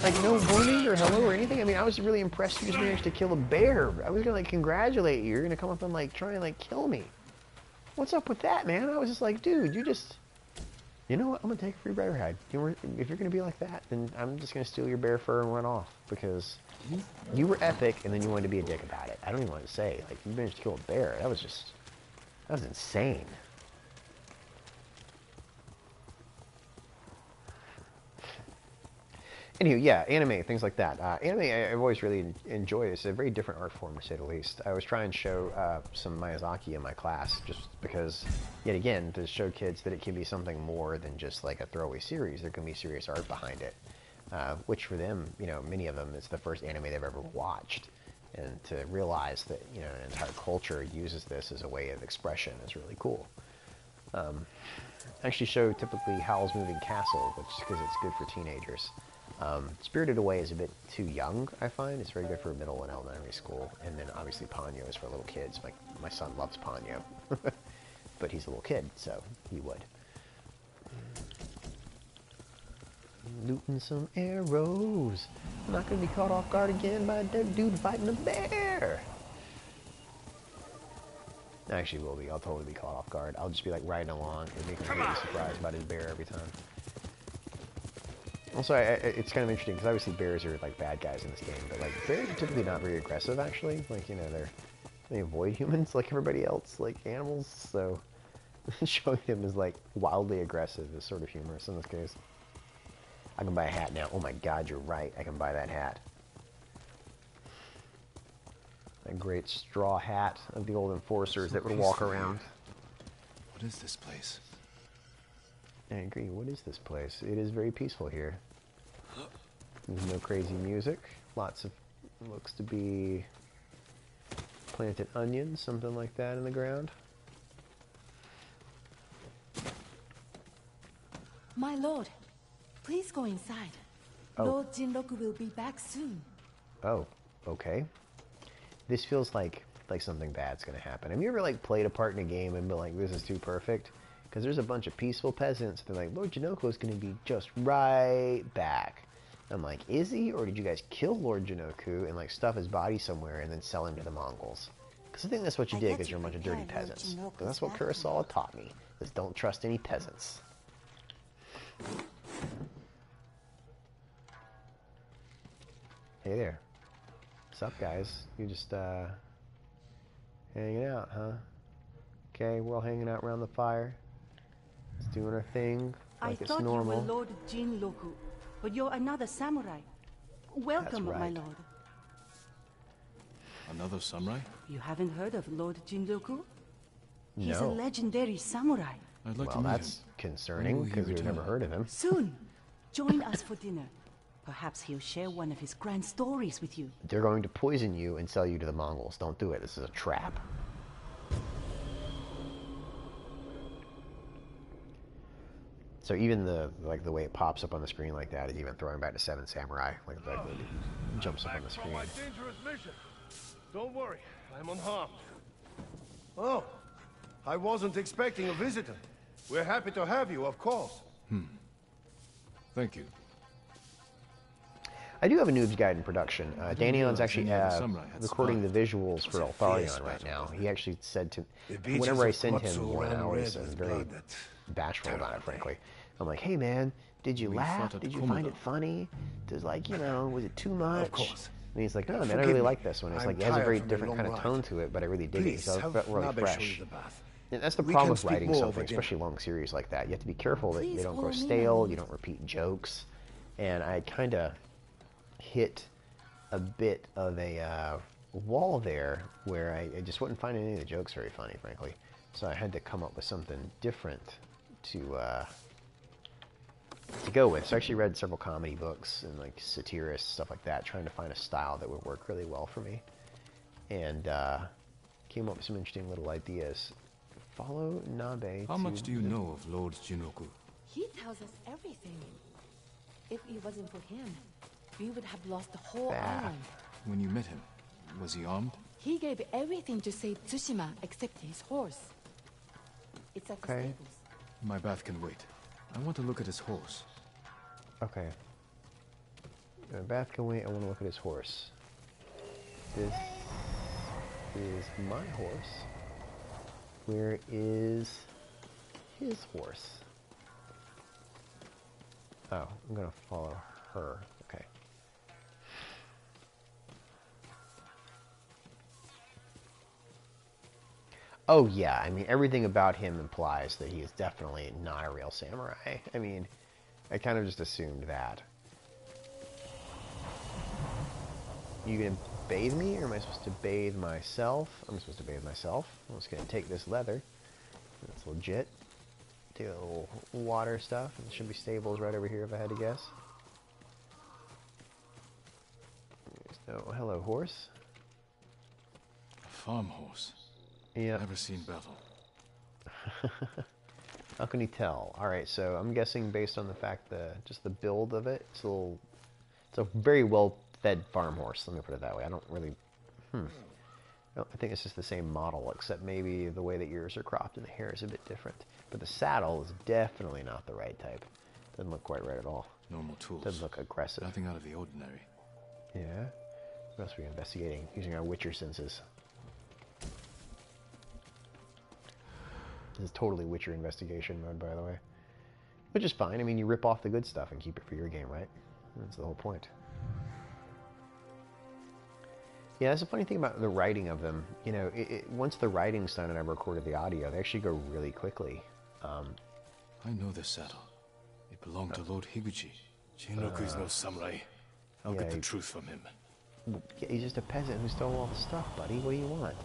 A: Like, no warning or hello or anything? I mean, I was really impressed you just managed to kill a bear. I was gonna, like, congratulate you. You're gonna come up and, like, try and, like, kill me. What's up with that, man? I was just like, dude, you just... You know what? I'm gonna take a free bear hide. If you're gonna be like that, then I'm just gonna steal your bear fur and run off. Because you were epic, and then you wanted to be a dick about it. I don't even want to say. Like, you managed to kill a bear. That was just... That was insane. Anywho, yeah, anime, things like that. Anime, I've always really enjoyed. It's a very different art form, to say the least. I was trying to show some Miyazaki in my class, just because, yet again, to show kids that it can be something more than just like a throwaway series. There can be serious art behind it, which for them, you know, many of them, it's the first anime they've ever watched. And to realize that, you know, an entire culture uses this as a way of expression is really cool. I actually show typically Howl's Moving Castle, which because it's good for teenagers. Spirited Away is a bit too young, I find. It's very good for middle and elementary school. And then obviously Ponyo is for little kids. My son loves Ponyo. But he's a little kid, so he would. Looting some arrows. I'm not going to be caught off guard again by a dead dude fighting a bear. I actually will be. I'll totally be caught off guard. I'll just be like riding along and be completely surprised about his bear every time. Also, it's kind of interesting because obviously bears are like bad guys in this game, but like bears are typically not very aggressive. Actually, like, you know, they avoid humans like everybody else, like animals. So showing them as like wildly aggressive is sort of humorous in this case. I can buy a hat now. Oh my God, you're right. I can buy that hat. A great straw hat of the old enforcers that would walk around.
C: What is this place?
A: I agree. What is this place? It is very peaceful here. There's no crazy music. Lots of, looks to be planted onions, something like that in the ground.
B: My lord, please go inside.
A: Oh.
B: Lord Jinroku will be back soon.
A: Oh, okay. This feels like something bad's gonna happen. Have you ever like played a part in a game and been like, this is too perfect? Because there's a bunch of peaceful peasants. They're like, Lord Jinoko's going to be just right back. I'm like, is he? Or did you guys kill Lord Jinoku and like stuff his body somewhere and then sell him to the Mongols? Because I think that's what you did because you're a bunch of dirty peasants. And that's what Kurosawa taught me, is don't trust any peasants. Hey there. What's up, guys? You just hanging out, huh? Okay, we're all hanging out around the fire. Just doing our thing, like it's normal.
E: I thought you were Lord Jinroku, but you're another samurai. Welcome,
A: That's right.
E: my lord.
C: Another samurai?
E: You haven't heard of Lord Jinroku? He's a
A: No.
E: legendary samurai.
C: I'd like to
A: Well,
C: meet
A: that's
C: him.
A: concerning
C: When will he
A: because we've never
C: return?
A: heard of him.
E: Soon, join us for dinner. Perhaps he'll share one of his grand stories with you.
A: They're going to poison you and sell you to the Mongols. Don't do it. This is a trap. So even the way it pops up on the screen like that is even throwing back to Seven Samurai. Like it jumps up on the
D: From
A: screen.
D: my dangerous mission. Don't worry, I'm unharmed. Oh, I wasn't expecting a visitor. We're happy to have you, of course.
C: Thank you.
A: I do have a noob's guide in production. Danion's actually
C: any other samurai had
A: recording the
C: survived.
A: visuals for
F: Fierce
A: Altharion right
F: battle.
A: now. He actually said to
F: The beaches
A: whenever I
F: of
A: send him
F: Kudzu
A: one
F: ran
A: hour,
F: red
A: he's
F: with
A: very
F: blood that
A: bashful about it,
F: terrible
A: frankly. I'm like, hey man, did you
C: We
A: laugh?
C: fought at
A: Did you find
C: Komodo.
A: it funny? Does like, you know, was it too much?
D: Of course.
A: And he's like, no man, I
D: Forgive
A: really
D: me.
A: like this one. It's
D: I'm
A: like, it has a
D: tired
A: very
D: from a
A: different
D: long
A: kind of
D: ride.
A: tone to it, but I really dig it.
D: Please,
A: So it
D: have
A: felt really
D: Nabe show
A: fresh.
D: you the bath.
A: And that's the
D: We
A: problem
D: can
A: with
D: speak
A: writing
D: more
A: something,
D: over dinner.
A: especially long series like that. You have to be careful that
B: Please
A: they don't
B: follow
A: grow
B: me,
A: stale,
B: Nani.
A: you don't repeat jokes. And I kind of hit a bit of a wall there where I just wouldn't find any of the jokes very funny, frankly. So I had to come up with something different to go with. So I actually read several comedy books and like satirists, stuff like that, trying to find a style that would work really well for me. And came up with some interesting little ideas. Follow Nabe.
C: How much do you know of Lord Jinroku?
I: He tells us everything. If it wasn't for him, we would have lost the whole island.
C: When you met him, was he armed?
I: He gave everything to save Tsushima except his horse. It's at the
A: Okay.
I: stables.
C: My bath can wait. I want to look at his horse.
A: Okay. Bath can wait. I want to look at his horse. This is my horse. Where is his horse? Oh, I'm going to follow her. Okay. Oh, yeah. I mean, everything about him implies that he is definitely not a real samurai. I mean, I kind of just assumed that. You gonna bathe me, or am I supposed to bathe myself? I'm supposed to bathe myself. I'm just gonna take this leather. That's legit. Do a little water stuff. There should be stables right over here if I had to guess. Oh, hello, horse.
C: A farm horse.
A: Yeah.
C: Never seen battle.
A: How can you tell? All right, so I'm guessing based on the fact that just the build of it, it's a very well-fed farm horse. Let me put it that way. I don't really. No, I think it's just the same model, except maybe the way the ears are cropped and the hair is a bit different. But the saddle is definitely not the right type. Doesn't look quite right at all.
C: Normal tools.
A: Doesn't look aggressive.
C: Nothing out of the ordinary.
A: Yeah. What else are we investigating? Using our Witcher senses. This is totally Witcher investigation mode, by the way. Which is fine. I mean, you rip off the good stuff and keep it for your game, right? That's the whole point. Yeah, that's the funny thing about the writing of them. You know, once the writing's done and I've recorded the audio, they actually go really quickly.
C: I know this saddle. It belonged to Lord Higuchi.
F: Jinroku is no samurai. I'll
A: yeah,
F: get the
A: he-
F: truth from him.
A: Yeah, he's just a peasant who stole all the stuff, buddy. What do you want?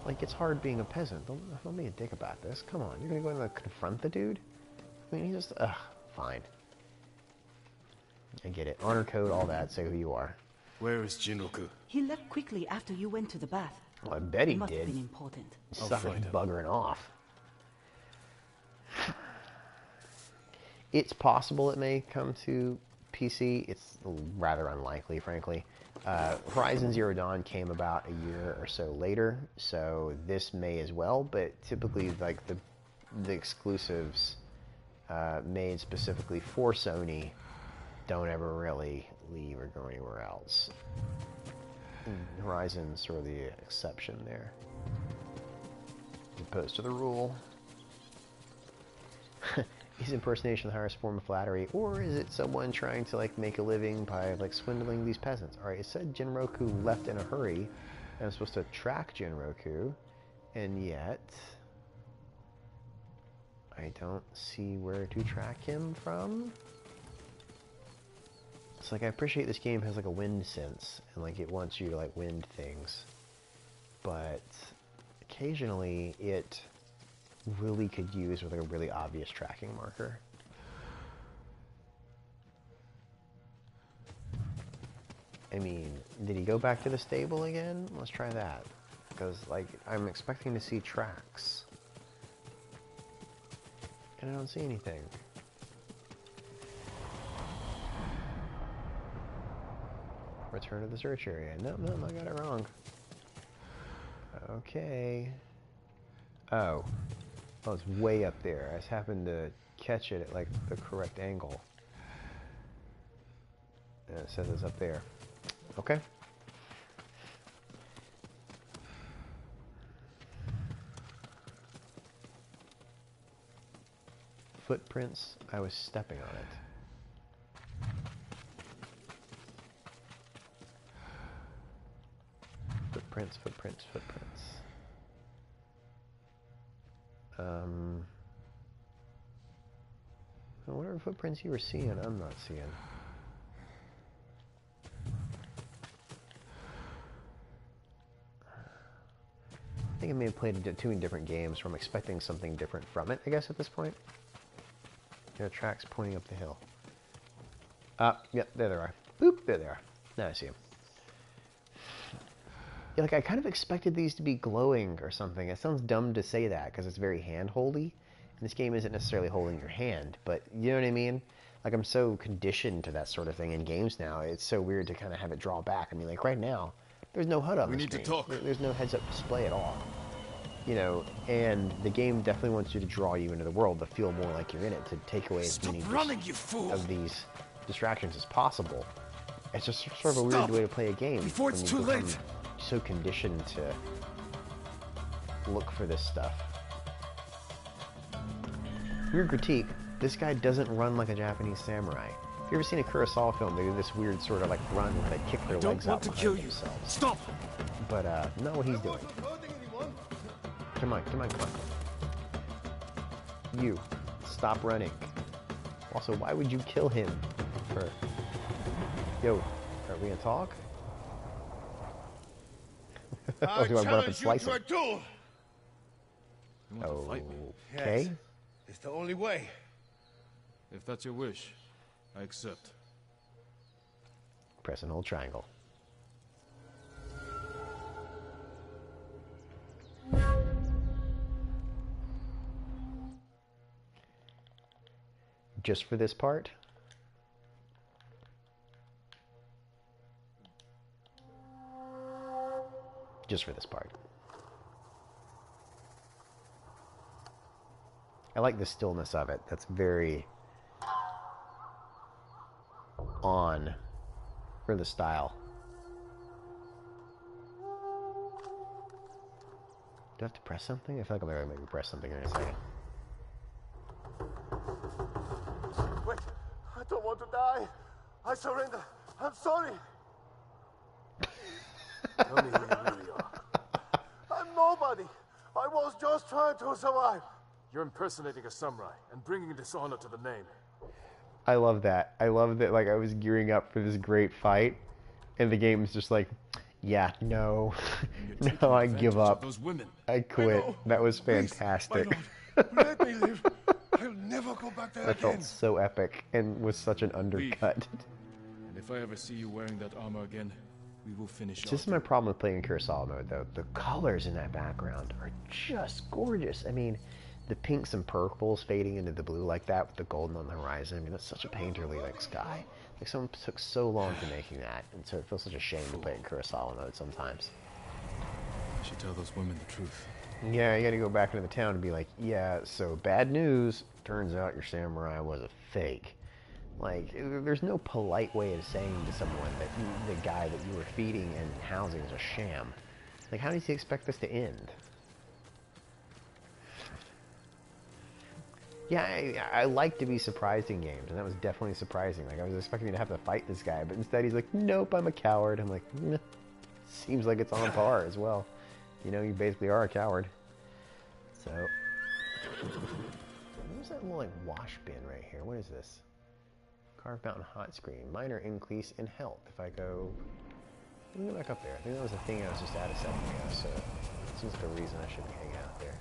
A: Like, it's hard being a peasant. Don't be a dick about this. Come on, you're gonna go in and confront the dude? I mean, he just, fine. I get it. Honor code, all that. Say who you are.
F: Where is Jinroku?
E: He left quickly after you went to the bath.
A: Well, I bet he
E: Must have
A: did.
E: been important.
F: I'll
A: Sucker's
F: find him.
A: buggering off. It's possible it may come to PC. It's rather unlikely, frankly. Horizon Zero Dawn came about a year or so later, so this may as well. But typically, like the exclusives made specifically for Sony don't ever really leave or go anywhere else. Horizon's sort of the exception there, as opposed to the rule. Is impersonation the highest form of flattery, or is it someone trying to like make a living by like swindling these peasants? All right, it said Jinroku left in a hurry, and I'm supposed to track Jinroku, and yet I don't see where to track him from. It's like I appreciate this game has like a wind sense, and like it wants you to like wind things, but occasionally it really could use with like a really obvious tracking marker. I mean, did he go back to the stable again? Let's try that. Because like I'm expecting to see tracks. And I don't see anything. Return to the search area. Nope, I got it wrong. Okay. Oh, it's way up there. I just happened to catch it at like the correct angle. And it says it's up there. Okay. footprints, I was stepping on it. Footprints, footprints, footprints. Whatever footprints you were seeing, I'm not seeing. I think I may have played two different games where I'm expecting something different from it, I guess, at this point. There are tracks pointing up the hill. Yep, there they are. Boop, there they are. Now I see them. Yeah, like, I kind of expected these to be glowing or something. It sounds dumb to say that, because it's very hand-holdy. And this game isn't necessarily holding your hand, but you know what I mean? Like, I'm so conditioned to that sort of thing in games now. It's so weird to kind of have it draw back. I mean, like, right now, there's no HUD on the screen. We need to talk. There's no heads-up display at all. You know, and the game definitely wants you to draw you into the world, to feel more like you're in it, to take away as many of these distractions as possible. It's just sort of a weird way to play a game.
F: Before it's too late.
A: So conditioned to look for this stuff. Weird critique. This guy doesn't run like a Japanese samurai. If you ever seen a Kurosawa film, they do this weird sort of like run where they kick their legs out behind themselves.
F: Stop!
A: But not what he's doing. Come on, come on, come on. You, stop running. Also, why would you kill him? For... Yo, are we gonna talk?
D: I
A: do I run up and slice him?
D: duel.
A: Okay.
D: Yes. It's the only way.
C: If that's your wish, I accept.
A: Press and hold triangle. Just for this part? Just for this part. I like the stillness of it. That's very on for the style. Do I have to press something? I feel like I'm going to maybe press something in a second.
D: Wait, I don't want to die. I surrender. I'm sorry. Tell me who you really are. I'm nobody. I was just trying to survive.
C: You're impersonating a samurai and bringing dishonor to the name.
A: I love that. I love that, like, I was gearing up for this great fight, and the game's just like, yeah, no. No, I give up.
C: Those women.
A: I quit. That was fantastic.
D: Let me live. I'll never go back there
A: That
D: again.
A: felt so epic and was such an undercut.
C: And if I ever see you wearing that armor again, we will finish off.
A: This is my problem with playing in Kurosawa mode, though. The colors in that background are just gorgeous. I mean, the pinks and purples fading into the blue like that with the golden on the horizon. I mean, that's such a painterly like sky. Like, someone took so long to making that, and so it feels such a shame to play in Kurosawa mode sometimes.
C: I should tell those women the truth.
A: Yeah, you gotta go back into the town and be like, yeah, so bad news. Turns out your samurai was a fake. Like, there's no polite way of saying to someone that the guy that you were feeding and housing is a sham. Like, how does he expect this to end? Yeah, I like to be surprised in games, and that was definitely surprising. Like, I was expecting to have to fight this guy, but instead he's like, nope, I'm a coward. I'm like, nah. Seems like it's on par as well. You know, you basically are a coward. So, where's that little, like, wash bin right here? What is this? Carved mountain hot screen. Minor increase in health. If I go... Let me go back up there. I think that was the thing I was just at a second ago, so it seems like a reason I should be hanging out there.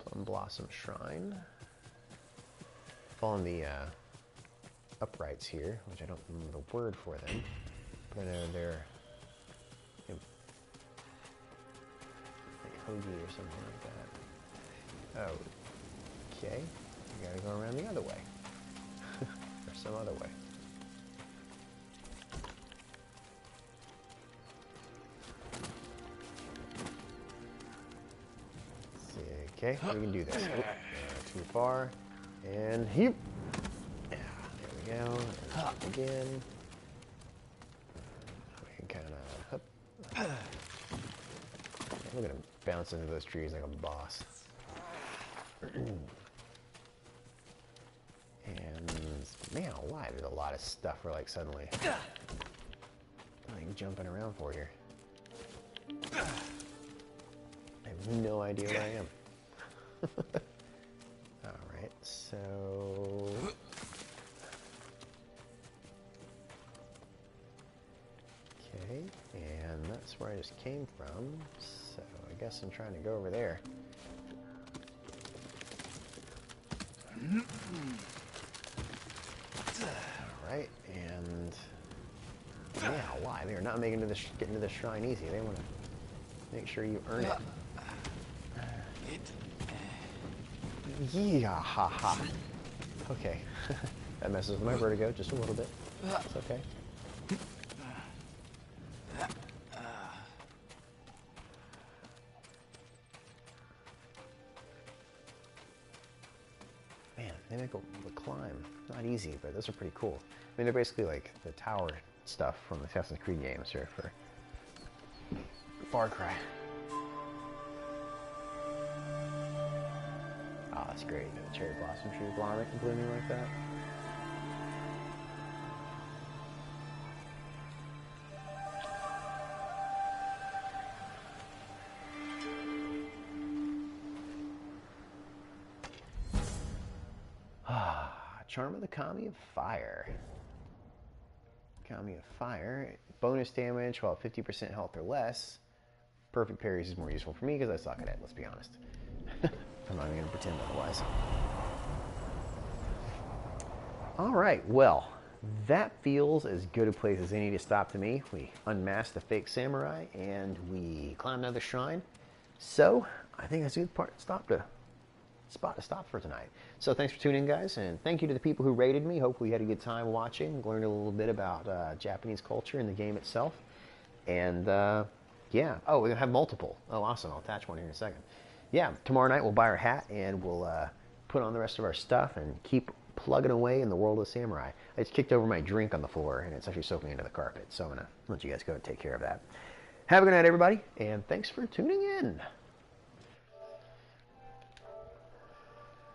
A: Plum Blossom Shrine. Following the uprights here, which I don't remember the word for them, but I know they're like hoagie or something like that. Oh, okay. You gotta go around the other way. Or some other way. Okay, we can do this. Oh, too far. And heap. Yeah, there we go. And again. We can kind of. Look at him bouncing into those trees like a boss. And man, why? There's a lot of stuff we're like suddenly like jumping around for here. I have no idea where I am. Alright, so... Okay, and that's where I just came from, so I guess I'm trying to go over there. Alright, and... yeah, why? They're not making getting to the shrine easy. They want to make sure you earn it. Yeah, ha ha. Okay. That messes with my vertigo just a little bit. It's okay. Man, they make a climb. Not easy, but those are pretty cool. I mean, they're basically like the tower stuff from the Assassin's Creed games here for Far Cry. Oh, that's great. The cherry blossom tree blooming like that. Charm of the Kami of Fire. Kami of Fire. Bonus damage while 50% health or less. Perfect parries is more useful for me because I suck at it, let's be honest. I'm not even going to pretend otherwise. Alright, well, that feels as good a place as any to stop to me. We unmasked the fake samurai and we climbed another shrine. So, I think that's a good spot to stop for tonight. So thanks for tuning in, guys, and thank you to the people who rated me. Hopefully you had a good time watching, learned a little bit about Japanese culture and the game itself. And yeah, oh, we're gonna have multiple. Oh, awesome! I'll attach one here in a second. Yeah, tomorrow night we'll buy our hat and we'll put on the rest of our stuff and keep plugging away in the world of samurai. I just kicked over my drink on the floor and it's actually soaking into the carpet, so I'm gonna let you guys go and take care of that. Have a good night, everybody, and thanks for tuning in.